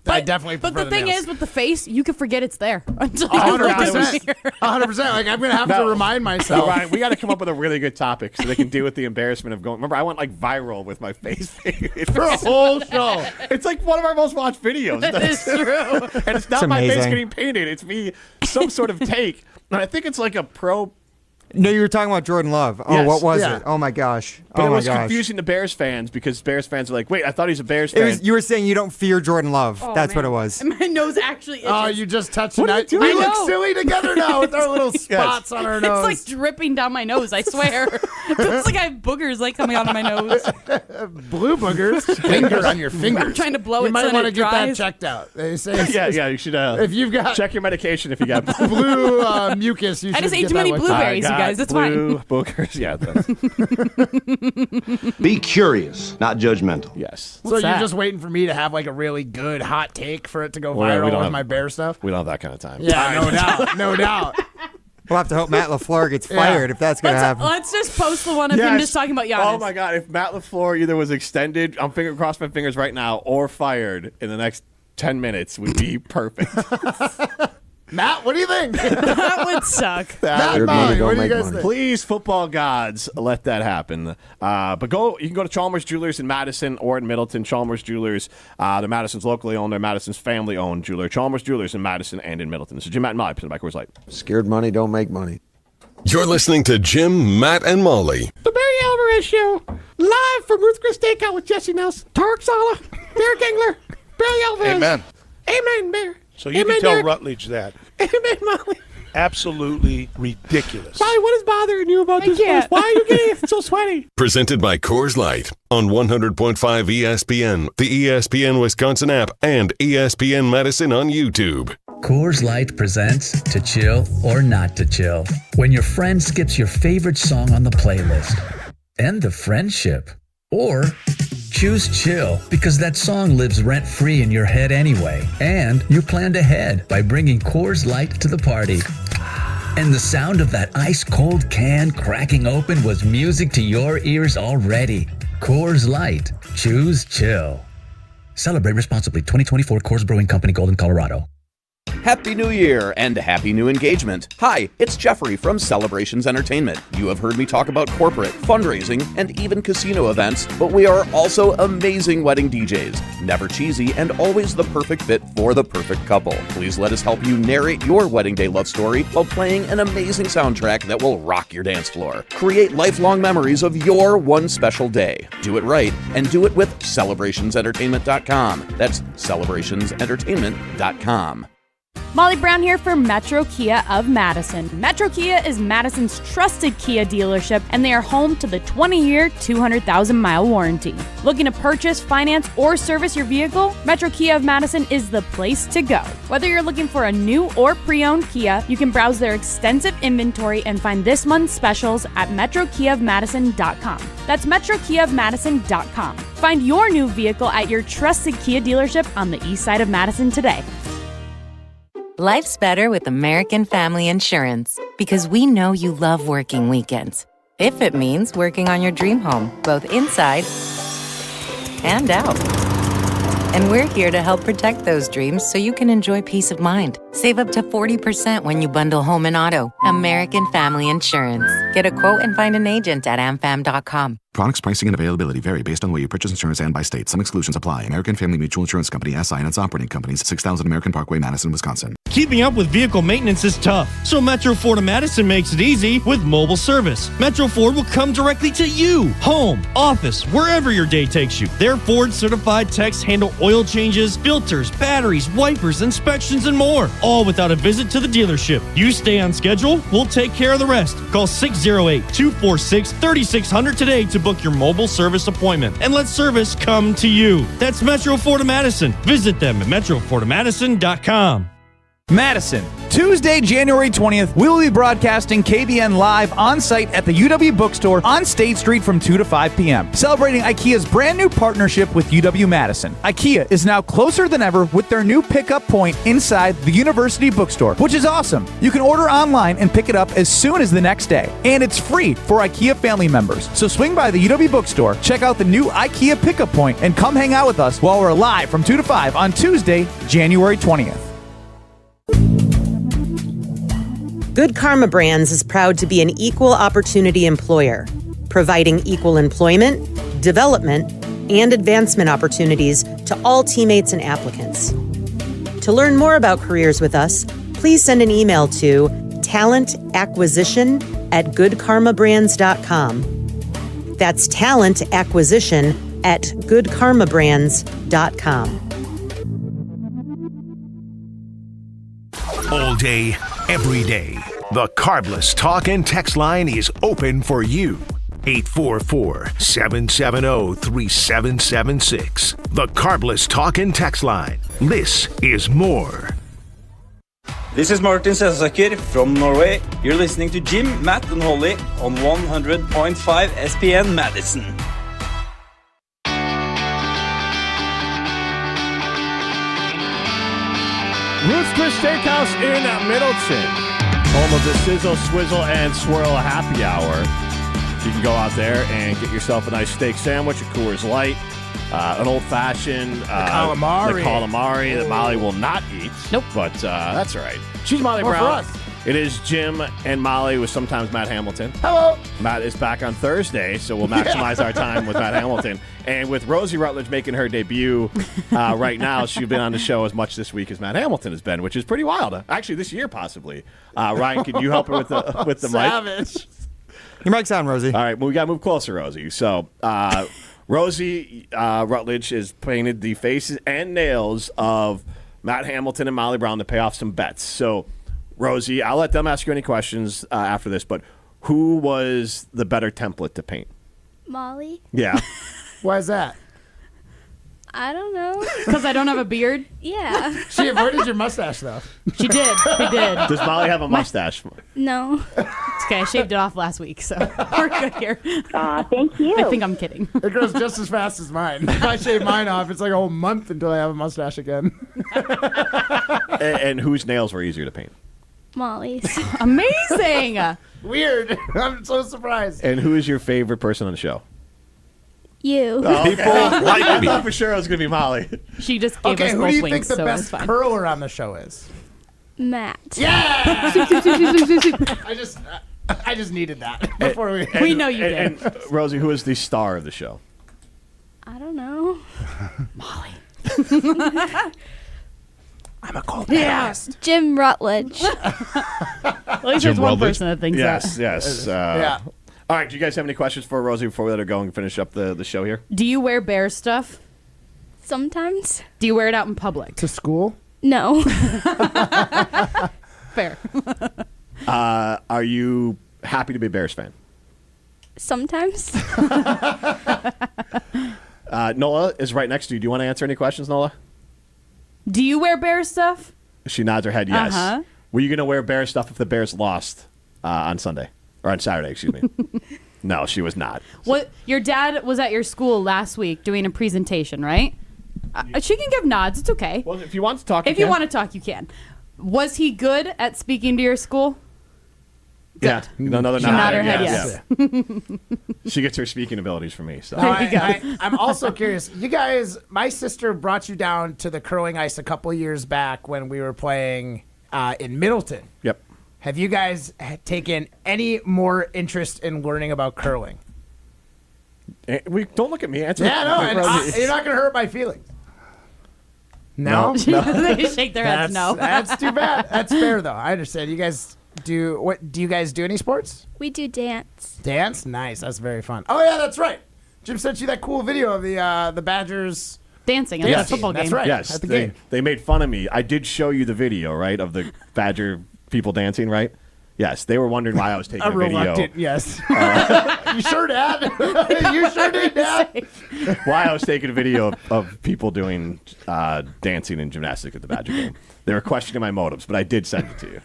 I definitely prefer But the thing nails. is, with the face, you can forget it's there until you look in the 100%. mirror. 100%. Like, I'm going to have to remind myself. Ryan, we got to come up with a really good topic so they can deal with the embarrassment of going. Remember, I went like viral with my face for a whole show. It's like one of our most watched videos. That is true. And it's not It's my face amazing. getting painted. It's me, some sort of take. And I think it's like a pro. No, you were talking about Jordan Love. Oh, Yes. what was Yeah. it? Oh, my gosh. But Oh, it my was gosh. confusing to Bears fans because Bears fans are like, wait, I thought he's a Bears It fan. was, you were saying you don't fear Jordan Love. Oh, That's man. what it was. My nose actually itches. Oh, you just touched What are you it. doing? We I look know. silly together now with our little spots on our nose. It's like dripping down my nose, I swear. It feels like I have boogers like coming out of my nose. blue boogers. Linger on your fingers. I'm trying to blow you it might so want that to it get that dries. checked out. They say yeah, you should if you've got check your medication if you got blue mucus, you I should just ate get too that many looked blueberries, at. you guys. It's blue fine. boogers. Yeah. Be curious, not judgmental. Yes. So you're just waiting for me to have like a really good hot take for it to go Well, we viral don't with have- my bear stuff? We don't have that kind of time. Yeah, no doubt. No doubt. We'll have to hope Matt LaFleur gets fired if that's going to happen. Let's just post the one of him just talking about Giannis. Oh my God! If Matt LaFleur either was extended, I'm cross my fingers right now, or fired in the next 10 minutes, would be perfect. Matt, what do you think? That would suck. Matt, Your Molly, money what don't do you make guys money. think? Please, football gods, let that happen. But you can go to Chalmers Jewelers in Madison or in Middleton. Chalmers Jewelers, they're Madison's locally owned, they're Madison's family-owned jeweler. Chalmers Jewelers in Madison and in Middleton. This is Jim, Matt, and Molly, presented by Coors Light. Scared money don't make money. You're listening to Jim, Matt, and Molly. The Barry Alvarez Show, live from Ruth Chris Steakhouse with Jesse Nelson, Tarek Sala, Derek Engler, Barry Alvarez. Amen. Amen, Bear. So you Amen, can tell Derek. Rutledge that. Amen, Molly. Absolutely ridiculous. Molly, what is bothering you about this can't. voice? Why are you getting so sweaty? Presented by Coors Light on 100.5 ESPN, the ESPN Wisconsin App, and ESPN Madison on YouTube. Coors Light presents To Chill or Not to Chill. When your friend skips your favorite song on the playlist. End the friendship. Or choose chill because that song lives rent-free in your head anyway. And you planned ahead by bringing Coors Light to the party. And the sound of that ice-cold can cracking open was music to your ears already. Coors Light. Choose chill. Celebrate responsibly. 2024 Coors Brewing Company, Golden, Colorado. Happy New Year and happy new engagement. Hi, it's Jeffrey from Celebrations Entertainment. You have heard me talk about corporate, fundraising, and even casino events, but we are also amazing wedding DJs. Never cheesy and always the perfect fit for the perfect couple. Please let us help you narrate your wedding day love story while playing an amazing soundtrack that will rock your dance floor. Create lifelong memories of your one special day. Do it right and do it with celebrationsentertainment.com. That's celebrationsentertainment.com. Molly Brown here for Metro Kia of Madison. Metro Kia is Madison's trusted Kia dealership, and they are home to the 20-year, 200,000-mile warranty. Looking to purchase, finance, or service your vehicle? Metro Kia of Madison is the place to go. Whether you're looking for a new or pre-owned Kia, you can browse their extensive inventory and find this month's specials at metrokiaofmadison.com. That's metrokiaofmadison.com. Find your new vehicle at your trusted Kia dealership on the east side of Madison today. Life's better with American Family Insurance because we know you love working weekends. If it means working on your dream home, both inside and out. And we're here to help protect those dreams so you can enjoy peace of mind. Save up to 40% when you bundle home and auto. American Family Insurance. Get a quote and find an agent at amfam.com. Products, pricing, and availability vary based on the way you purchase insurance and by state. Some exclusions apply. American Family Mutual Insurance Company, SI, and its operating companies, 6000 American Parkway, Madison, Wisconsin. Keeping up with vehicle maintenance is tough, so Metro Ford of Madison makes it easy with mobile service. Metro Ford will come directly to you, home, office, wherever your day takes you. Their Ford-certified techs handle oil changes, filters, batteries, wipers, inspections, and more, all without a visit to the dealership. You stay on schedule, we'll take care of the rest. Call 608-246-3600 today to book your mobile service appointment, and let service come to you. That's Metro Ford of Madison. Visit them at metrofordofmadison.com. Madison, Tuesday, January 20th, we will be broadcasting KBN live on site at the UW Bookstore on State Street from 2 to 5 p.m., celebrating IKEA's brand new partnership with UW-Madison. IKEA is now closer than ever with their new pickup point inside the University Bookstore, which is awesome. You can order online and pick it up as soon as the next day, and it's free for IKEA family members. So swing by the UW Bookstore, check out the new IKEA pickup point, and come hang out with us while we're live from 2 to 5 on Tuesday, January 20th. Good Karma Brands is proud to be an equal opportunity employer, providing equal employment, development, and advancement opportunities to all teammates and applicants. To learn more about careers with us, please send an email to talentacquisition@goodkarmabrands.com. That's talentacquisition@goodkarmabrands.com. All day, every day, the Carbless Talk and Text line is open for you. 844-770-3776. The Carbless Talk and Text line. This is more. This is Martin Sesaker from Norway. You're listening to Jim, Matt, and Holly on 100.5 ESPN Madison. Ruth's Chris Steakhouse in Middleton, home of the Sizzle, Swizzle, and Swirl Happy Hour. You can go out there and get yourself a nice steak sandwich, a Coors Light, an old-fashioned calamari that Molly will not eat. Nope. But that's all right. She's Molly Or Brown. for us. It is Jim and Molly with sometimes Matt Hamilton. Hello. Matt is back on Thursday, so we'll maximize our time with Matt Hamilton. And with Rosie Rutledge making her debut right now, she's been on the show as much this week as Matt Hamilton has been, which is pretty wild. Actually, this year possibly. Ryan, can you help her with the Savage. mic? Your mic's on, Rosie. All right, well, we got to move closer, Rosie. So Rosie Rutledge has painted the faces and nails of Matt Hamilton and Molly Brown to pay off some bets. So, Rosie, I'll let them ask you any questions after this, but who was the better template to paint? Molly. Yeah. Why is that? I don't know. Because I don't have a beard? Yeah. She avoided your mustache, though. She did. She did. Does Molly have a mustache? No. It's okay. I shaved it off last week, so we're good here. Thank you. I think I'm kidding. It grows just as fast as mine. If I shave mine off, it's like a whole month until I have a mustache again. And whose nails were easier to paint? Molly's. Amazing. Weird. I'm so surprised. And who is your favorite person on the show? You. Oh, okay. People like I me. thought for sure it was going to be Molly. She just gave Okay, us who both do you wings, think the so best it's fine. curler on the show is? Matt. Yeah! I just needed that before we... We know you did. And Rosie, who is the star of the show? I don't know. Molly. I'm a cold panelist. Jim Rutledge. At least there's one person that thinks that. Yes. Yeah. All right, do you guys have any questions for Rosie before we let her go and finish up the show here? Do you wear bear stuff? Sometimes. Do you wear it out in public? To school? No. Fair. Are you happy to be a Bears fan? Sometimes. Nola is right next to you. Do you want to answer any questions, Nola? Do you wear bear stuff? She nods her head yes. Uh-huh. Were you going to wear Bears stuff if the Bears lost on Sunday? Or on Saturday, excuse me. No, she was not. What? Your dad was at your school last week doing a presentation, right? She can give nods. It's okay. Well, if you want to talk, If you want to talk, you can. Was he good at speaking to your school? Yeah. Another She nod. nodded her head yes. She gets her speaking abilities from me. So. I'm also curious. You guys, my sister brought you down to the curling ice a couple years back when we were playing in Middleton. Yep. Have you guys taken any more interest in learning about curling? Don't look at me. Answer. Yeah, no, you're not going to hurt my feelings. No? They shake their heads no. That's too bad. That's fair, though. I understand. You guys do you guys do any sports? We do dance. Dance? Nice. That's very fun. Oh, yeah, that's right. Jim sent you that cool video of the Badgers dancing at the football game. That's right. Yes, at the game. They made fun of me. I did show you the video, right, of the Badger people dancing, right? Yes, they were wondering why I was taking a video. Yes. You sure, Dad? You sure did, Dad? Why I was taking a video of people doing dancing and gymnastics at the Badger game. They were questioning my motives, but I did send it to you.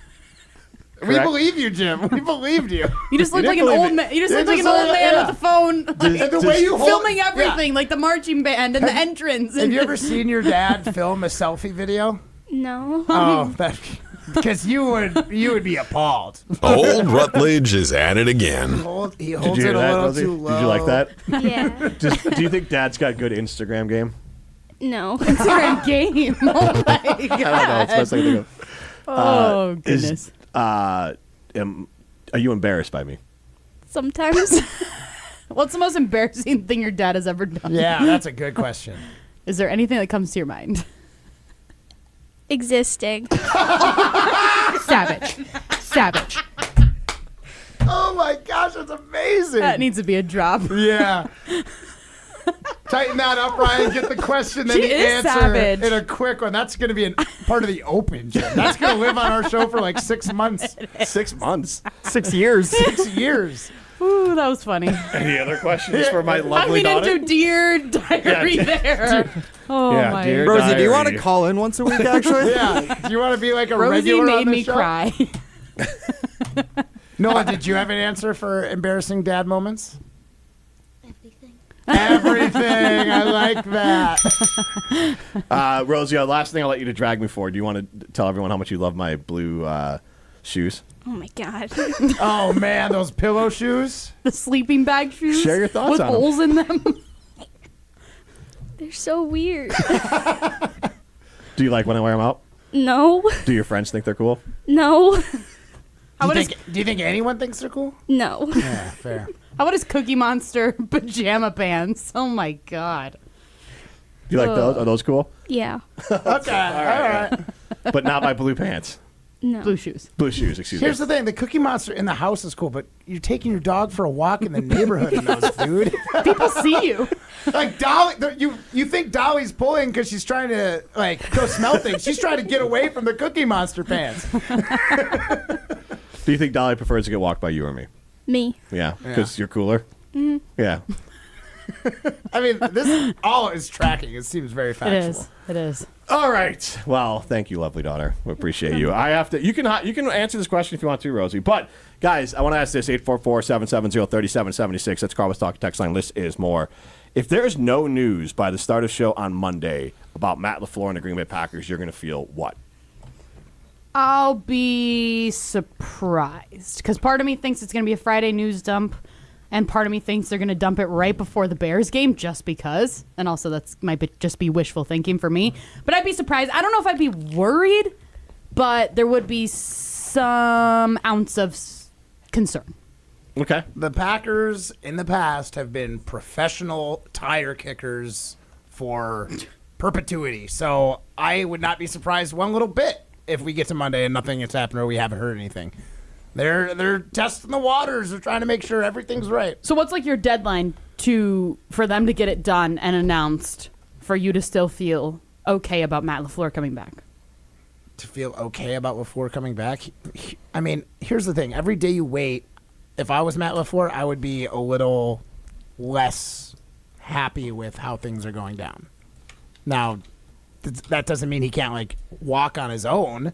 We Correct? believe you, Jim. We believed you. You just look like an old man. You just look like an old man with the phone, And the way you hold- filming everything, like the marching band and the entrance. Have you ever seen your dad film a selfie video? No. Oh, because you would be appalled. Old Rutledge is at it again. He holds Did you it hear a that, little Rosie? too low. Did you like that? Yeah. Do you think Dad's got good Instagram game? No. Instagram game. Oh my god. I don't know. It's the best thing to think of. Oh goodness. Are you embarrassed by me? Sometimes. What's the most embarrassing thing your dad has ever done? Yeah, that's a good question. Is there anything that comes to your mind? Existing. Savage. Oh my gosh, that's amazing. That needs to be a drop. Yeah. Tighten that up, Ryan. Get the question, then She the is answer savage. in a quick one. That's going to be part of the open, Jim. That's going to live on our show for like 6 months. 6 months. 6 years. 6 years. Ooh, that was funny. Any other questions for my lovely daughter? into Dear Diary there. Oh Yeah, my. Dear Rosie, do you want to Diary. call in once a week, actually? Yeah. Do you want to be like a Rosie regular on made the me show? cry. Noah, did you have an answer for embarrassing dad moments? Everything. I like that. Rosie, last thing I'll let you to drag me for. Do you want to tell everyone how much you love my blue shoes? Oh my god. Oh man, those pillow shoes. The sleeping bag shoes. Share your thoughts with on 'em. holes in them. They're so weird. Do you like when I wear them out? No. Do your friends think they're cool? No. Do you think anyone thinks they're cool? No. Yeah, fair. How about his Cookie Monster pajama pants? Oh my god. Do you like those? Are those cool? Yeah. Okay, all right. But not my blue pants. No. Blue shoes. Blue shoes, excuse me. Here's the thing: the Cookie Monster in the house is cool, but you're taking your dog for a walk in the neighborhood in those, dude. People see you. Like Dolly, you think Dolly's pulling because she's trying to like go smell things. She's trying to get away from the Cookie Monster pants. Do you think Dolly prefers to get walked by you or me? Me. Yeah, because you're cooler? Mm-hmm. Yeah. I mean, this all is tracking. It seems very factual. It is. All right. Well, thank you, lovely daughter. We appreciate you. I have to. You can answer this question if you want to, Rosie. But guys, I want to ask this: 844-770-3776. That's Carlos Talk text line. List is more. If there's no news by the start of the show on Monday about Matt LaFleur and the Green Bay Packers, you're going to feel what? I'll be surprised because part of me thinks it's going to be a Friday news dump, and part of me thinks they're going to dump it right before the Bears game just because. And also, just be wishful thinking for me. But I'd be surprised. I don't know if I'd be worried, but there would be some ounce of concern. Okay. The Packers in the past have been professional tire kickers for perpetuity, so I would not be surprised one little bit if we get to Monday and nothing has happened or we haven't heard anything. They're testing the waters. They're trying to make sure everything's right. So what's like your deadline for them to get it done and announced for you to still feel okay about Matt LaFleur coming back? To feel okay about LaFleur coming back? I mean, here's the thing. Every day you wait, if I was Matt LaFleur, I would be a little less happy with how things are going down. Now, that doesn't mean he can't, like, walk on his own,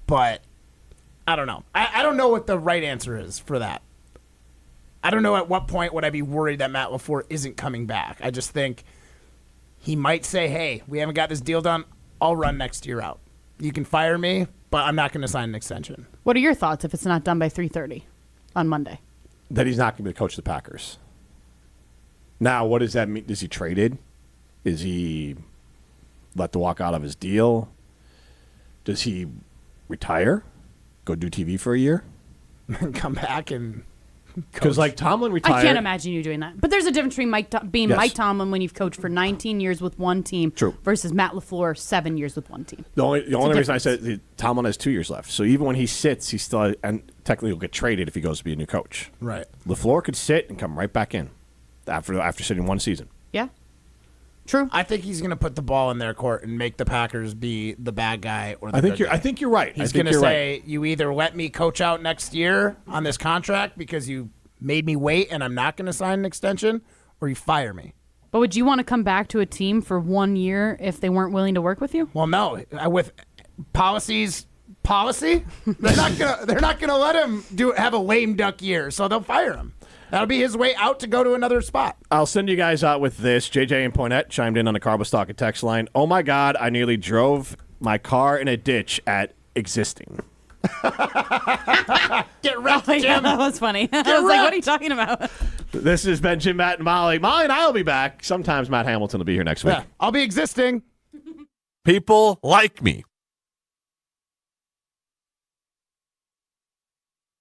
but I don't know. I don't know what the right answer is for that. I don't know at what point would I be worried that Matt LaFleur isn't coming back. I just think he might say, hey, we haven't got this deal done. I'll run next year out. You can fire me, but I'm not going to sign an extension. What are your thoughts if it's not done by 3:30 on Monday? That he's not going to coach the Packers. Now, what does that mean? Is he traded? Is he let to walk out of his deal? Does he retire? Go do TV for a year? And come back and Because like Tomlin retired. I can't imagine you doing that. But there's a difference between being Yes. Mike Tomlin when you've coached for 19 years with one team versus Matt LaFleur 7 years with one team. The only reason I said Tomlin has 2 years left. So even when he sits, he still and technically will get traded if he goes to be a new coach. Right. LaFleur could sit and come right back in after sitting one season. Yeah. True. I think he's going to put the ball in their court and make the Packers be the bad guy or the I think good you're. guy. I think you're right. He's going to say, "You either let me coach out next year on this contract because you made me wait, and I'm not going to sign an extension, or you fire me." But would you want to come back to a team for 1 year if they weren't willing to work with you? Well, no. With policy, they're not gonna let him have a lame duck year, so they'll fire him. That'll be his way out to go to another spot. I'll send you guys out with this. JJ and Poinette chimed in on the Carbos Talking text line. Oh my God, I nearly drove my car in a ditch at existing. Get wrecked, Jim. Yeah, that was funny. I was like, what are you talking about? This has been Jim, Matt, and Molly. Molly and I will be back. Sometimes Matt Hamilton will be here next week. Yeah, I'll be existing. People like me.